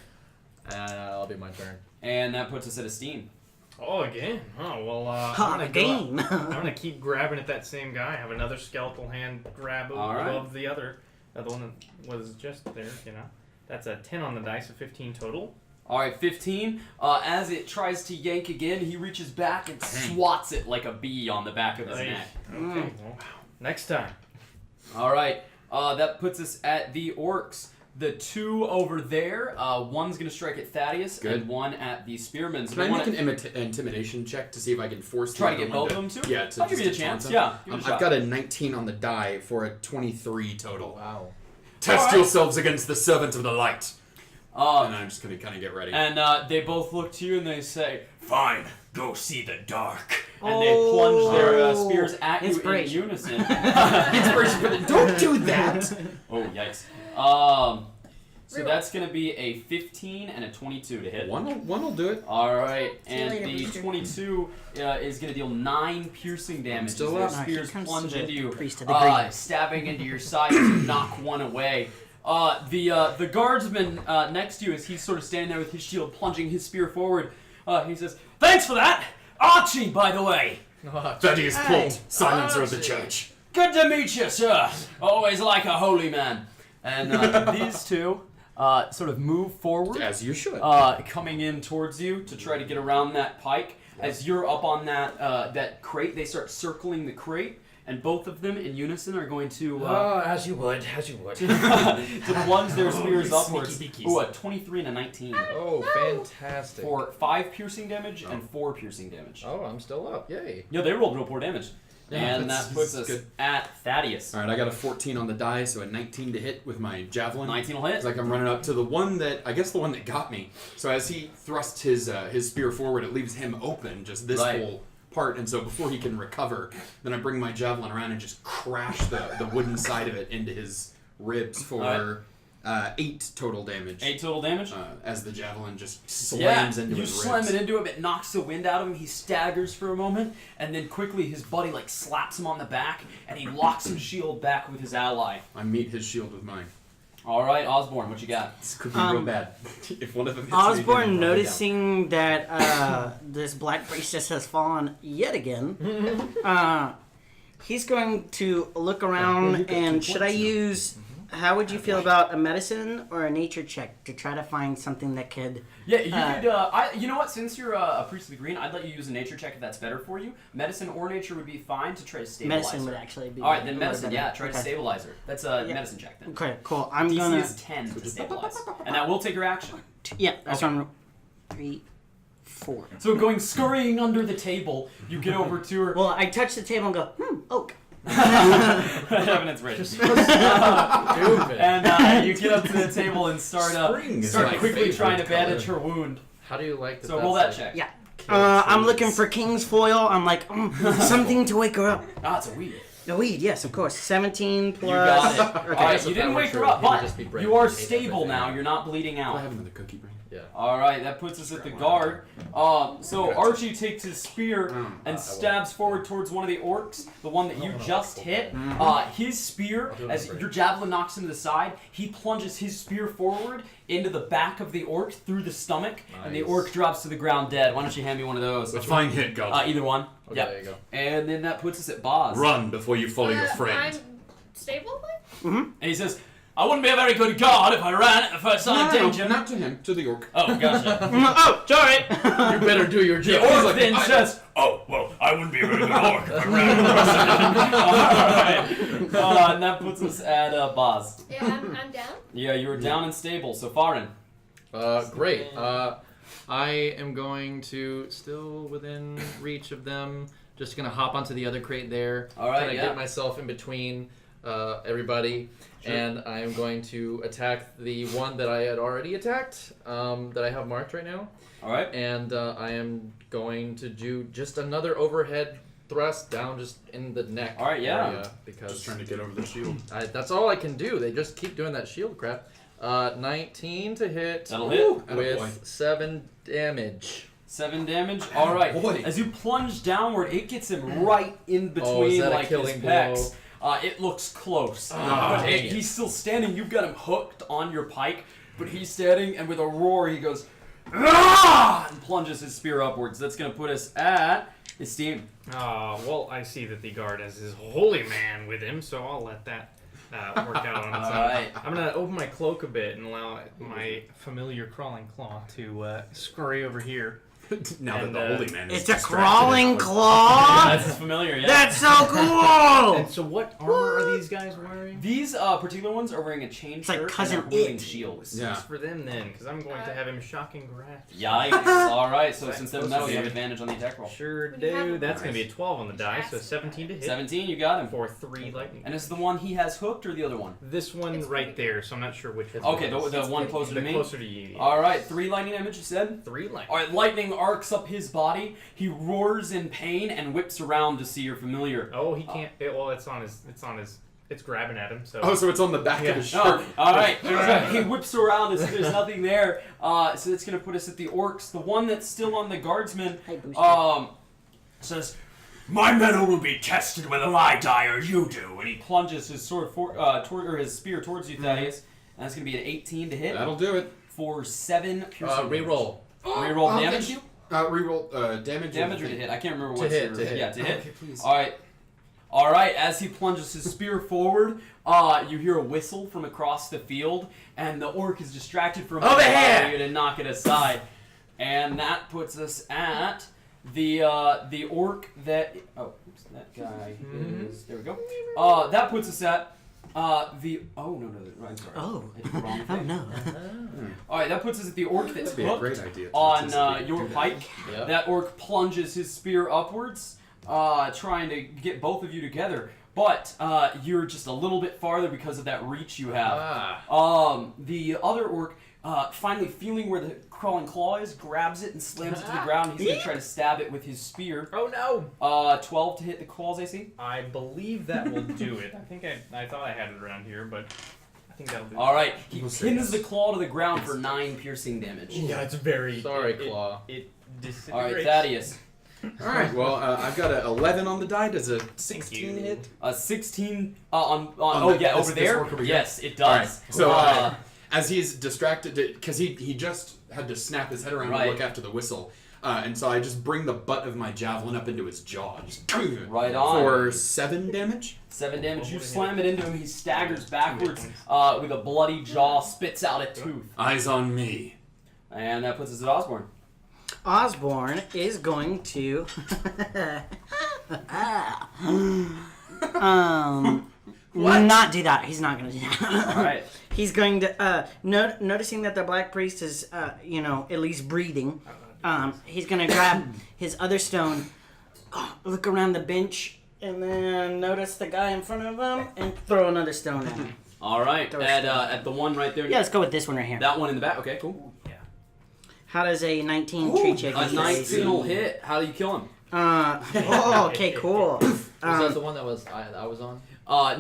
S5: And that'll be my turn.
S9: And that puts us at a steam.
S8: Oh, again? Oh, well,
S2: Hot
S8: I'm gonna
S2: game.
S8: I'm gonna keep grabbing at that same guy. Have another skeletal hand grab
S9: All right.
S8: above the other one that was just there, you know. That's a 10 on the dice, so 15 total.
S9: All right, 15. As it tries to yank again, he reaches back and swats it like a bee on the back of his
S8: Nice.
S9: neck.
S8: Okay, well, next time.
S9: All right, that puts us at the orcs. The two over there, one's going to strike at Thaddeus
S10: Good.
S9: and one at the spearmen. So
S10: Can I
S9: we
S10: make
S9: wanna
S10: an intimidation check to see if I can force
S9: try
S10: the
S9: to get
S10: other one
S9: both of them too?
S10: Yeah, to
S9: I'll give you a
S10: just
S9: chance.
S10: taunt them.
S9: Yeah, give it a shot.
S10: I've got a 19 on the die for a 23 total.
S5: Wow.
S10: Test
S9: Alright.
S10: yourselves against the servant of the light. And I'm just gonna kind of get ready.
S9: And they both look to you and they say, "Fine, go see the dark." And they plunge their spears at you in
S2: Inspiration.
S9: unison.
S10: Inspiration for the. Don't do that.
S9: Oh, yikes. So So that's going to be a 15 and a 22 to hit.
S10: One will do it.
S9: All right,
S2: See you
S9: and
S2: later,
S9: the
S2: Booster.
S9: 22 is going to deal 9 piercing damage as
S10: still
S9: their
S10: up.
S9: spears
S2: Alright, here comes
S9: plunge
S2: the
S9: into you,
S2: priest of the green.
S9: stabbing into your side as you knock one away. The guardsman next to you, as he's sort of standing there with his shield, plunging his spear forward, he says, "Thanks for that, Archie, by the way."
S10: Thaddeus
S2: Hey.
S10: Pult, silencer of the church.
S9: Good to meet you, sir. Always like a holy man. And these two sort of move forward.
S10: As you should.
S9: Coming in towards you to try to get around that pike. As you're up on that crate, they start circling the crate, and both of them in unison are going to
S5: as you would.
S9: to plunge their spears
S5: Oh,
S9: upwards.
S5: sneaky
S9: Ooh, a 23 and a 19
S5: Oh, fantastic.
S9: for 5 piercing damage and 4 piercing damage.
S5: Oh, I'm still up. Yay.
S9: Yeah, they rolled real poor damage.
S10: Yeah,
S9: and
S10: that's-
S9: that puts
S10: that's
S9: us
S10: good.
S9: at Thaddeus.
S10: All right, I got a 14 on the die, so a 19 to hit with my javelin.
S9: 19 will hit.
S10: It's like I'm running up to the one that got me. So as he thrusts his spear forward, it leaves him open, just this
S9: Right.
S10: whole part. And so before he can recover, then I bring my javelin around and just crash the wooden side of it into his ribs for 8 total damage.
S9: 8 total damage?
S10: As the javelin just slams into
S9: you
S10: his
S9: slam
S10: ribs.
S9: it into him, it knocks the wind out of him, he staggers for a moment, and then quickly his buddy like slaps him on the back, and he locks his shield back with his ally.
S10: I meet his shield with mine.
S9: Alright, Osborne, what you got?
S10: This could be real bad. If one of them hits
S2: Osborne,
S10: me, then
S2: noticing that this black priestess has fallen yet again, he's going to look around and should I use... How would you feel about a medicine or a nature check to try to find something that could...
S9: Yeah, you could, you know what, since you're a priest of the green, I'd let you use a nature check if that's better for you. Medicine or nature would be fine to try to stabilize
S2: Medicine
S9: her.
S2: would actually be...
S9: Alright, then
S2: a little
S9: medicine,
S2: better.
S9: yeah, try to
S2: Okay.
S9: stabilize her. That's a medicine check then.
S2: Okay, cool. I'm
S9: DC
S2: gonna...
S9: is 10 to stabilize. And that will take your action.
S2: Yeah, that's
S9: Okay.
S2: what I'm... 3, 4.
S9: So going scurrying under the table, you get over to her.
S2: Well, I touch the table and go, oak.
S9: Evidence written. And you get up to the table and start
S5: Spring is my
S9: quickly
S5: favorite
S9: trying to
S5: color.
S9: bandage her wound.
S5: How do you like that?
S9: So roll that check.
S2: Yeah. I'm looking for king's foil. I'm like, something to wake her up.
S9: Ah, it's a weed.
S2: A weed, yes, of course. 17 plus...
S9: You got it.
S2: Okay.
S9: Alright, you didn't wake her up, but you are stable now. You're not bleeding
S10: I
S9: out.
S10: have another cookie brain.
S5: Yeah.
S9: Alright, that puts us at the guard. So Archie takes his spear and stabs forward towards one of the orcs, the one that you just hit. His spear, as your javelin knocks him to the side, he plunges his spear forward into the back of the orc through the stomach, and the orc drops to the ground dead. Why don't you hand me one of those?
S10: A fine hit, God.
S9: Either one.
S5: Okay,
S9: Yep.
S5: there you go.
S9: And then that puts us at Boz.
S10: Run before you follow your friend.
S12: I'm stable then?
S9: And he says, I wouldn't be a very good guard if I ran at the first sign of danger.
S10: Not to him, to the orc.
S9: Oh, gotcha.
S2: Oh, sorry.
S5: You better do your
S9: The
S5: job.
S9: orc then says, oh, well, I wouldn't be a very good orc if I ran at the first sign of danger. Alright. And that puts us at Boz.
S4: Yeah, I'm down.
S9: Yeah, you were down and stable, so Farin.
S5: Great. I am going to, still within reach of them, just going to hop onto the other crate there.
S9: All right,
S5: Kind of
S9: yeah.
S5: get myself in between everybody.
S9: Sure.
S5: And I am going to attack the one that I had already attacked, that I have marked right now.
S9: Alright.
S5: And I am going to do just another overhead thrust down just in the neck.
S9: All right, yeah.
S5: area, because
S10: Just trying to get over the shield.
S5: that's all I can do. They just keep doing that shield crap. 19 to hit.
S9: That'll hit.
S5: With
S10: Attaboy.
S5: 7 damage.
S9: 7 damage. All right.
S10: Boy.
S9: As you plunge downward, it gets him right in
S5: Oh,
S9: between
S5: is that a
S9: like his
S5: killing
S9: pecs. It looks close, but
S5: dang it.
S9: he's still standing. You've got him hooked on your pike, but he's standing, and with a roar, he goes, "Ah!" and plunges his spear upwards. That's gonna put us at Esteem.
S8: Well, I see that the guard has his holy man with him, so I'll let that work out on its own.
S9: Alright.
S8: I'm gonna open my cloak a bit and allow my familiar crawling claw to scurry over here.
S10: Now
S8: And,
S10: that the holy man is
S2: It's a
S10: distracted
S2: crawling
S10: enough with-
S2: claw.
S9: That's his familiar, yeah.
S2: That's so cool.
S8: And so what armor are these guys wearing?
S9: These particular ones are wearing a chain
S2: It's like
S9: shirt
S2: Cousin
S9: and they're wielding
S2: It.
S9: shields.
S10: Yeah.
S8: It's for them then, because I'm going to have him shocking wrath.
S9: Yikes. All right, so since they're metal, you have advantage on the attack roll.
S8: Sure
S4: When you have
S8: do.
S4: a
S8: That's going to be a
S4: nice
S8: 12 on the die, so 17 to hit.
S9: 17, you got him.
S8: For 3 lightning.
S9: And is the one he has hooked or the other one?
S8: This one
S4: It's
S8: right
S4: pretty
S8: there, so I'm not sure which one.
S9: Okay,
S8: it is.
S9: the one closer to
S8: The
S9: me.
S8: closer to you.
S9: All right, 3 lightning damage, you said?
S8: 3 lightning.
S9: All right, lightning arcs up his body. He roars in pain and whips around to see your familiar.
S8: Oh, he can't. It's on his. It's grabbing at him. So.
S10: Oh, so it's on the back of his shirt.
S9: All right. He whips around as if there's nothing there. So that's going to put us at the orcs. The one that's still on the guardsman says, "My metal will be tested whether I die or you do." And he plunges his sword his spear towards you, Thaddeus. And that's going to be an 18 to hit.
S10: That'll do it.
S9: For 7 piercing
S5: reroll.
S9: Reroll damage?
S10: Reroll damage.
S9: Damage or to hit? I can't remember what
S5: to hit.
S9: Yeah, to hit.
S10: Okay, please.
S9: All right. As he plunges his spear forward, you hear a whistle from across the field, and the orc is distracted from
S5: Over here!
S9: you to knock it aside, and that puts us at the orc that that guy is there. We go. That puts us at I'm sorry.
S2: Oh.
S9: I hit the wrong
S2: Oh
S9: thing.
S2: no.
S9: All right, that puts us at the orc that's
S10: That'd be a
S9: hooked
S10: great idea.
S9: on your pike.
S5: Yep.
S9: That orc plunges his spear upwards, trying to get both of you together. But you're just a little bit farther because of that reach you have. The other orc, finally feeling where the crawling claw is, grabs it and slams it to the ground. He's going to try to stab it with his spear.
S8: Oh no!
S9: 12 to hit the claw's AC.
S8: I believe that will do it. I think I thought I had it around here, but I think that'll do it.
S9: All right, he pins the claw to the ground for 9 piercing damage.
S8: Yeah, it's very...
S5: Sorry, claw.
S8: It disintegrates.
S9: All right, Thaddeus.
S10: All right. Well, I've got an 11 on the die. Does a 16 hit?
S9: A 16
S10: On
S9: over
S10: this
S9: there.
S10: orc over here?
S9: Yes, it
S10: All right.
S9: does.
S10: So as he's distracted, because he just had to snap his head around and look after the whistle, and so I just bring the butt of my javelin up into his jaw, just
S9: right on
S10: for 7 damage.
S9: 7 damage. You slam it into him. He staggers backwards with a bloody jaw, spits out a tooth.
S10: Eyes on me.
S9: And that puts us at Osborne.
S2: Osborne is going to not do that. He's not going to do that.
S9: All right.
S2: He's going to noticing that the black priest is at least breathing. He's going to grab his other stone, look around the bench, and then notice the guy in front of him and throw another stone at him.
S9: All right. At the one right there.
S2: Yeah, let's go with this one right here.
S9: That one in the back. Okay, cool.
S2: How does a 19 treat you?
S9: A 19 will hit. How do you kill him?
S2: Okay, cool.
S5: Was that the one that I was on?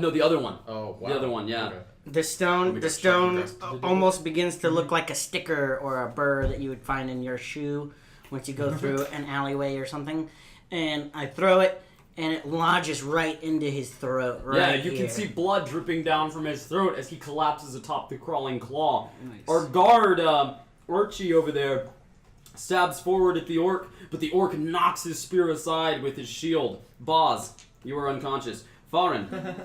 S9: No, the other one.
S5: Oh, wow.
S9: The other one, yeah.
S5: Okay.
S2: The stone almost begins to look like a sticker or a burr that you would find in your shoe once you go through an alleyway or something. And I throw it, and it lodges right into his throat. Right
S9: you
S2: here.
S9: can see blood dripping down from his throat as he collapses atop the crawling claw.
S2: Nice.
S9: Our guard, Archie over there, stabs forward at the orc, but the orc knocks his spear aside with his shield. Boz, you are unconscious. Farin.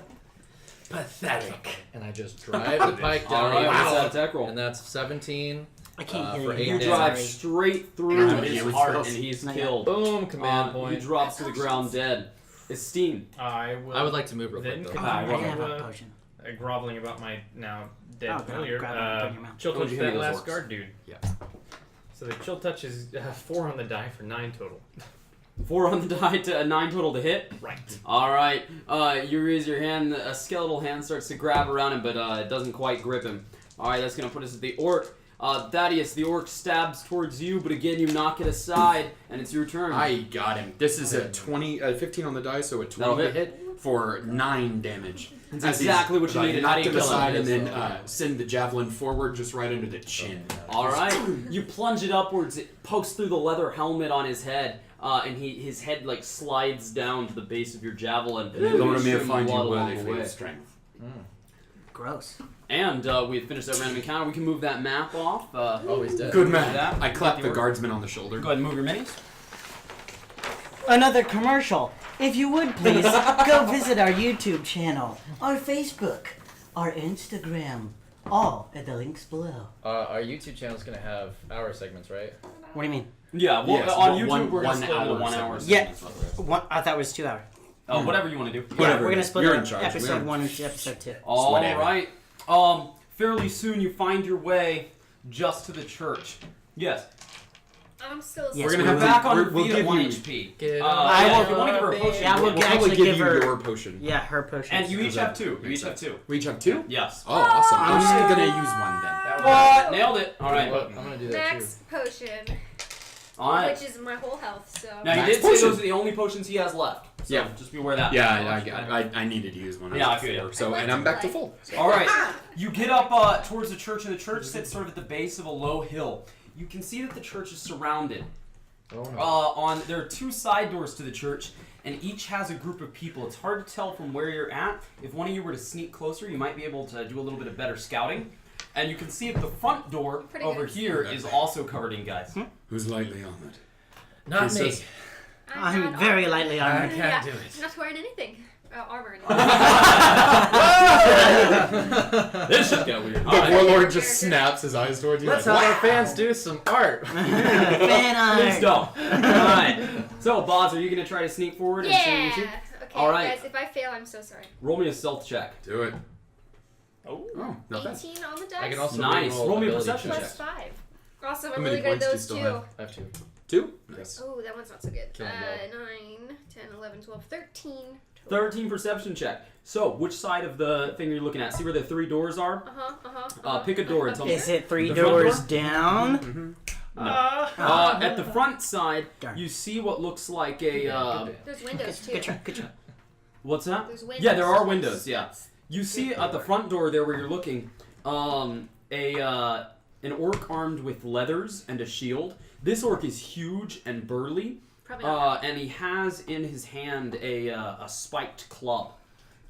S5: Pathetic. And I just drive the pike down.
S9: Alright, what's that attack roll?
S5: And that's 17.
S2: I can't
S5: for
S2: hear you.
S5: 8
S9: You
S5: damage.
S9: drive straight through
S10: Yeah,
S9: his
S10: he
S9: heart,
S10: kills.
S9: and he's
S2: Not
S9: killed.
S5: Boom, command
S9: He
S5: point.
S9: drops to the ground dead. Esteem.
S8: I
S5: would like to move real
S8: Then
S5: quick,
S8: can
S5: though.
S2: I
S8: I
S2: have a
S8: do
S2: potion.
S8: groveling about my now dead
S2: Oh,
S8: familiar.
S2: grab it and put it in your mouth.
S8: Chill
S9: What would
S8: touch
S9: you hit
S8: that
S9: those
S8: last
S9: orcs?
S8: guard dude.
S10: Yeah.
S8: So the chill touch is 4 on the die for 9 total.
S9: 4 on the die to 9 total to hit.
S8: Right.
S9: All right. You raise your hand. A skeletal hand starts to grab around him, but it doesn't quite grip him. All right, that's gonna put us at the orc. Thaddeus, the orc stabs towards you, but again you knock it aside, and it's your turn.
S10: I got him. This is a 15 on the die, so a 20
S9: That'll
S10: to
S9: hit.
S10: hit for 9 damage.
S9: That's
S10: As
S9: exactly what you
S10: I
S9: needed. How do
S10: knocked
S9: you
S10: him
S9: kill him?
S10: aside and then send the javelin forward just right under the chin.
S9: All right. You plunge it upwards. It pokes through the leather helmet on his head, and his head like slides down to the base of your javelin.
S10: Lord, may I
S9: Shooting
S10: find you
S9: blood along
S10: worthy
S9: the
S10: for your
S9: way.
S10: strength.
S2: Gross.
S9: And we have finished that random encounter. We can move that map off.
S5: Oh, he's dead.
S10: Good
S9: That.
S10: man. I clapped the
S9: Work.
S10: guardsman on the shoulder.
S9: Go ahead and move your minis.
S2: Another commercial. If you would please go visit our YouTube channel, our Facebook, our Instagram, all at the links below.
S5: Our YouTube channel is going to have hour segments, right?
S2: What do you mean?
S9: Yeah, well,
S10: Yes,
S9: on
S10: one-
S9: YouTube we're
S10: one
S9: gonna split into
S10: hour
S9: 1 hour.
S2: Yeah.
S9: segments.
S2: I thought it was 2 hours.
S9: Whatever you want to do.
S10: Whatever
S2: We're
S10: it
S2: gonna
S10: is.
S2: split
S10: You're
S2: up
S10: in charge.
S2: episode
S10: We're-
S2: 1 and episode 2.
S9: All
S10: Whatever.
S9: right. Fairly soon you find your way just to the church. Yes.
S12: I'm still
S2: Yes,
S9: We're gonna
S2: we
S9: have
S2: will.
S9: back on
S10: We'll
S9: Vita
S10: give
S9: 1
S10: you-
S9: HP.
S5: Get
S2: I
S9: yeah,
S2: will-
S9: if you want to give her a potion.
S2: Yeah, we'll
S10: We'll probably
S2: actually
S10: give
S2: give
S10: you
S2: her-
S10: your potion.
S2: Yeah, her potion.
S9: And you each have 2. You each have 2.
S10: We each have 2?
S9: Yes.
S10: Oh, awesome. I'm just gonna use one then.
S9: What? Nailed it. All right.
S5: I'm going to do that too.
S12: Max potion,
S9: All right.
S12: which is my whole health. So
S9: Now, he
S10: Max
S9: did say
S10: potion.
S9: those are the only potions he has left. So
S10: Yeah.
S9: just be aware of that.
S10: Yeah, I needed to use one.
S9: Yeah, I
S10: before,
S9: figured.
S10: so and I'm back to full.
S9: All right, you get up towards the church, and the church sits sort of at the base of a low hill. You can see that the church is surrounded.
S5: Oh, no.
S9: There are 2 side doors to the church, and each has a group of people. It's hard to tell from where you're at. If one of you were to sneak closer, you might be able to do a little bit of better scouting. And you can see that the front door
S12: Pretty
S9: over
S12: good.
S9: here is also covered in guys.
S10: Who's lightly armored?
S5: Not
S10: Who
S5: me.
S10: says-
S2: I'm
S12: not
S2: very
S12: armored.
S2: lightly
S5: I
S2: armored.
S5: can't do
S12: I'm
S5: it.
S12: not wearing anything. Armor.
S9: This just got weird.
S10: The
S9: All right.
S10: warlord just snaps his eyes towards you.
S5: Let's
S10: like,
S5: have our fans do some art.
S2: Fan art.
S9: Please don't. Alright. So, Boz, are you going to try to sneak forward and see what you see?
S12: Yeah. Okay,
S9: All right.
S12: guys. If I fail, I'm so sorry.
S9: Roll me a stealth check.
S10: Do it.
S9: Oh.
S10: Not bad.
S12: 18 on the dice.
S5: I can also
S9: Nice.
S5: reroll
S9: Roll me a
S5: ability
S9: perception
S5: checks.
S12: plus 5. Awesome.
S10: How
S12: I'm
S10: many
S12: really good at
S10: points do you
S12: those
S10: still
S12: too.
S5: I have 2.
S10: 2? Nice.
S12: Oh, that one's not so good.
S5: Kill 'em
S12: 9, 10, 11, 12, 13.
S9: 13 perception check. So, which side of the thing are you looking at? See where the 3 doors are? Pick a door and tell me.
S2: Is it 3
S9: The front
S2: doors
S9: door?
S2: down?
S9: At the front side,
S2: Darn.
S9: you see what looks like a.
S12: There's windows too.
S2: Good try. Good try.
S9: What's that?
S12: There's windows.
S9: Yeah, there are windows. Yeah, you see at the front door there where you're looking, an orc armed with leathers and a shield. This orc is huge and burly,
S12: Probably not.
S9: and he has in his hand a spiked club.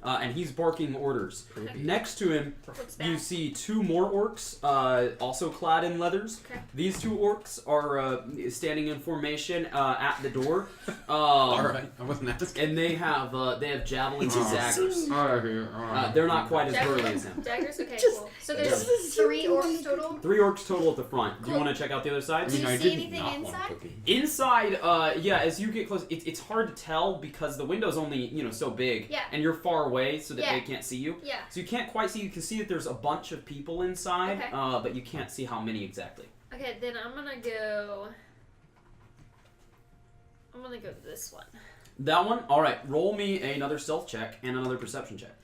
S9: And he's barking orders. Next to him,
S12: What's that?
S9: you see 2 more orcs, also clad in leathers.
S12: Okay.
S9: These 2 orcs are standing in formation at the door.
S10: Alright, I wasn't asking.
S9: And they have javelins and daggers. They're not quite as burly as him.
S12: Daggers? Okay, cool. So there's 3 orcs total?
S9: 3 orcs total at the front. Do you
S12: Cool.
S9: want to check out the other side?
S12: Do you
S10: I
S12: see
S10: did
S12: anything
S10: not want
S12: inside?
S10: cookie.
S9: Inside, as you get close, it's hard to tell because the window's only so big,
S12: Yeah.
S9: and you're far away so that
S12: Yeah.
S9: they can't see you.
S12: Yeah.
S9: So you can't quite see. You can see that there's a bunch of people inside,
S12: Okay.
S9: but you can't see how many exactly.
S12: Okay, then I'm gonna go this one.
S9: That one. All right. Roll me another stealth check and another perception check.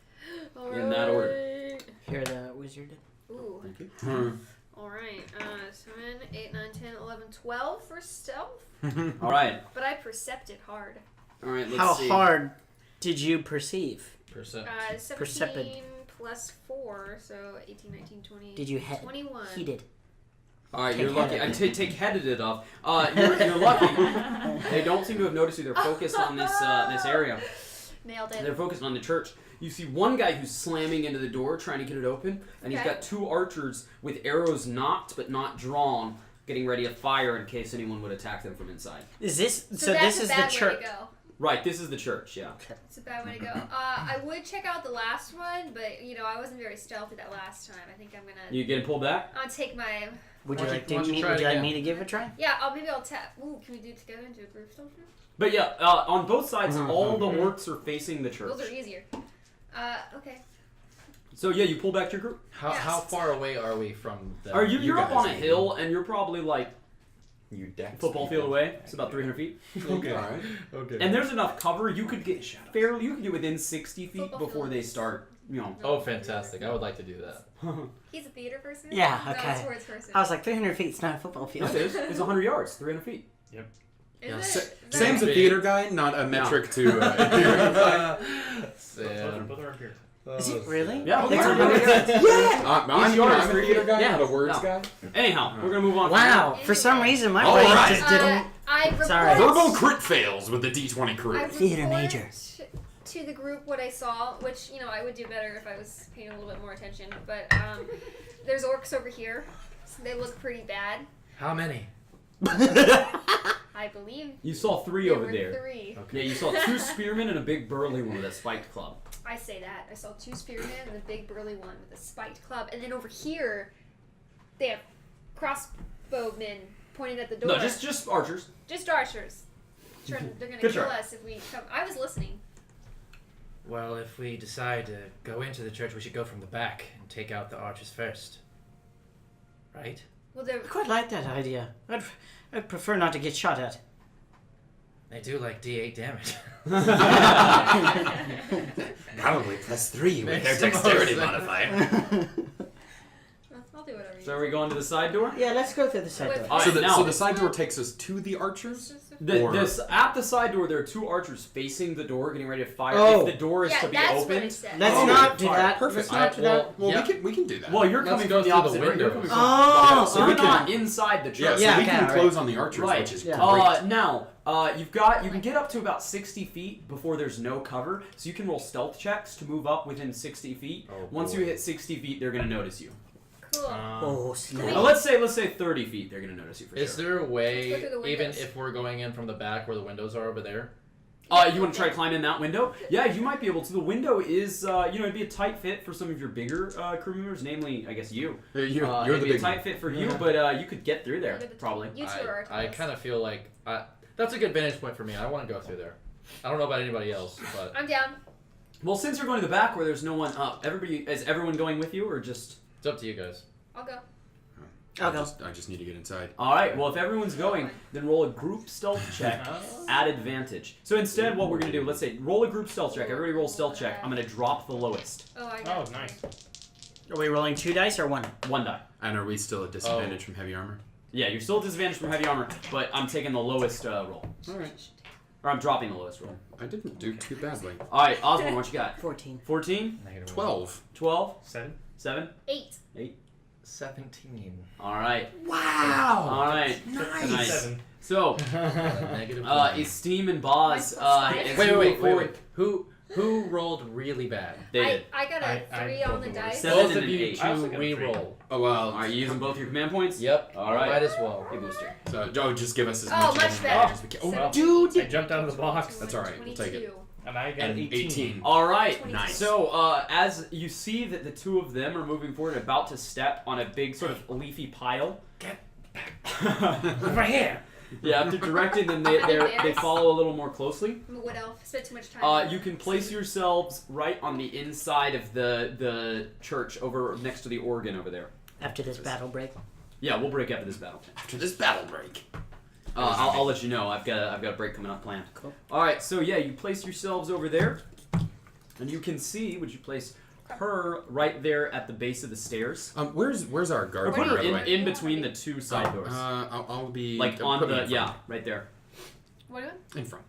S9: In that order.
S2: Here the wizard.
S12: Ooh.
S9: Thank you.
S12: Alright, 7, 8, 9, 10, 11, 12 for stealth.
S9: All right.
S12: But I percepted hard.
S9: All right. Let's
S2: How
S9: see.
S2: hard did you perceive?
S12: 17
S2: Percepted.
S12: plus 4, so 18, 19, 20,
S2: Did you
S12: 21.
S2: heated?
S9: All right,
S2: Take
S9: you're lucky.
S2: headed.
S9: Take headed it off. You're lucky. They don't seem to have noticed you. They're focused on this area.
S12: Nailed it.
S9: They're focused on the church. You see one guy who's slamming into the door, trying to get it open, and he's
S12: Okay.
S9: got 2 archers with arrows knocked but not drawn, getting ready to fire in case anyone would attack them from inside.
S2: Is this
S12: So that's
S2: this
S12: a
S2: is the
S12: bad way
S2: church?
S12: to go.
S9: Right, this is the church, yeah.
S12: It's a bad way to go. I would check out the last one, but I wasn't very stealthy that last time. I think I'm gonna.
S9: You getting pulled back?
S12: I'll take my.
S2: Would you
S5: Why
S2: like
S5: don't you
S2: me?
S5: try
S2: Would
S5: it
S2: you like
S5: again?
S2: me to give it a try?
S12: Yeah, maybe I'll tap. Ooh, can we do it together and do a group stealth?
S9: But yeah, on both sides, all the orcs are facing the church.
S12: Those are easier. Okay.
S9: So yeah, you pull back to your group.
S5: How far away are we from the...
S9: You're up on a hill, and you're probably like
S10: You dex
S9: football field away. It's about 300 feet.
S10: Okay. Alright.
S5: Okay.
S9: And there's enough cover. You could get fairly. You could get within 60 feet
S12: Football
S9: before
S12: field.
S9: they start.
S5: Oh, fantastic. I would like to do that.
S12: He's a theater person?
S2: Yeah,
S12: Not
S2: okay.
S12: a sports person.
S2: I was like 300 feet. It's not a football field.
S9: It is. It's 100 yards, 300 feet.
S12: Is
S5: Yeah.
S12: it?
S10: Sa-
S12: Is that
S10: Sam's a
S12: right?
S10: theater guy, not a metric to.
S5: Sam.
S2: Is it really?
S9: Yeah,
S2: It's
S9: okay.
S2: 100 yards.
S10: I'm
S9: yours,
S10: a theater guy,
S9: Yeah.
S10: not a words
S9: No.
S10: guy.
S9: Anyhow, we're gonna move on.
S2: Wow. For some reason, my
S10: All
S2: brain
S10: right.
S2: just didn't.
S12: I report,
S2: Sorry.
S10: Verbal crit fails with the D20 crew.
S12: I
S2: Theater
S12: report
S2: major.
S12: to the group what I saw, which, I would do better if I was paying a little bit more attention. But there's orcs over here. So they look pretty bad.
S5: How many?
S12: I believe
S9: You saw 3
S12: there
S9: over
S12: were
S9: there.
S12: 3.
S9: Yeah, you saw 2 spearmen and a big burly one with a spiked club.
S12: I say that. I saw 2 spearmen and a big burly one with a spiked club. And then over here, they have crossbowmen pointed at the door.
S9: No, just archers.
S12: Just archers. They're gonna
S9: Good
S12: kill
S9: try.
S12: us if we come. I was listening.
S5: Well, if we decide to go into the church, we should go from the back and take out the archers first. Right?
S12: Well, they're.
S2: I quite like that idea. I'd prefer not to get shot at.
S5: They do like D8 damage.
S10: Probably +3 with
S5: Makes
S10: their
S5: the most
S10: dexterity
S5: sense.
S10: modifier.
S12: I'll do whatever you maybe.
S9: So are we going to the side door?
S2: Yeah, let's go through the side
S12: Wait,
S2: door.
S9: All
S10: So
S9: right,
S10: the,
S9: now-
S10: so the side door takes us to the archers?
S9: At the side door, there are 2 archers facing the door, getting ready to fire.
S2: Oh.
S9: If the door is
S12: Yeah,
S9: to be
S12: that's what
S9: opened,
S12: it said.
S2: Let's
S10: Oh,
S2: not do
S10: fine,
S2: that.
S10: perfect.
S2: Let's not do that.
S10: Well,
S5: Yeah.
S10: we can do that.
S9: well, you're
S5: Let's
S9: coming
S5: go
S9: from the
S5: through the
S9: opposite way. You're
S5: windows.
S9: coming from
S2: Oh,
S10: so
S9: you're
S10: we
S9: not
S10: can-
S9: inside the
S10: yeah,
S9: church.
S10: so
S2: Yeah,
S10: we
S2: okay,
S10: can
S2: alright.
S10: close on the archers,
S9: Right.
S10: which is
S2: Yeah.
S10: great.
S9: Now, you can get up to about 60 feet before there's no cover, so you can roll stealth checks to move up within 60 feet.
S5: Oh,
S9: Once
S5: boy.
S9: you hit 60 feet, they're gonna notice you.
S12: Cool.
S2: Oh, snap.
S9: Now, let's say 30 feet, they're gonna notice you for
S5: Is
S9: sure.
S5: there a way,
S12: Let's go through the
S5: even
S12: windows.
S5: if we're going in from the back where the windows are over there?
S9: You want to try to climb in that window? Yeah, you might be able to. The window is, it'd be a tight fit for some of your bigger crew members, namely, I guess you.
S10: You're
S9: It'd
S10: the
S9: be a
S10: big
S9: tight
S10: one.
S9: fit for you, but you could get through there,
S12: Look at the-
S9: probably.
S12: You two are.
S5: I kind of feel like that's a good vantage point for me. I want to go through there. I don't know about anybody else, but
S12: I'm down.
S9: Well, since you're going to the back where there's no one up, is everyone going with you, or just...
S5: it's up to you guys.
S12: I'll go.
S2: I'll go.
S10: I just need to get inside.
S9: Alright, well, if everyone's going, then roll a group stealth check at advantage. So instead, what we're going to do, let's say, roll a group stealth check. Everybody roll stealth check. I'm going to drop the lowest.
S12: Oh, I got.
S8: Oh, nice.
S2: Are we rolling 2 dice or 1?
S9: 1 die.
S10: And are we still at disadvantage from heavy armor?
S9: Yeah, you're still at disadvantage from heavy armor, but I'm taking the lowest roll.
S10: Alright.
S9: Or I'm dropping the lowest roll.
S10: I didn't do too badly.
S9: Alright, Osborne, what you got?
S2: 14.
S9: 14?
S10: 12.
S9: 12?
S8: 7.
S9: 7?
S12: 8.
S5: 17.
S9: Alright.
S2: Wow!
S9: Alright.
S2: Nice.
S8: 7.
S9: So,
S5: Negative 1.
S9: Esteem and Boz, as
S5: Wait,
S9: you
S5: wait,
S9: move forward-
S5: Who rolled really bad?
S9: They did.
S12: I got a
S8: I
S12: 3 on
S8: rolled
S12: the
S8: the
S12: dice.
S8: worst.
S9: 7
S5: Both
S9: and
S5: of
S9: an
S5: you
S9: 8.
S8: I also
S5: to
S8: got a 3.
S5: re-roll.
S10: Oh, well.
S9: Are you using both your command points?
S5: Yep.
S9: Alright.
S5: Might as well.
S9: Hey, booster.
S10: So, Joe, just give us as
S12: Oh,
S10: much
S12: much
S10: advantage
S12: better.
S10: as we can. Oh,
S12: Seven.
S10: dude!
S8: I jumped out of the box.
S10: That's alright, we'll take it.
S12: 22.
S8: And I got
S10: And 18.
S9: Alright.
S12: 22.
S10: Nice.
S9: So, as you see that the two of them are moving forward, about to step on a big sort of leafy pile.
S8: Get
S9: Over here! Yeah, after directing them, they follow a little more closely.
S12: I'm a wood elf. Spent too much time.
S9: You can place yourselves right on the inside of the church, over next to the organ over there.
S2: After this battle break.
S9: Yeah, we'll break after this battle.
S10: After this battle break.
S9: I'll let you know. I've got a break coming up planned.
S2: Cool.
S9: All right, so yeah, you place yourselves over there, and you can see. Would you place her right there at the base of the stairs?
S10: Where's our
S9: Or
S10: guard?
S9: put her
S10: by the way?
S9: in between the two side doors,
S10: I'll be
S9: like on
S10: put me
S9: the
S10: in front.
S9: right there,
S12: What are you
S10: In front.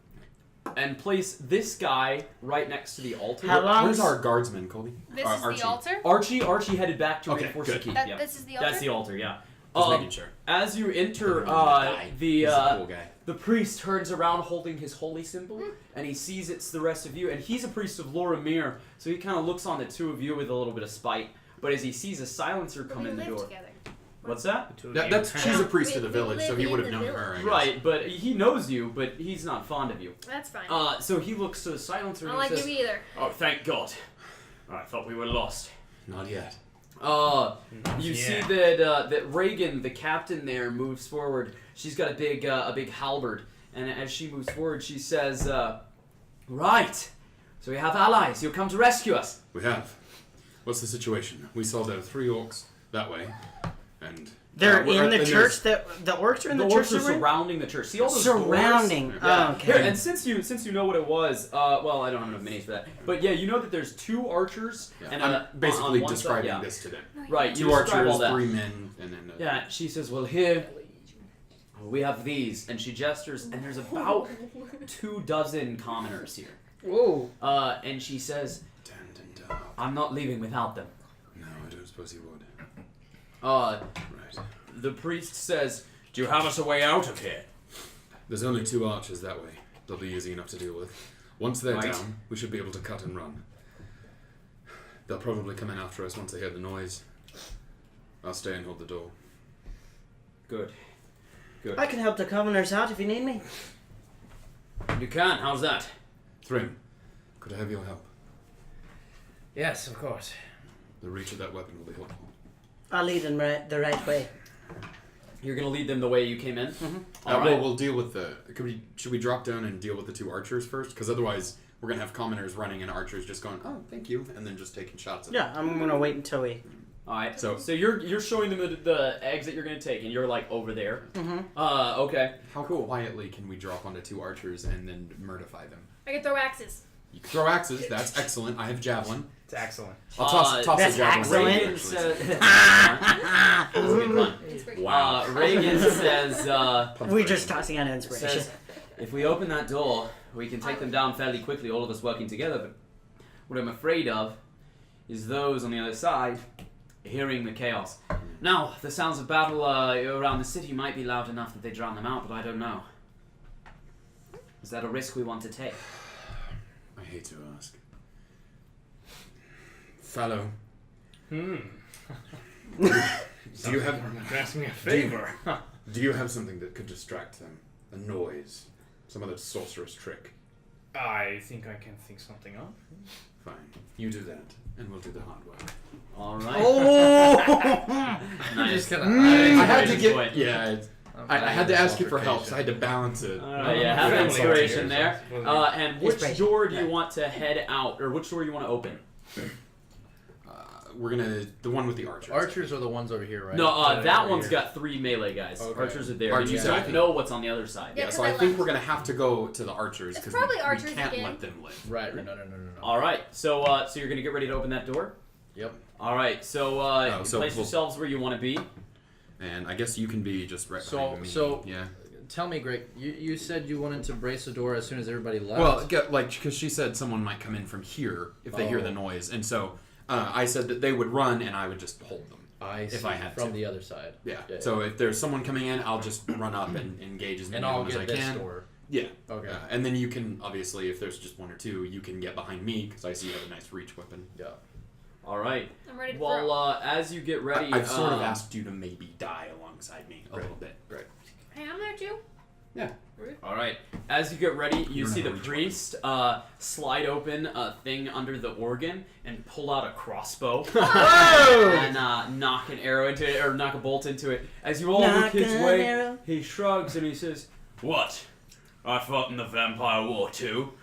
S9: and place this guy right next to the altar.
S2: How long?
S10: Where's our guardsman, Colby?
S12: This is
S10: Archie.
S12: the altar?
S9: Archie headed back to
S10: Okay,
S9: reinforce the
S10: good.
S9: keep.
S12: That,
S9: Yeah.
S12: This is the altar?
S9: That's the altar. Yeah.
S10: Just making sure.
S9: As you enter,
S10: He's a cool guy.
S9: the priest turns around holding his holy symbol, and he sees it's the rest of you. And he's a priest of Loramir, so he kind of looks on the two of you with a little bit of spite. But as he sees a silencer
S12: But
S9: come
S12: we
S9: in the
S12: live
S9: door,
S12: together.
S9: what's that?
S10: She's a priest of the
S12: We
S10: village, so
S12: live
S10: he
S12: in
S10: would have
S12: the
S10: known her. I
S12: village.
S10: guess.
S9: Right, but he knows you, but he's not fond of you.
S12: That's fine.
S9: So he looks to the silencer
S12: I
S9: and
S12: don't
S9: he
S12: like
S9: says,
S12: you either.
S9: "Oh, thank God! I thought we were lost."
S10: Not yet.
S9: You see that Reagan, the captain there, moves forward. She's got a big halberd, and as she moves forward, she says, "Right, so we have allies. You'll come to rescue us."
S10: We have. What's the situation? We saw there are 3 orcs that way, and
S2: They're
S10: we're-
S2: in the
S10: and
S2: church. The orcs are in the,
S9: The
S2: church.
S9: orcs are
S2: that we're in?
S9: surrounding the church. See all those
S2: Surrounding.
S9: doors?
S2: Oh, okay.
S9: Here, and since you know what it was, well, I don't have enough minis for that. But yeah, you know that there's 2 archers,
S10: Yeah,
S9: and
S10: I'm basically
S9: on one
S10: describing
S9: side, yeah.
S10: this to them.
S9: Right,
S10: 2
S9: you describe all
S10: archers,
S9: that.
S10: 3 men, and then
S9: Yeah, she says, "Well, here we have these," and she gestures, and there's about 24 commoners here.
S2: Ooh.
S9: And she says,
S10: Dun, dun, dun.
S9: "I'm not leaving without them."
S10: No, I don't suppose he would.
S9: Right.
S6: The priest says, "Do you have us a way out of here?"
S10: There's only 2 archers that way. They'll be easy enough to deal with. Once they're
S9: Right.
S10: down, we should be able to cut and run. They'll probably come in after us once they hear the noise. I'll stay and hold the door.
S9: Good.
S2: I can help the commoners out if you need me.
S9: You can. How's that?
S10: Thrym, could I have your help?
S5: Yes, of course.
S10: The reach of that weapon will be helpful.
S2: I'll lead them the right way.
S9: You're gonna lead them the way you came in. All
S10: Well,
S9: right.
S10: we'll deal with the. Should we drop down and deal with the 2 archers first? Because otherwise, we're gonna have commoners running and archers just going, "Oh, thank you," and then just taking shots at them.
S2: Yeah, I'm gonna wait until we.
S9: All right.
S10: So-
S9: So you're showing them the eggs that you're gonna take, and you're like over there.
S2: Mm-hmm.
S9: Okay.
S10: How quietly can we drop onto 2 archers and then murderify them?
S12: I can throw axes.
S10: You can throw axes. That's excellent. I have javelin.
S8: It's excellent.
S10: I'll toss
S2: that's
S10: a javelin.
S2: excellent.
S11: Reagan says,
S10: Wow.
S11: Reagan says,
S2: We're just tossing out inspiration.
S11: says, if we open that door, we can take them down fairly quickly, all of us working together. But what I'm afraid of is those on the other side hearing the chaos. Now, the sounds of battle around the city might be loud enough that they drown them out, but I don't know. Is that a risk we want to take?
S10: I hate to ask. Fellow,
S8: Do
S10: you have
S8: ask me a favor?
S10: do you have something that could distract them? A noise, some other sorcerer's trick.
S8: I think I can think something up.
S10: Fine, you do that, and we'll do the hard work.
S11: All right.
S2: Oh!
S11: Nice.
S10: I had to get.
S11: Point.
S10: Yeah, I had to ask you for help, so I had to balance it.
S11: Yeah, have an inspiration there. And which
S2: Inspiration.
S11: door do you want to head out, or which door you want to open?
S10: We're gonna the one with the archers.
S5: Archers are the ones over here, right?
S11: No, that
S5: over
S11: one's
S5: here.
S11: got 3 melee guys.
S5: Okay.
S11: Archers are there.
S10: Archers
S11: You
S10: are
S11: don't
S10: there.
S11: know what's on the other side.
S12: Yeah,
S10: Yeah, so
S12: 'cause
S10: I
S12: I
S10: think
S12: left.
S10: we're gonna have to go to the archers
S12: It's
S10: because
S12: probably
S10: we
S12: archers
S10: can't
S12: again.
S10: let them live.
S5: Right. No.
S11: All right. So you're gonna get ready to open that door.
S5: Yep.
S11: All right. So
S10: so
S11: place
S10: we'll-
S11: yourselves where you want to be.
S10: And I guess you can be just right behind me.
S5: So
S10: yeah.
S5: Tell me, Greg. You said you wanted to brace the door as soon as everybody left.
S10: Well, because she said someone might come in from here if they hear the noise, and so I said that they would run and I would just hold them.
S5: I see.
S10: If I had
S5: from
S10: to.
S5: the other side.
S10: Yeah. So if there's someone coming in, I'll just run up and engage as many
S5: And I'll
S10: of them as
S5: get
S10: I
S5: this
S10: can.
S5: door.
S10: Yeah.
S5: Okay.
S10: And then you can obviously, if there's just one or two, you can get behind me because I see you have a nice reach weapon.
S5: Yeah.
S11: All right.
S12: I'm ready to
S11: Well,
S12: throw.
S11: as you get ready,
S10: I've sort of asked you to maybe die alongside me a little bit.
S5: Right.
S12: Hey, I'm there too.
S10: Yeah.
S11: All right. As you get ready, you
S10: You're
S11: see
S10: not
S11: the
S10: a reach
S11: priest slide open a thing under the organ and pull out a crossbow and knock an arrow into it, or knock a bolt into it. As you all look his way, he shrugs and he says, "What? I fought in the Vampire War too."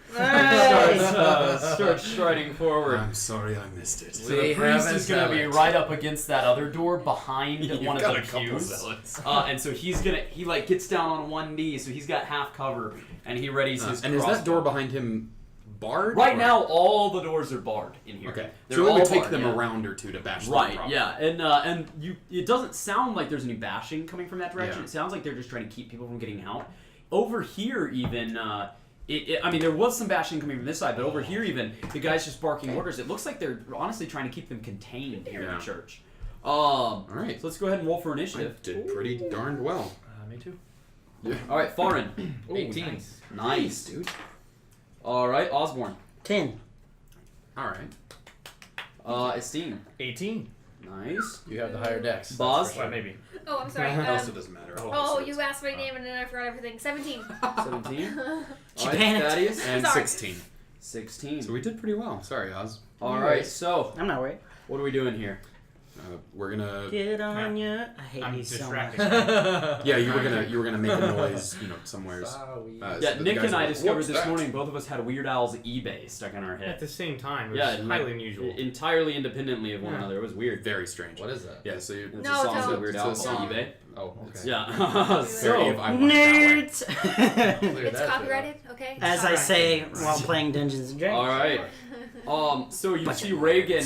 S11: Starts striding forward.
S10: I'm sorry I missed it.
S11: So the priest is going to be right up against that other door behind one of
S10: got
S11: the
S10: a couple
S11: pews.
S10: zealots.
S11: And so he gets down on one knee, so he's got half cover, and he readies his
S10: And is
S11: crossbow.
S10: that door behind him barred?
S11: Right
S10: or-
S11: now, all the doors are barred in here.
S10: Okay.
S11: They're
S10: So it
S11: all
S10: would take
S11: barred,
S10: them
S11: yeah.
S10: a round or two to bash them
S11: Right,
S10: properly.
S11: yeah, and it doesn't sound like there's any bashing coming from that direction.
S10: Yeah.
S11: It sounds like they're just trying to keep people from getting out. Over here, even, I mean, there was some bashing coming from this side, but over here, even, the guy's just barking orders. It looks like they're honestly trying to keep them contained here in
S10: Yeah.
S11: the church.
S10: All right.
S11: So let's go ahead and roll for
S10: I
S11: initiative.
S10: did pretty darned well.
S5: Me too.
S10: Yeah.
S11: All right, Farin.
S5: Ooh,
S11: 18.
S5: nice.
S11: Dude. All right, Osborne.
S2: 10.
S10: All right.
S11: Esteem.
S8: 18.
S11: Nice.
S5: You have the higher decks.
S11: Boss.
S8: Well, maybe.
S12: Oh, I'm sorry.
S10: Also doesn't matter.
S12: Oh, you asked my name and then I forgot everything. 17.
S11: 17.
S2: She
S11: All right,
S2: panicked.
S11: Thaddeus.
S10: And
S12: Sorry.
S10: 16.
S11: 16.
S10: So we did pretty well. Sorry, Oz.
S11: All right, so
S2: I'm not worried.
S11: what are we doing here?
S10: We're gonna.
S2: Get on ya. I hate
S8: I'm
S2: you so much.
S8: distracted.
S10: Yeah, you were gonna make a noise, somewhere.
S11: Yeah, Nick and I discovered this morning both of us had Weird Al's eBay stuck in our
S8: At
S11: head.
S8: the same time, it
S11: Yeah,
S8: was highly unusual.
S11: Entirely independently of one
S8: Yeah.
S11: another. It was weird.
S10: Very strange.
S5: What is that?
S10: Yeah, so you.
S11: It's
S12: No,
S11: a song
S12: don't.
S11: that Weird Al
S10: It's a
S11: on
S10: song.
S11: eBay.
S5: Oh, okay.
S11: Yeah.
S10: Very
S11: so,
S10: if I want it that way.
S2: Nerds!
S5: Clear
S12: It's
S5: that shit
S12: copyrighted, okay?
S2: As I say while playing Dungeons and Dragons.
S11: all right. So you see Reagan.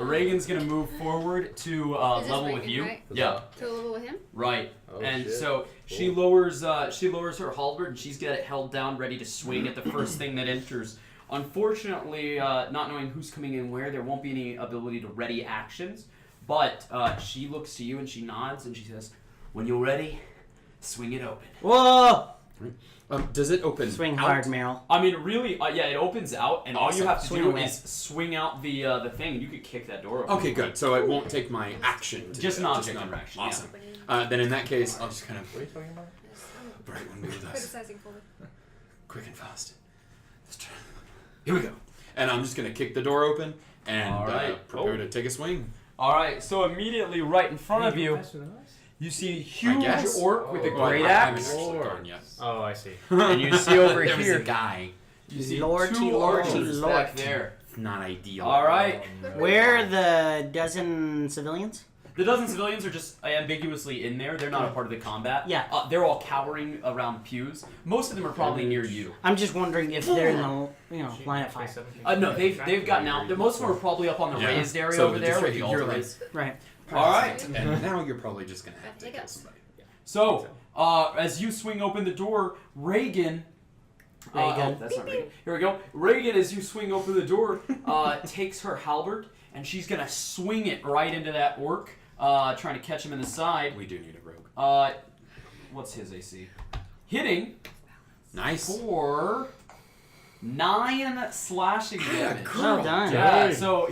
S11: Reagan's gonna move forward to
S12: Is this
S11: level with
S12: Reagan,
S11: you.
S12: right?
S11: Yeah.
S12: To a level with him?
S11: Right.
S5: Oh,
S11: and
S5: shit.
S11: so she lowers her halberd and she's got it held down, ready to swing at the first thing that enters. Unfortunately, not knowing who's coming in where, there won't be any ability to ready actions. But she looks to you and she nods and she says, "When you're ready, swing it open."
S2: Whoa!
S10: Does it open?
S2: Swing
S10: out?
S2: hard, Meryl.
S11: I mean, really, yeah, it opens out, and all you
S10: Awesome.
S11: have to
S2: Swing
S11: do
S2: away.
S11: is swing out the thing, and you could kick that door open.
S10: Okay, good. So it won't take my action. To
S11: Just
S10: do
S11: an
S10: that.
S11: object interaction, yeah.
S10: Awesome. Then in that case, I'll just kind of.
S5: What are you talking about?
S10: Bright one be with us.
S12: Criticizing for me.
S10: Quick and fast. Let's try. Here we go. And I'm just gonna kick the door open and
S11: All right.
S10: prepare to take a swing.
S11: All right, so immediately right in front of you,
S8: Faster than us?
S11: you see a huge
S10: guess.
S11: orc with a
S10: Well,
S11: great
S10: I haven't
S11: axe.
S10: actually gone yet.
S8: Oh, I see.
S11: And you see over
S10: There was
S11: here,
S10: a guy.
S11: you see
S2: Lordy,
S11: two
S2: lordy,
S11: archers
S2: lord.
S11: back there.
S10: Not ideal.
S11: All right.
S2: Where are the dozen civilians?
S9: The dozen civilians are just ambiguously in there. They're not a part of the combat.
S2: Yeah.
S9: They're all cowering around pews. Most of them are probably near you.
S2: I'm just wondering if they're in the line of fire.
S9: No, they've gotten out. Most of them are probably up on the raised area over there. Where you hear this.
S2: Right.
S9: All right.
S10: And now you're probably just gonna have to kill somebody.
S9: So, as you swing open the door, Reagan. Oh, that's not Reagan. Here we go. Reagan, as you swing open the door, takes her halberd and she's gonna swing it right into that orc, trying to catch him in the side.
S10: We do need a rogue.
S9: What's his AC? Hitting.
S10: Nice.
S9: For 9 slashing damage.
S2: Well done.
S9: Yeah, so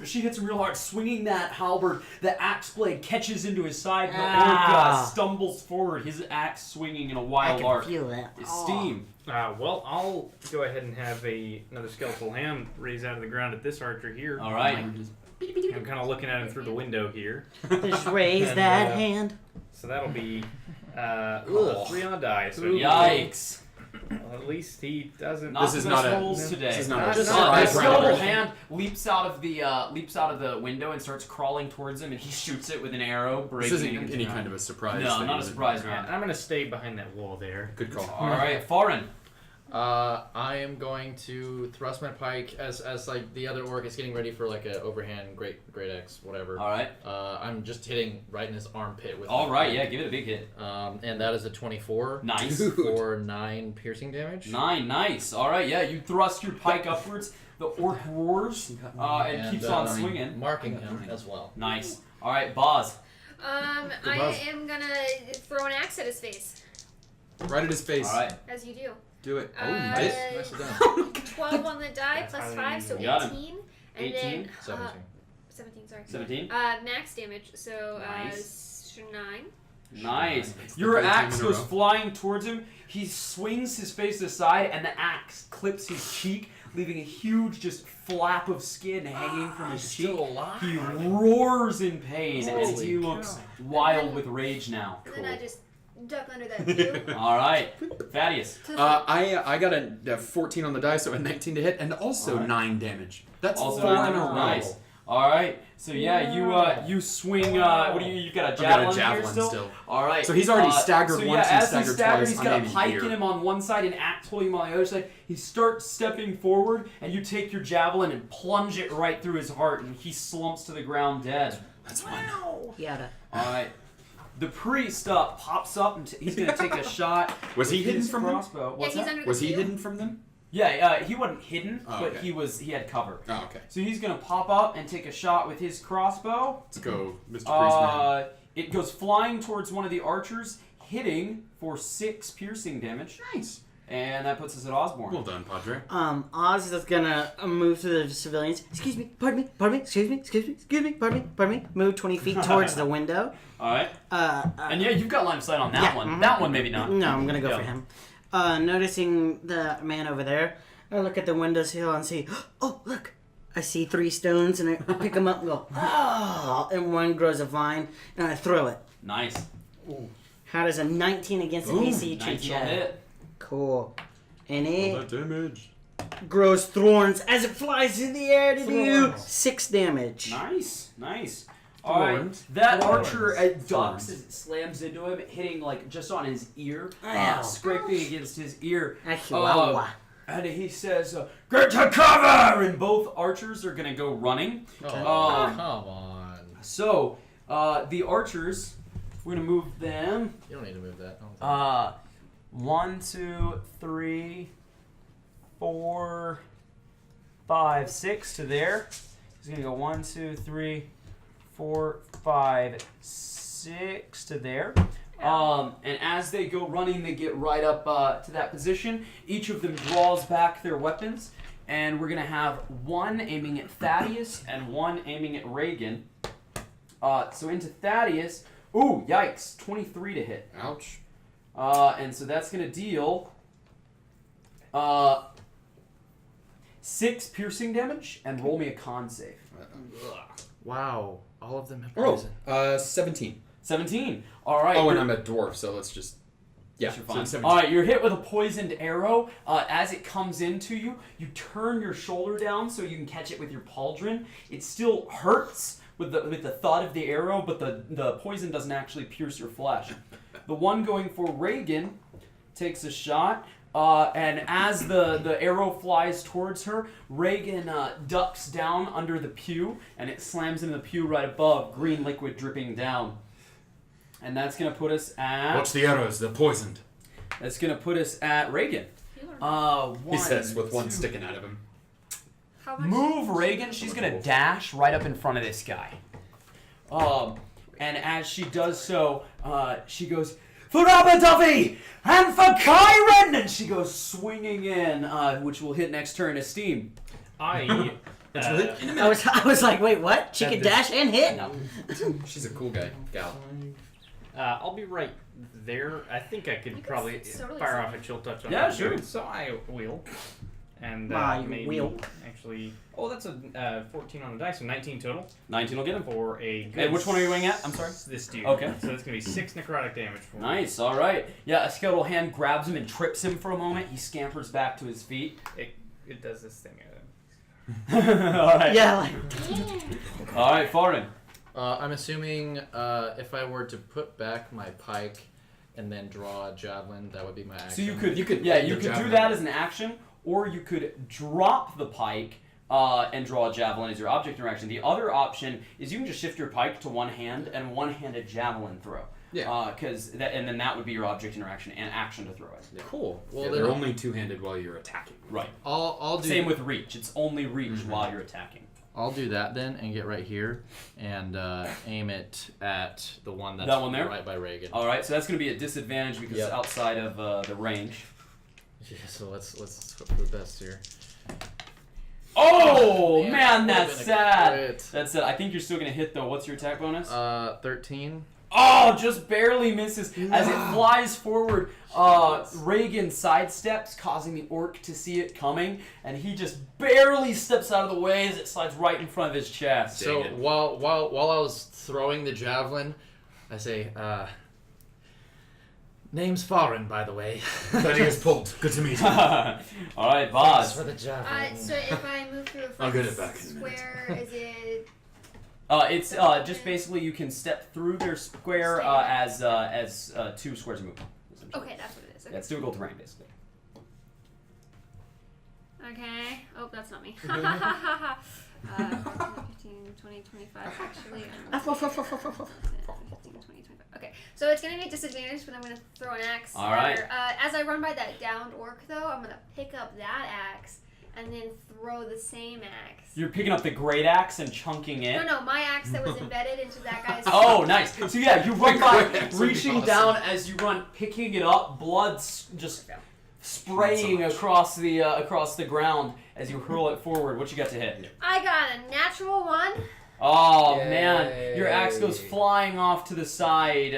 S9: she hits him real hard, swinging that halberd. The axe blade catches into his side, and the orc stumbles forward, his axe swinging in a wild arc.
S2: I can feel that.
S9: Steam.
S8: Well, I'll go ahead and have another skeletal hand raise out of the ground at this archer here.
S9: All right.
S8: I'm kind of looking at him through the window here.
S2: Just raise that hand.
S8: So that'll be 3 on the die. So
S9: Yikes.
S8: Well, at least he doesn't.
S9: This is not rolls today.
S10: This is not a
S9: The
S10: surprise
S9: skeletal
S10: round.
S9: hand leaps out of the window and starts crawling towards him, and he shoots it with an arrow, breaking
S10: This
S9: it
S10: isn't
S9: into
S10: any
S9: ground.
S10: kind of a surprise.
S9: No,
S10: thing,
S9: not a
S10: is it?
S9: surprise round.
S8: I'm gonna stay behind that wall there.
S10: Good call.
S9: All right, foreign.
S5: I am going to thrust my pike as like the other orc is getting ready for like a overhand great axe, whatever.
S9: All right.
S5: I'm just hitting right in his armpit with.
S9: All
S5: my
S9: right,
S5: pike.
S9: yeah, give it a big hit.
S5: And that is a 24.
S9: Nice.
S5: For 9 piercing damage.
S9: 9, nice. All right, yeah, you thrust your pike upwards. The orc roars and keeps on swinging,
S5: marking him as well.
S9: Nice. All right, Boz.
S12: I am gonna throw an axe at his face,
S10: Right at his face.
S9: All right.
S12: as you do.
S10: Do it.
S12: Uh,
S10: you did.
S5: Nicely done.
S12: 12 on the die, plus 5, so
S9: You got him.
S12: 18. And
S9: 18?
S12: then
S5: 17.
S12: 17, sorry.
S9: 17.
S12: Max damage, so
S9: Nice.
S12: 9.
S9: Nice.
S10: It's the
S9: Your
S10: third time
S9: axe
S10: in a
S9: goes
S10: row.
S9: flying towards him. He swings his face aside, and the axe clips his cheek, leaving a huge just flap of skin hanging from his cheek.
S5: alive.
S9: He roars in pain, and
S5: Holy
S9: he looks wild with rage now.
S12: And then I just duck under that view.
S9: All right, Thaddeus.
S10: I got a 14 on the die, so a 19 to hit, and also 9 damage. That's
S9: Also
S10: 4 in a row.
S9: nice. All right, so yeah, you swing. What do you got? A
S10: I've
S9: javelin,
S10: got a javelin
S9: here still?
S10: still.
S9: All right.
S10: So he's already staggered
S9: so
S10: once
S9: yeah,
S10: and
S9: as he
S10: staggered
S9: staggered,
S10: twice.
S9: he's
S10: I'm
S9: got a
S10: aiming
S9: pike
S10: here.
S9: in him on one side and axe holding him on the other side. He starts stepping forward, and you take your javelin and plunge it right through his heart, and he slumps to the ground dead.
S10: That's fine.
S2: Yada.
S9: All right. The priest pops up, and he's going to take a shot.
S10: Was he
S9: with
S10: hidden
S9: his
S10: from them?
S9: crossbow.
S12: Yeah,
S9: What's
S12: he's
S9: that?
S12: under the
S10: Was he
S12: view.
S10: hidden from them?
S9: Yeah, he wasn't hidden,
S10: Oh,
S9: but
S10: okay.
S9: he had cover.
S10: Oh, okay.
S9: So he's going to pop up and take a shot with his crossbow.
S10: Let's go, Mr. Priestman.
S9: It goes flying towards one of the archers, hitting for 6 piercing damage.
S10: Nice.
S9: And that puts us at Osborne.
S10: Well done, Padre.
S2: Oz is gonna move to the civilians. Excuse me, pardon me, excuse me, pardon me. Move 20 feet towards the window.
S9: All right. And yeah, you've got line of sight on that
S2: Yeah,
S9: one.
S2: mhm.
S9: That one, maybe not.
S2: No, I'm gonna go
S9: Yeah.
S2: for him. Noticing the man over there, I look at the windowsill and see, oh, look. I see 3 stones and I pick them up and go, oh, and one grows a vine and I throw it.
S9: Nice.
S2: How does a 19 against an AC treat
S9: 19
S2: you?
S9: will hit.
S2: Cool. And it
S10: damage.
S2: grows thorns as it flies in the air to do 6 damage.
S9: Nice. All right.
S10: Thorns.
S9: That
S10: Thorns.
S9: archer ducks as it slams into him, hitting like just on his ear,
S2: Ow.
S9: scraping against his ear.
S2: Chihuahua.
S9: And he says, "Get to cover!" And both archers are gonna go running.
S5: Oh, come on.
S9: So the archers, we're gonna move them.
S5: You don't need to move that.
S9: 1, 2, 3, 4, 5, 6 to there. He's gonna go 1, 2, 3, 4, 5, 6 to there. And as they go running, they get right up to that position. Each of them draws back their weapons, and we're gonna have one aiming at Thaddeus and one aiming at Reagan. So into Thaddeus. Ooh, yikes! 23 to hit.
S10: Ouch.
S9: And so that's gonna deal 6 piercing damage, and roll me a con save.
S5: Wow. All of them have
S10: Oh,
S5: poison.
S10: 17.
S9: 17. All right.
S10: Oh, and
S9: you're-
S10: I'm a dwarf, so let's just... Yeah,
S9: You're
S10: so
S9: fine.
S10: 17.
S9: All right, you're hit with a poisoned arrow. As it comes into you, you turn your shoulder down so you can catch it with your pauldron. It still hurts, with the thud of the arrow, but the poison doesn't actually pierce your flesh. The one going for Reagan takes a shot, and as the arrow flies towards her, Reagan ducks down under the pew, and it slams into the pew right above, green liquid dripping down. And that's going to put us at...
S10: Watch the arrows, they're poisoned.
S9: That's going to put us at Reagan.
S10: He says with one sticking out of him.
S12: How much?
S9: Move, Reagan. She's going to dash right up in front of this guy. And as she does so, she goes, "For Abaduffy and for Kyron!" And she goes swinging in, which will hit next turn. Esteem.
S8: I
S2: was like, wait, what? She can dash and hit?
S9: No.
S10: She's a cool gal.
S8: I'll be right there. I think I could probably
S12: totally
S8: fire
S12: see
S8: off a chill touch on
S9: Yeah,
S8: that
S9: sure.
S8: dude, so I will. And
S2: You
S8: maybe
S2: will.
S8: actually. Oh, that's a 14 on the dice, so 19 total
S9: 19 will get him.
S8: for a. Good
S9: And which one are you aiming at? I'm sorry.
S8: This dude.
S9: Okay.
S8: So that's gonna be 6 necrotic damage for me.
S9: Nice. All right. Yeah, a skeletal hand grabs him and trips him for a moment. He scampers back to his feet.
S8: It does this thing.
S9: All right.
S2: Yeah, like,
S9: All right, Farin.
S5: I'm assuming if I were to put back my pike and then draw a javelin, that would be my action.
S9: So you could
S10: You could
S9: do
S10: javelin.
S9: that as an action, or you could drop the pike and draw a javelin as your object interaction. The other option is you can just shift your pike to one hand and one-handed javelin throw.
S10: Yeah.
S9: And then that would be your object interaction and action to throw it.
S10: Yeah.
S5: Cool. Well,
S10: Yeah,
S5: then
S10: they're only two-handed while you're attacking.
S9: Right.
S5: I'll do.
S9: Same with reach. It's only reach while you're attacking.
S5: I'll do that then and get right here and aim it at the one that's
S9: That one there?
S5: right by Reagan.
S9: All right. So that's going to be a disadvantage because it's outside of the range.
S5: Yeah, so let's hope for the best here.
S9: Oh
S5: man,
S9: man,
S5: that
S9: that's
S5: would've been a
S9: sad.
S5: crit.
S9: That's sad. I think you're still going to hit though. What's your attack bonus?
S5: 13.
S9: Oh, just barely misses. As it flies forward, Reagan sidesteps, causing the orc to see it coming, and he just barely steps out of the way as it slides right in front of his chest.
S5: So while I was throwing the javelin, I say, name's Farin, by the way.
S10: Thaddeus Pulled. Good to meet you.
S9: All right, Boz.
S5: Thanks for the javelin.
S12: So if I move through a
S10: I'll get it back in a
S12: square, is it?
S9: It's just basically you can step through their square as 2 squares of movement.
S12: Okay, that's what it is. Okay.
S9: Yeah, it's difficult terrain basically.
S12: Okay. Oh, that's not me. 15, 20, 25, actually. 15, 20, 25. Okay, so it's going to be a disadvantage, but I'm going to throw an axe.
S9: All right.
S12: As I run by that downed orc, though, I'm going to pick up that axe and then throw the same axe.
S9: You're picking up the great axe and chunking it.
S12: No, my axe that was embedded into that guy's.
S9: Oh, nice. So yeah, you run by,
S10: That would be
S9: reaching
S10: awesome.
S9: down as you run, picking it up, blood just spraying across the ground as you hurl it forward. What you got to hit?
S12: I got a natural 1.
S9: Oh
S5: Yay.
S9: man, your axe goes flying off to the side,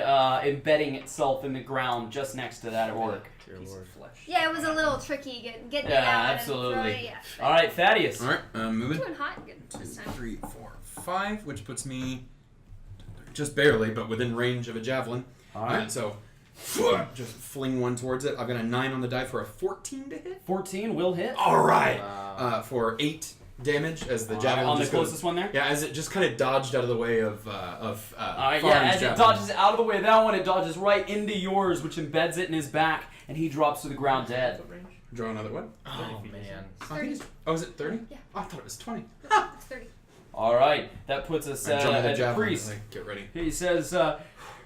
S9: embedding itself in the ground just next to that orc.
S8: Piece of flesh.
S12: Yeah, it was a little tricky getting it
S9: Yeah,
S12: out.
S9: absolutely.
S12: And throwing it. Yeah,
S9: All right, Thaddeus.
S10: All right, moving.
S12: doing hot good
S10: 2,
S12: this time.
S10: 3, 4, 5, which puts me just barely, but within range of a javelin.
S9: All right.
S10: So just fling one towards it. I've got a 9 on the die for a 14 to hit.
S9: 14 will hit.
S10: All right. For 8 damage as the javelin
S9: on the
S10: just goes-
S9: closest one there.
S10: Yeah, as it just kind of dodged out of the way of
S9: Yeah,
S10: Farin's
S9: as it
S10: javelin.
S9: dodges out of the way of that one, it dodges right into yours, which embeds it in his back, and he drops to the ground dead.
S10: Draw another one.
S5: Oh man.
S10: Oh, is it 30?
S12: Yeah.
S10: Oh, I thought it was 20.
S12: It's 30.
S9: All right, that puts us
S10: I jump at the
S9: at the
S10: javelin.
S9: priest.
S10: Like, get ready.
S9: He says,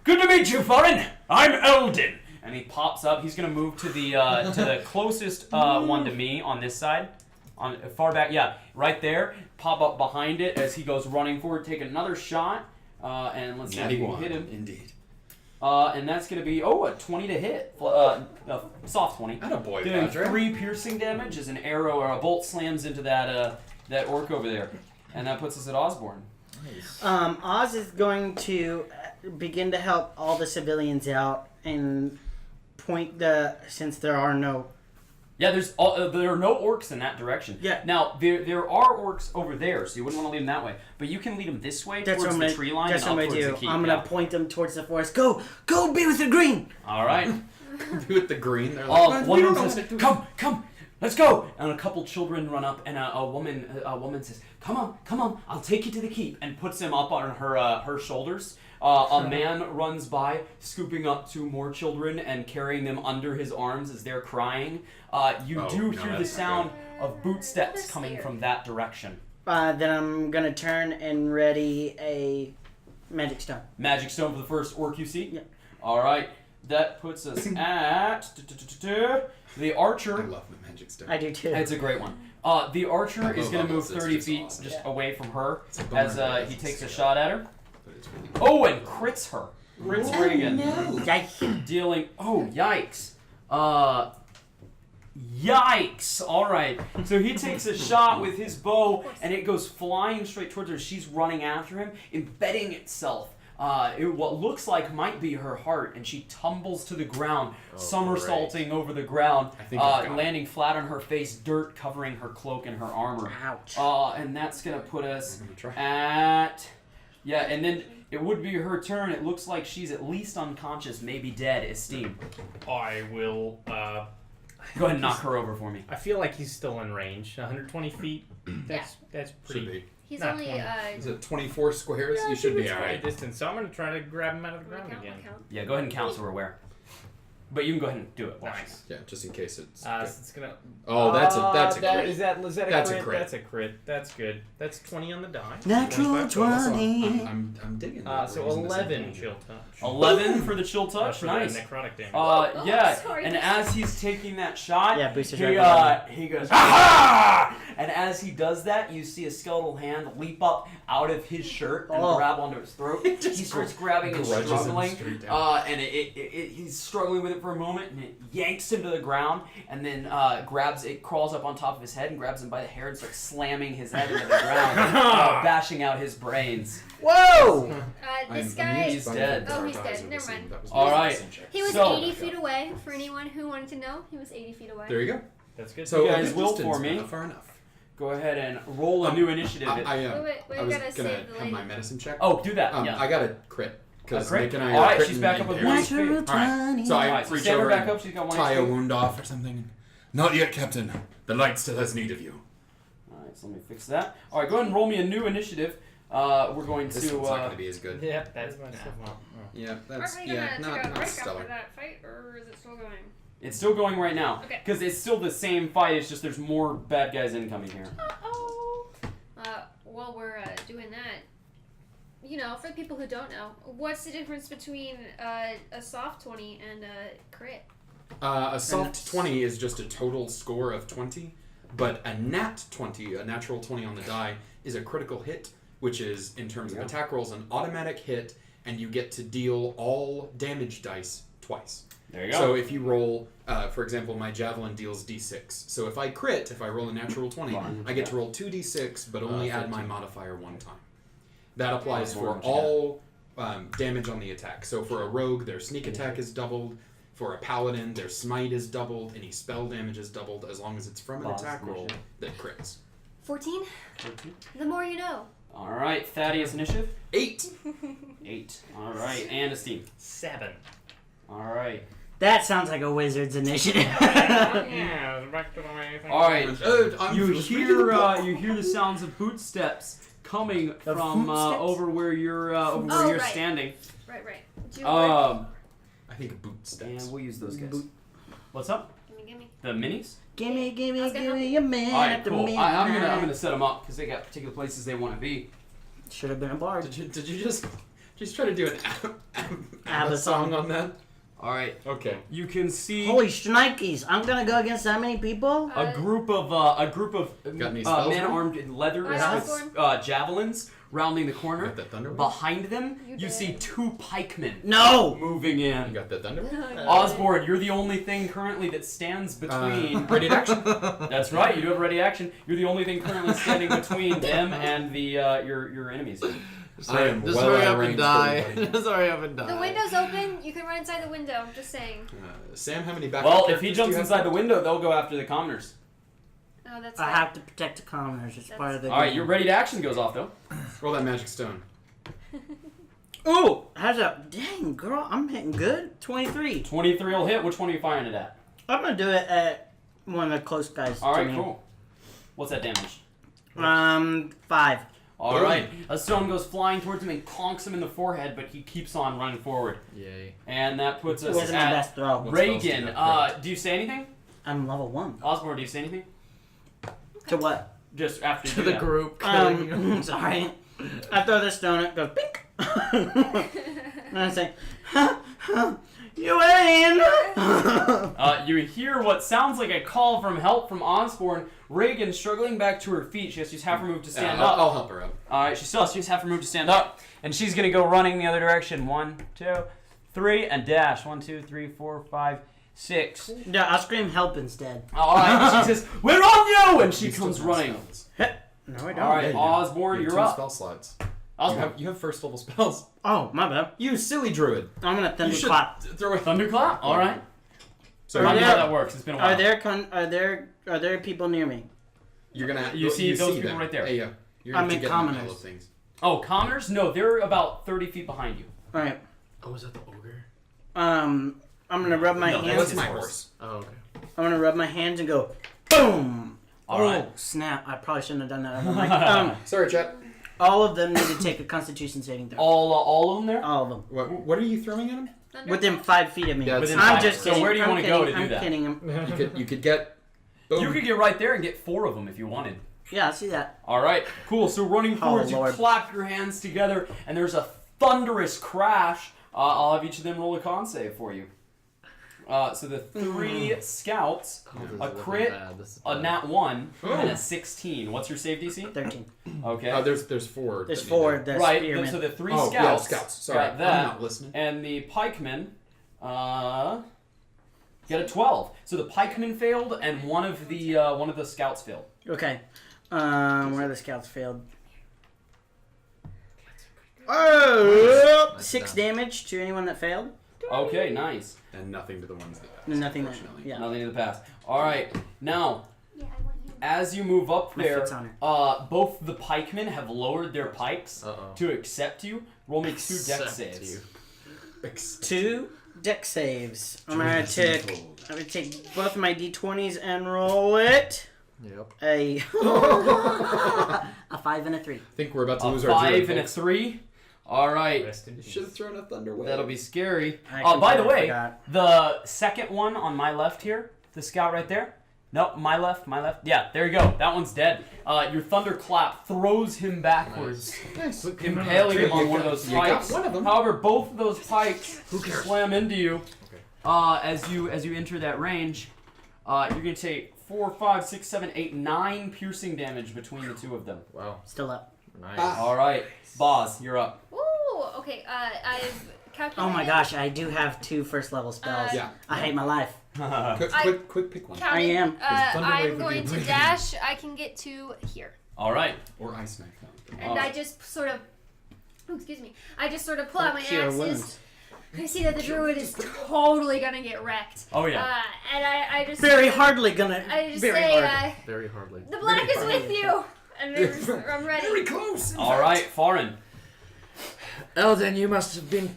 S9: "Good to meet you, Farin. I'm Eldon." And he pops up. He's gonna move to the closest one to me on this side, on far back. Yeah, right there. Pop up behind it as he goes running forward. Take another shot, and let's see if we can hit him.
S10: Indeed.
S9: And that's gonna be a 20 to hit. A soft 20.
S10: Attaboy,
S9: Doing
S10: Patrick.
S9: 3 piercing damage as an arrow or a bolt slams into that orc over there, and that puts us at Osborne.
S2: Oz is going to begin to help all the civilians out and point since there are no.
S9: Yeah, there are no orcs in that direction.
S2: Yeah.
S9: Now there are orcs over there, so you wouldn't want to lead them that way. But you can lead them this way
S2: That's
S9: towards
S2: what I'm
S9: the
S2: gonna,
S9: tree line
S2: That's
S9: and
S2: what
S9: up
S2: I'm gonna
S9: towards
S2: do.
S9: the keep.
S2: I'm gonna point them towards the forest. Go be with the green.
S9: All right.
S10: With the green, they're like,
S9: One
S10: "We
S9: of
S10: don't
S9: them
S10: know
S9: says,
S10: what to do."
S9: "Come, let's go! And a couple children run up, and a woman says, come on, I'll take you to the keep, and puts him up on her shoulders. A man runs by, scooping up 2 more children and carrying them under his arms as they're crying. You hear the sound of boot steps coming from that direction.
S2: Then I'm gonna turn and ready a magic stone.
S9: Magic stone for the first orc you see?
S2: Yeah.
S9: Alright, that puts us at the archer.
S10: I love the magic stone.
S2: I do too.
S9: It's a great one. The archer is going to move 30 feet just away from her as he takes a shot at her. And crits her. Crits Reagan.
S2: Yikes.
S9: Dealing. Oh, yikes. Yikes! Alright, so he takes a shot with his bow and it goes flying straight towards her. She's running after him, embedding itself in what looks like might be her heart, and she tumbles to the ground, somersaulting over the ground, landing flat on her face, dirt covering her cloak and her armor.
S2: Ouch.
S9: And that's going to put us at... Yeah, and then it would be her turn. It looks like she's at least unconscious, maybe dead. Esteem.
S8: I will...
S9: Go ahead and knock her over for me.
S8: I feel like he's still in range. 120 feet. That's pretty.
S10: Should be.
S12: He's
S8: Not
S12: only
S8: 20.
S10: Is it 24 squares?
S8: Yeah,
S10: you should be
S8: it's
S10: alright.
S8: right distance. So I'm gonna try to grab him out of the ground again.
S9: Yeah, go ahead and count so we're aware. But you can go ahead and do it.
S8: Nice.
S10: Yeah, just in case it's.
S8: So it's gonna.
S10: Oh, that's a crit.
S8: Is that a
S10: That's
S8: crit?
S10: a crit.
S8: That's a crit. That's good. That's 20 on the die.
S2: Natural 20.
S10: I'm digging that.
S8: So 11 chill touch.
S9: 11 for the chill touch.
S8: For
S9: Nice.
S8: the necrotic damage.
S9: Yeah.
S12: sorry.
S9: And as he's taking that shot,
S2: boosters
S9: he
S2: right
S9: goes, ha! And as he does that, you see a skeletal hand leap up out of his shirt and grab onto his throat. He starts grabbing and struggling, and he's struggling with it for a moment, and it yanks him to the ground, and then crawls up on top of his head and grabs him by the hair and starts slamming his head into the ground, bashing out his brains.
S2: Whoa!
S12: This guy...
S9: He's dead.
S12: Oh, he's dead. Never mind.
S9: All right.
S12: He was
S9: So-
S12: 80 feet away, for anyone who wanted to know. He was 80 feet away.
S10: There you go.
S8: That's good.
S10: So
S9: You guys
S10: a
S9: will
S10: distance,
S9: for
S10: but
S9: me.
S10: not far enough.
S9: Go ahead and roll a new initiative.
S12: Wait,
S10: I
S12: we
S10: was
S12: gotta
S10: gonna
S12: save the
S10: have
S12: lady.
S10: my medicine check.
S9: Oh, do that. Yeah.
S10: I got a crit. Because
S9: crit?
S10: Nick and I
S9: All
S10: are
S9: right,
S10: critting
S9: she's back up with
S10: and
S9: one
S10: parrying.
S2: Natural 20.
S10: Alright, so I
S9: Alright, so
S10: reach
S9: stand her
S10: over
S9: back
S10: and
S9: up, she's got one
S10: tie a
S9: HP.
S10: wound off or something. Not yet, Captain. The light still has need of you.
S9: Alright, so let me fix that. Alright, go ahead and roll me a new initiative. We're going
S10: This
S9: to...
S10: one's not going to be as good.
S8: Yep, that's my
S10: Yeah,
S12: Aren't
S10: that's
S12: we gonna
S10: not
S12: take a break
S10: stellar.
S12: after that fight, or is it still going?
S9: It's still going right now.
S12: Okay.
S9: Because it's still the same fight, it's just there's more bad guys incoming here.
S12: Uh-oh. While we're doing that, you know, for the people who don't know, what's the difference between a soft 20 and a crit?
S10: A soft 20 is just a total score of 20, but a nat 20, a natural 20 on the die, is a critical hit, which is, in terms of attack rolls, an automatic hit, and you get to deal all damage dice twice.
S9: There you go.
S10: So if you roll, for example, my javelin deals d6. So if I crit, if I roll a natural 20, I get to roll 2d6, but only add my modifier one time. That applies for all damage on the attack. So for a rogue, their sneak attack is doubled. For a paladin, their smite is doubled. Any spell damage is doubled as long as it's from an attack roll that crits.
S12: 14? The more you know.
S9: Alright, Thaddeus initiative.
S10: 8.
S9: 8. Alright, and Esteem.
S8: 7.
S9: Alright.
S2: That sounds like a wizard's initiative.
S8: Yeah, back to my...
S9: Alright, you hear the sounds of bootsteps coming from over where you're standing.
S12: Right.
S10: I think a boot steps.
S9: And we'll use those guys. What's up?
S12: Gimme.
S9: The minis?
S2: Gimme a man
S9: Alright,
S2: at the
S9: cool.
S2: midnight.
S9: I'm gonna set them up because they got particular places they want to be.
S2: Should have been a bard.
S10: Did you just try to do an ABBA song on that?
S9: Alright.
S10: Okay.
S9: You can see
S2: Holy shnikes! I'm gonna go against that many people.
S9: a group of
S10: Got any spells,
S9: men
S10: man?
S9: armed in leather with javelins rounding the corner.
S10: Got that thunder?
S9: Behind them, you see 2 pikemen.
S2: No!
S9: Moving
S10: You
S9: in.
S10: got that thunder?
S9: Osborne, you're the only thing currently that stands between.
S10: Ready to action?
S9: That's right. You do have ready action. You're the only thing currently standing between them and the your enemies.
S5: Just hurry up and die. Just hurry up and die.
S12: The window's open. You can run inside the window. I'm just saying.
S10: Sam, how many backup
S9: Well, if he
S10: characters
S9: jumps
S10: do you
S9: inside
S10: have?
S9: the window, they'll go after the commoners.
S12: Oh, that's
S2: I have to protect the commoners. It's part of the.
S9: All right, your ready to action goes off though.
S10: Roll that magic stone.
S2: Ooh! How's that? Dang, girl, I'm hitting good. 23.
S9: 23 will hit. Which one are you firing it at?
S2: I'm gonna do it at One of the close guys.
S9: All
S2: to
S9: right,
S2: me.
S9: cool. What's that damage?
S2: 5.
S9: All right. A stone goes flying towards him and conks him in the forehead, but he keeps on running forward.
S5: Yay.
S9: And that puts
S2: It
S9: us
S2: wasn't my
S9: at
S2: best throw.
S9: Reagan. Do you say anything?
S2: I'm level 1.
S9: Osborne, do you say anything?
S2: To what?
S9: Just after you
S5: To
S9: do
S5: the
S9: that.
S5: group.
S2: Sorry. I throw the stone, it goes pink. And I say, you win!
S9: You hear what sounds like a call from help from Osborne. Reagan struggling back to her feet. She has to use half her move to stand up.
S10: I'll help her out.
S9: Alright, she still has to use half her move to stand up. And she's going to go running the other direction. 1, 2, 3, and dash. 1, 2, 3, 4, 5, 6.
S2: Yeah, I'll scream help instead.
S9: Alright, she says, we're on you! And she comes running.
S2: No, I don't.
S9: Alright, Osborne, you're up.
S10: Spell slots.
S9: Osborne.
S10: You have first level spells.
S2: Oh, my bad.
S10: You silly druid.
S2: I'm gonna
S10: You should
S2: thunderclap.
S10: throw a
S9: Thunderclap? Alright.
S10: So
S9: Remind me
S2: there-
S9: how that works. It's been a while.
S2: Are there people near me?
S10: you're gonna
S9: You see those people
S10: them.
S9: right there.
S10: Yeah. You're
S2: I
S10: gonna
S2: mean
S10: get in the middle
S2: commoners.
S10: of things.
S9: Oh, commoners? No, they're about 30 feet behind you.
S2: Alright.
S5: Oh, is that the ogre?
S2: I'm gonna rub my
S10: No,
S2: hands.
S10: that's my horse.
S5: Oh, okay.
S2: I'm gonna rub my hands and go, boom!
S9: Alright.
S2: Oh, snap. I probably shouldn't have done that. over the mic.
S10: Sorry, chat.
S2: All of them need to take a constitution saving throw.
S9: All of them there?
S2: All of them.
S10: What are you throwing at him?
S2: Within 5 feet of me.
S10: Yeah,
S9: Within
S2: I'm
S9: 5
S2: just
S9: So
S2: kidding.
S9: where do you
S2: I'm
S9: want to go to
S2: kidding.
S9: do that?
S2: I'm kidding him.
S10: You could get. Boom.
S9: You could get right there and get 4 of them if you wanted.
S2: Yeah, I see that.
S9: Alright, cool. So running forwards, you
S2: Lord.
S9: clap your hands together, and there's a thunderous crash. I'll have each of them roll a con save for you. So the 3 scouts, a crit, a nat 1, and a 16. What's your save DC?
S2: 13.
S9: Okay.
S10: There's 4.
S2: There's
S10: that
S2: 4.
S10: need to-
S2: That's
S9: Right,
S2: spearmen.
S9: so the 3
S10: Oh, yeah,
S9: scouts,
S10: scouts. Sorry,
S9: got that,
S10: I'm not listening.
S9: and the pikemen get a 12. So the pikemen failed, and one of the scouts failed.
S2: Okay. Where are the scouts failed? Oh! 6 damage to anyone that failed.
S9: Okay, nice.
S10: And nothing to the ones that passed.
S2: Nothing that.
S10: unfortunately.
S2: Yeah.
S9: Nothing to the pass. All right, now
S4: Yeah, I want you.
S9: as you move up
S2: My
S9: there,
S2: foot's on her.
S9: both the pikemen have lowered their pikes
S5: Uh-oh.
S9: to accept you. Roll me 2 dex
S5: Accept
S9: saves.
S5: you.
S2: 2 deck saves. I'm gonna take both of my d20s and roll it.
S5: Yep.
S2: A 5 and a 3.
S10: I think we're about to
S9: A
S10: lose our
S9: 5
S10: druid,
S9: and a
S10: folks.
S9: 3. All right.
S10: You should have thrown a thunder wave.
S9: That'll be scary.
S2: I
S9: By the
S2: completely
S9: way,
S2: forgot.
S9: the second one on my left here, the scout right there. Nope, my left. Yeah, there you go. That one's dead. Your thunderclap throws him backwards,
S10: Nice.
S9: impaling him on one of those
S10: You got
S9: pikes.
S10: one of them.
S9: However, both of those pikes slam into you. As you enter that range, you're gonna take 4, 5, 6, 7, 8, 9 piercing damage between the 2 of them.
S5: Wow.
S2: Still up.
S5: Nice.
S9: All right, Boz, you're up.
S12: Ooh, okay. I've calculated.
S2: Oh my gosh, I do have 2 first level spells.
S10: Yeah.
S2: I hate my life.
S10: Quick pick one.
S12: Counted,
S2: I am.
S10: Thunder Wave
S12: I'm
S10: would
S12: going
S10: be
S12: to
S10: amazing.
S12: dash. I can get to here,
S9: All right.
S10: Or ice knife.
S12: and I just sort of. Oh, excuse me. I just sort of pull out my
S2: Cure
S12: axes.
S2: wounds.
S12: I see that the druid is totally gonna get wrecked.
S9: Oh yeah.
S12: And I just.
S2: Very hardly gonna.
S12: I just
S2: very
S12: say,
S2: hard.
S5: Very hardly.
S12: the black is with you, and I'm ready.
S10: Very close.
S9: All right, Farin.
S5: Eldon, you must have been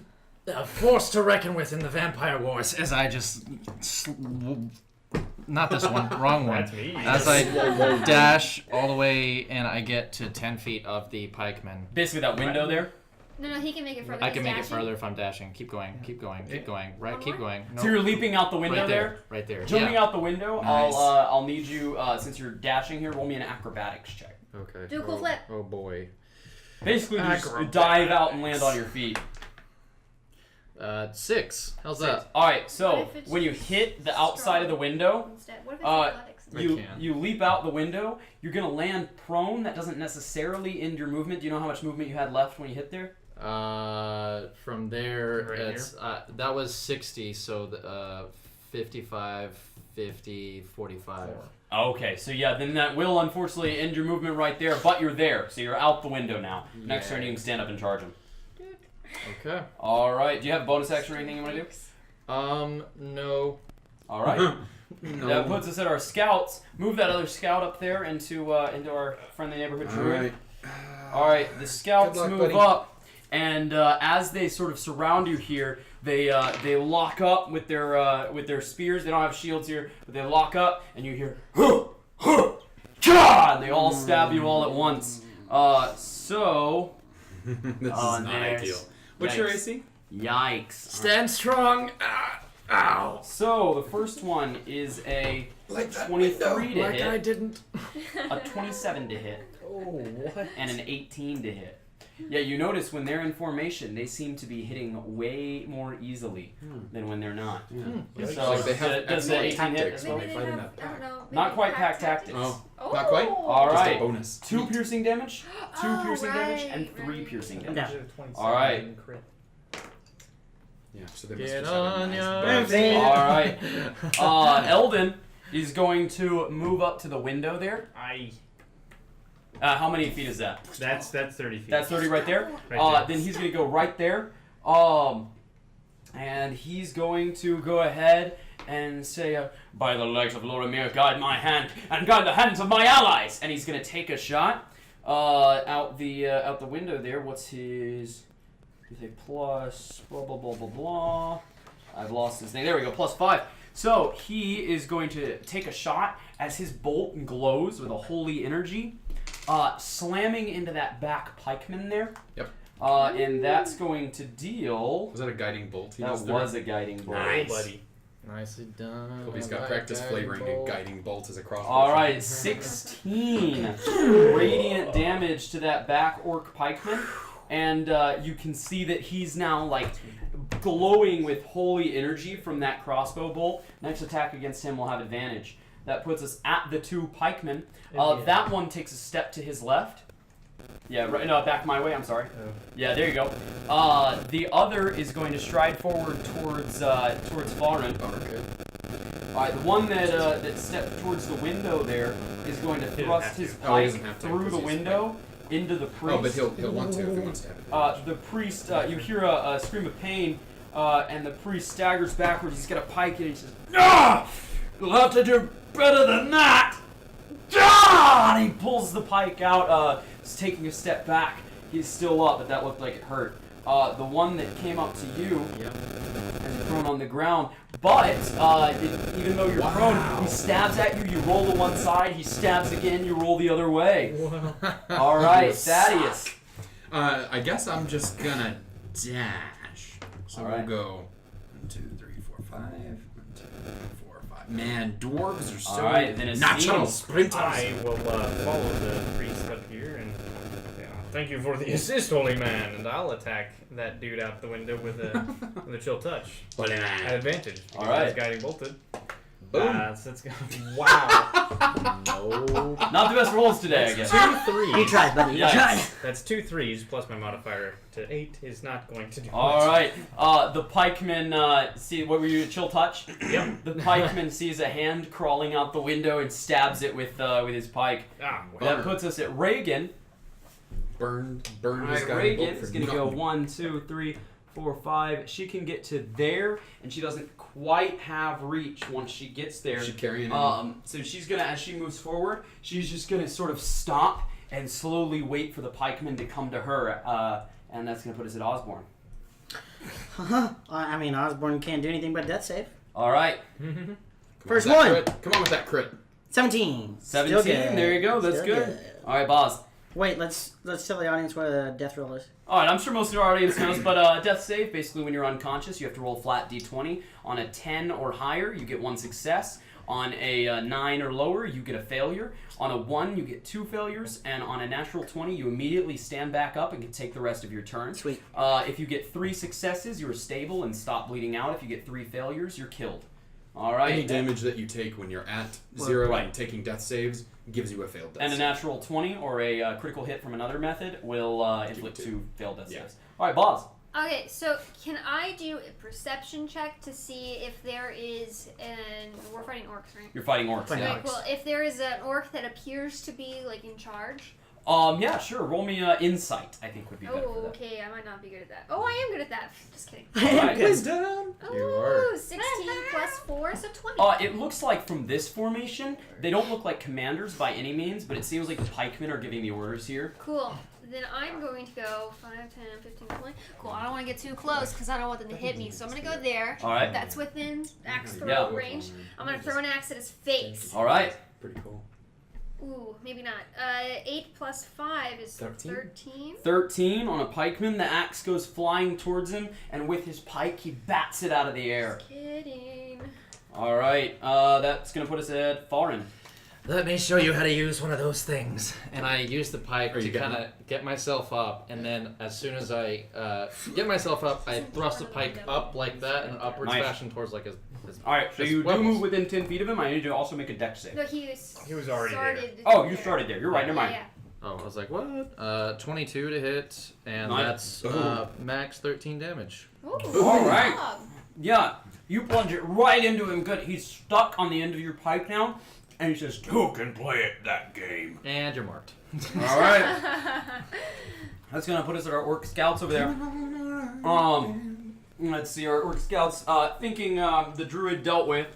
S5: a force to reckon with in the Vampire Wars. As I just... Not this one, wrong one.
S8: That's me.
S5: As I dash all the way and I get to 10 feet of the pikeman.
S9: Basically that window there.
S12: No, he can make it further.
S5: I can
S12: He's
S5: make it
S12: dashing.
S5: further if I'm dashing. Keep going, keep going, keep going. Right,
S12: One
S5: keep
S12: more?
S5: going.
S9: So you're leaping out the window
S5: right
S9: there.
S5: Right there.
S9: Jumping
S5: Yeah.
S9: out the window.
S10: Nice.
S9: I'll need you since you're dashing here. Roll me an acrobatics check.
S5: Okay.
S12: Do a cool flip.
S5: Oh boy.
S9: Basically, just dive out and land on your feet.
S5: 6. How's that?
S9: All right.
S12: What
S9: So
S12: if it's
S9: when you hit the outside of the window,
S12: Instead. What if it's
S9: Uh,
S12: athletics?
S5: I
S9: you
S5: can.
S9: you leap out the window. You're gonna land prone. That doesn't necessarily end your movement. Do you know how much movement you had left when you hit there?
S5: From there,
S8: Right
S5: it's that was 60, so 55, 50, 45.
S9: Okay, so yeah, then that will unfortunately end your movement right there, but you're there, so you're out the window now. Next turn you can stand up and charge him.
S5: Okay.
S9: All right, do you have a bonus action or anything you want to do?
S5: No.
S9: All right. That puts us at our scouts. Move that other scout up there into our friendly neighborhood druid.
S10: Alright.
S9: All right, the scouts
S10: Good luck,
S9: move
S10: buddy.
S9: up, And as they sort of surround you here, they lock up with their spears. They don't have shields here, but they lock up, and you hear, huh, huh, cha! And they all stab you all at once. So.
S10: This is not ideal. What's your AC?
S9: Yikes.
S5: Stand strong. Ow.
S9: So the first one is a 23 to hit.
S5: I didn't.
S9: A 27 to hit.
S5: Oh, what?
S9: And an 18 to hit. Yeah, you notice when they're in formation, they seem to be hitting way more easily than when they're not.
S10: Yeah.
S9: So
S10: Like they have
S9: does the 18 hit?
S10: tactics
S12: Maybe
S10: when they
S12: they
S10: fight in
S12: have,
S10: that
S12: I don't
S10: pack.
S12: know. maybe
S9: Not quite
S12: pack
S9: pack tactics.
S10: Oh,
S12: Oh.
S10: not quite?
S9: All
S10: Just
S9: right.
S10: a bonus.
S9: 2 piercing damage, 2
S12: Oh,
S9: piercing damage,
S12: right,
S9: and 3
S12: right.
S9: piercing
S2: Yeah.
S9: damage. All right.
S10: Yeah, so they must
S5: Get
S10: just have a
S5: on
S10: nice
S5: your
S10: bonus.
S5: feet.
S9: All right. Eldon is going to move up to the window there. How many feet is that?
S8: That's 30 feet.
S9: That's 30 right there.
S8: Right there.
S9: Then he's going to go right there. And he's going to go ahead and say, by the legs of Lorimir, guide my hand and guide the hands of my allies. And he's going to take a shot out the window there. What's his? He's a plus blah blah blah blah blah. I've lost his name. There we go. Plus 5. So he is going to take a shot as his bolt glows with a holy energy, slamming into that back pikeman there.
S10: Yep.
S9: And that's going to deal.
S10: Was that a guiding bolt?
S9: That was a guiding bolt.
S8: Nice. Buddy.
S5: Nicely done.
S10: Kobe's got practice flavoring a guiding bolt as a crossbow.
S9: All right, 16 radiant damage to that back orc pikeman, and you can see that he's now like glowing with holy energy from that crossbow bolt. Next attack against him will have advantage. That puts us at the 2 pikemen. That one takes a step to his left. Yeah, right. No, back my way. I'm sorry.
S8: Oh.
S9: Yeah, there you go. The other is going to stride forward towards Farin.
S10: Okay.
S9: All right, the one that stepped towards the window there is going to thrust his
S10: Oh, he
S9: pike
S10: doesn't have to,
S9: through the
S10: 'cause he's
S9: window into the priest.
S10: Oh, but he'll want to if he wants to have it.
S9: The priest, you hear a scream of pain, and the priest staggers backwards. He's got a pike and he says, "Ah! You'll have to do better than that!" Ah! And he pulls the pike out, taking a step back. He's still up, but that looked like it hurt. The one that came up to you is prone on the ground, but even though you're prone, he stabs at you. You roll to one side. He stabs again. You roll the other way. All right, Thaddeus.
S10: I guess I'm just gonna dash. So
S9: All right.
S10: we'll go 1, 2, 3, 4, 5. 1, 2, 3, 4, 5. Man, dwarves are so
S9: All right, then it's
S10: natural
S9: Steve.
S10: sprinters.
S8: I will follow the priest up here and thank you for the assist, holy man. And I'll attack that dude out the window with a chill touch.
S10: Holy
S8: At
S10: man.
S8: advantage.
S9: All right.
S8: He's guiding bolted.
S10: Boom.
S8: So let's go. Wow.
S5: No.
S9: Not the best rolls today, I guess.
S8: 2 3s.
S2: You tried, buddy. You
S9: Yikes.
S2: tried.
S8: That's 2 3s plus my modifier to 8 is not going to do
S9: All
S8: much.
S9: right. The pikeman see what were you? Chill touch.
S8: Yep.
S9: The pikeman sees a hand crawling out the window and stabs it with his pike.
S8: Ah,
S10: Bummer.
S9: That puts us at Reagan.
S10: Burn
S9: All
S10: his
S9: right,
S10: guiding
S9: Reagan
S10: bolt for
S9: is going to go
S10: nothing.
S9: 1, 2, 3, 4, 5. She can get to there, and she doesn't quite have reach once she gets there.
S10: Is she carrying it?
S9: So she's gonna, as she moves forward, she's just gonna sort of stop and slowly wait for the pikeman to come to her, and that's gonna put us at Osborne.
S2: I mean, Osborne can't do anything but death save.
S9: All right,
S10: Come
S2: First
S10: on with that
S2: one.
S10: crit. Come on with that crit.
S2: 17.
S9: 17.
S2: Still good.
S9: There you go. That's
S2: Still
S9: good. All right, Boz.
S2: Wait, let's tell the audience what a death roll is.
S9: All right, I'm sure most of our audience knows, but death save, basically when you're unconscious, you have to roll flat d20. On a 10 or higher, you get 1 success. On a 9 or lower, you get a failure. On a 1, you get 2 failures. And on a natural 20, you immediately stand back up and can take the rest of your turn.
S2: Sweet.
S9: If you get 3 successes, you're stable and stop bleeding out. If you get 3 failures, you're killed. All right.
S10: Any damage that you take when you're at 0
S9: right.
S10: and taking death saves gives you a failed death
S9: And a
S10: save.
S9: natural 20 or a critical hit from another method will inflict 2 failed death
S10: Yeah.
S9: saves. All right, Boz.
S12: Okay, so can I do a perception check to see if there is we're fighting orcs, right?
S9: You're fighting orcs.
S2: Fighting
S9: Yeah.
S12: Okay, cool. If there is an orc that appears to be like in charge.
S9: Yeah, sure. Roll me insight. I think would be better for
S12: Oh,
S9: that.
S12: okay. I might not be good at that. Oh, I am good at that. Just kidding.
S9: Right.
S10: Wisdom! You
S12: Oh,
S10: are.
S12: 16 plus 4, so 20.
S9: It looks like from this formation, they don't look like commanders by any means, but it seems like the pikemen are giving the orders here.
S12: Cool. then I'm going to go 5, 10, 15, 20. Cool. I don't want to get too close because I don't want them to hit me. So I'm going to go there.
S11: All right.
S12: That's within axe throw range. I'm going to throw an axe at his face.
S11: All right.
S10: Pretty cool.
S12: Ooh, maybe not. 8 plus 5 is 13.
S9: 13 on a pikeman. The axe goes flying towards him, and with his pike, he bats it out of the air.
S12: Just kidding.
S9: All right. That's going to put us at Farin.
S5: Let me show you how to use one of those things. And I use the pike
S10: Are
S5: to
S10: you getting
S5: kind of get myself up, and then as soon as I get myself up, I thrust the pike up like that in an upwards
S9: Nice.
S5: fashion towards like his
S9: All right, so
S5: his
S9: you do
S5: weapons.
S9: move within 10 feet of him. I need you to also make a dex save.
S12: No,
S8: He was already there.
S12: started
S9: Oh, you started there. You're right. Never mind.
S12: Yeah.
S5: Oh, I was like, what? 22 to hit, and
S9: Nice.
S5: that's max 13 damage.
S12: Ooh,
S9: All
S12: good
S9: right.
S12: job.
S9: Yeah, you plunge it right into him. Good. He's stuck on the end of your pike now, and he says, "Who can play it that game?"
S5: And you're marked.
S9: All right. That's gonna put us at our orc scouts over there. Let's see, our orc scouts. Thinking the druid dealt with.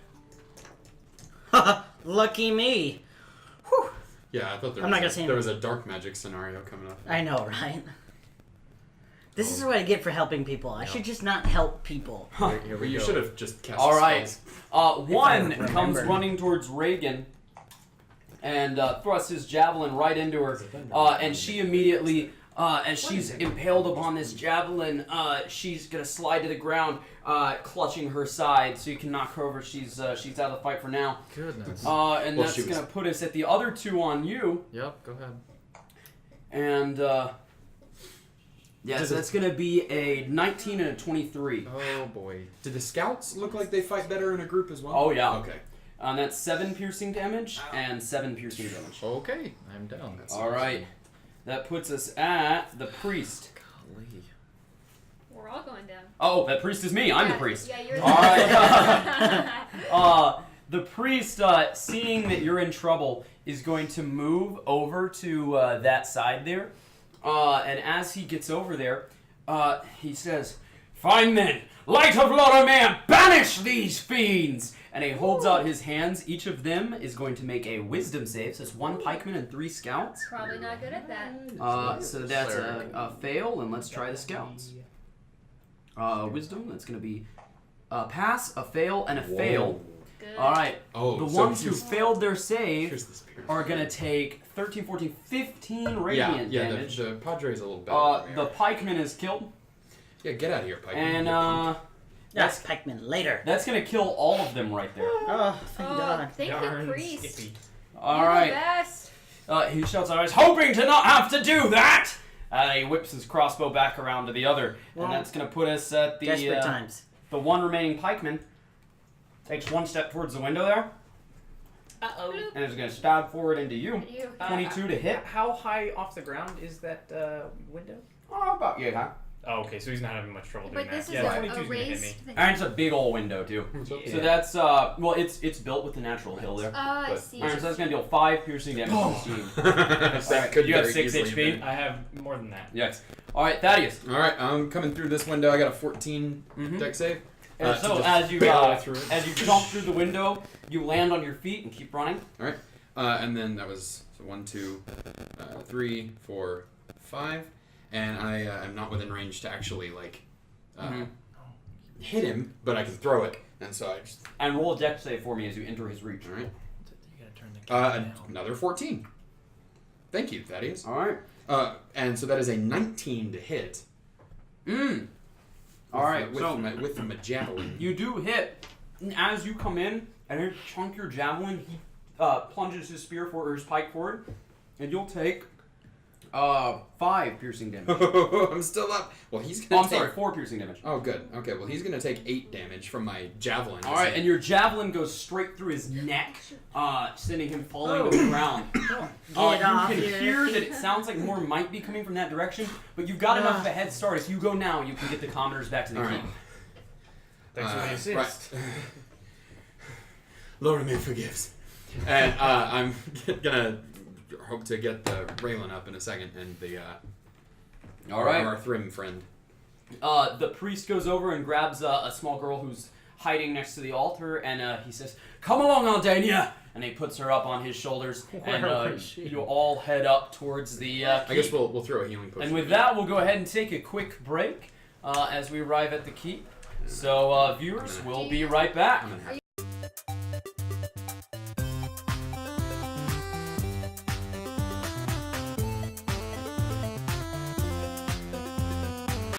S2: Lucky me. Whew.
S10: Yeah, I thought
S2: I'm not gonna say
S10: there was a dark magic scenario coming up.
S2: I know, right? This is what I get for helping people. I should just not help people.
S5: Here we
S10: You
S5: go.
S10: should have just cast
S9: All right.
S10: spells.
S9: One
S2: If I
S9: comes
S2: remember.
S9: running towards Reagan and thrusts his javelin right into her, and she immediately, as she's impaled upon this javelin, she's gonna slide to the ground, clutching her side, so you can knock her over. She's out of the fight for now.
S5: Goodness.
S9: And
S10: Well,
S9: that's
S10: she was-
S9: gonna put us at the other two on you,
S5: Yep, go ahead.
S9: and yeah, so that's gonna be a 19 and a 23.
S5: Oh boy.
S10: Do the scouts look like they fight better in a group as well?
S9: Oh, yeah.
S10: Okay.
S9: And that's 7 piercing damage and 7 piercing damage.
S5: Okay, I'm down.
S9: All right, that puts us at the priest.
S5: Golly.
S12: We're all going down.
S9: Oh, that priest is me. I'm the
S12: Yeah,
S9: priest.
S12: Yeah, you're the
S9: All right. The priest, seeing that you're in trouble, is going to move over to that side there. And as he gets over there, he says, "Fine then, light of Lorimer, banish these fiends!" And he holds out his hands. Each of them is going to make a wisdom save. So it's 1 pikeman and 3 scouts.
S12: Probably not good at that.
S9: So that's a fail, and let's try the scouts. Wisdom, that's going to be a pass, a fail, and a fail.
S12: Good.
S9: All right.
S10: Oh,
S9: The
S10: so
S9: ones who
S10: here's-
S9: failed their save
S10: Here's the spear.
S9: are going to take 13, 14, 15 radiant
S10: yeah,
S9: damage.
S10: the Padre's a little better. than we
S9: The
S10: are.
S9: pikeman is killed.
S10: Yeah, get out of here, Pike.
S9: And
S10: You punk.
S2: That's pikeman later.
S9: that's going to kill all of them right there.
S2: Oh, thank
S12: Oh,
S2: God.
S12: thank
S8: Darn
S12: you, priest.
S8: Skippy.
S9: All
S12: You're
S9: right.
S12: the best.
S9: He shouts out, "I was hoping to not have to do that!" And he whips his crossbow back around to the other.
S2: Well,
S9: And that's going to put us at
S2: Desperate times.
S9: the one remaining pikeman. Takes 1 step towards the window there.
S2: Uh-oh.
S9: And is going to stab forward into you.
S12: You.
S9: 22 to hit.
S8: How high off the ground is that window?
S9: Oh, about yeah, huh?
S8: Oh, okay, so he's not having much trouble doing
S12: But this
S8: that.
S12: is
S8: Yeah,
S12: a
S8: 22's gonna hit me.
S12: raised thing.
S9: And it's a big old window too.
S10: Yeah.
S9: So that's well, it's built with the natural hill there.
S12: Oh, I
S10: But-
S12: see.
S9: Alright, so that's gonna deal 5 piercing damage to the team.
S10: That could
S9: You have
S10: very
S9: 6
S10: easily
S9: HP?
S10: have
S8: I have more than that.
S9: Yes. All right, Thaddeus.
S10: been. All right, I'm coming through this window. I got a 14
S9: Mhm.
S10: deck save.
S9: And
S10: To
S9: so
S10: just
S9: as you
S10: barrel through it.
S9: as you jump through the window, you land on your feet and keep running.
S10: And then that was 1, 2, 3, 4, 5, and I am not within range to actually
S9: Mhm.
S10: hit him, but I can throw it, and so I just
S9: And roll a dex save for me as you enter his reach.
S10: all right.
S5: You gotta turn the camera down.
S10: Another 14. Thank you, Thaddeus.
S9: All right.
S10: And so that is a 19 to hit.
S9: All right.
S10: With,
S9: So
S10: with my javelin.
S9: you do hit. And as you come in and you chunk your javelin, he plunges his spear forward or his pike forward, and you'll take 5 piercing damage.
S10: I'm still up. Well, he's
S9: Oh,
S10: gonna
S9: I'm
S10: take.
S9: sorry, 4 piercing damage.
S10: Oh, good. Okay, well, he's gonna take 8 damage from my javelin.
S9: All right, and your javelin goes straight through his neck, sending him falling to the ground.
S2: Get
S9: You
S2: off
S9: can
S2: your
S9: hear that
S2: feet.
S9: it sounds like more might be coming from that direction, but you've got enough of a head start. If you go now, you can get the commoners back to the
S10: All
S9: keep.
S10: right.
S8: Thanks for the assist.
S10: Right. Lorimer forgives. And I'm gonna hope to get the Raylan up in a second, and the
S9: All right.
S10: our Thrim friend.
S9: The priest goes over and grabs a small girl who's hiding next to the altar, and he says, "Come along, Aldania!" And he puts her up on his shoulders, and you all head up towards the
S10: I guess
S9: keep.
S10: we'll throw a healing potion.
S9: And with that, we'll go ahead and take a quick break as we arrive at the keep. So, viewers, we'll be right back.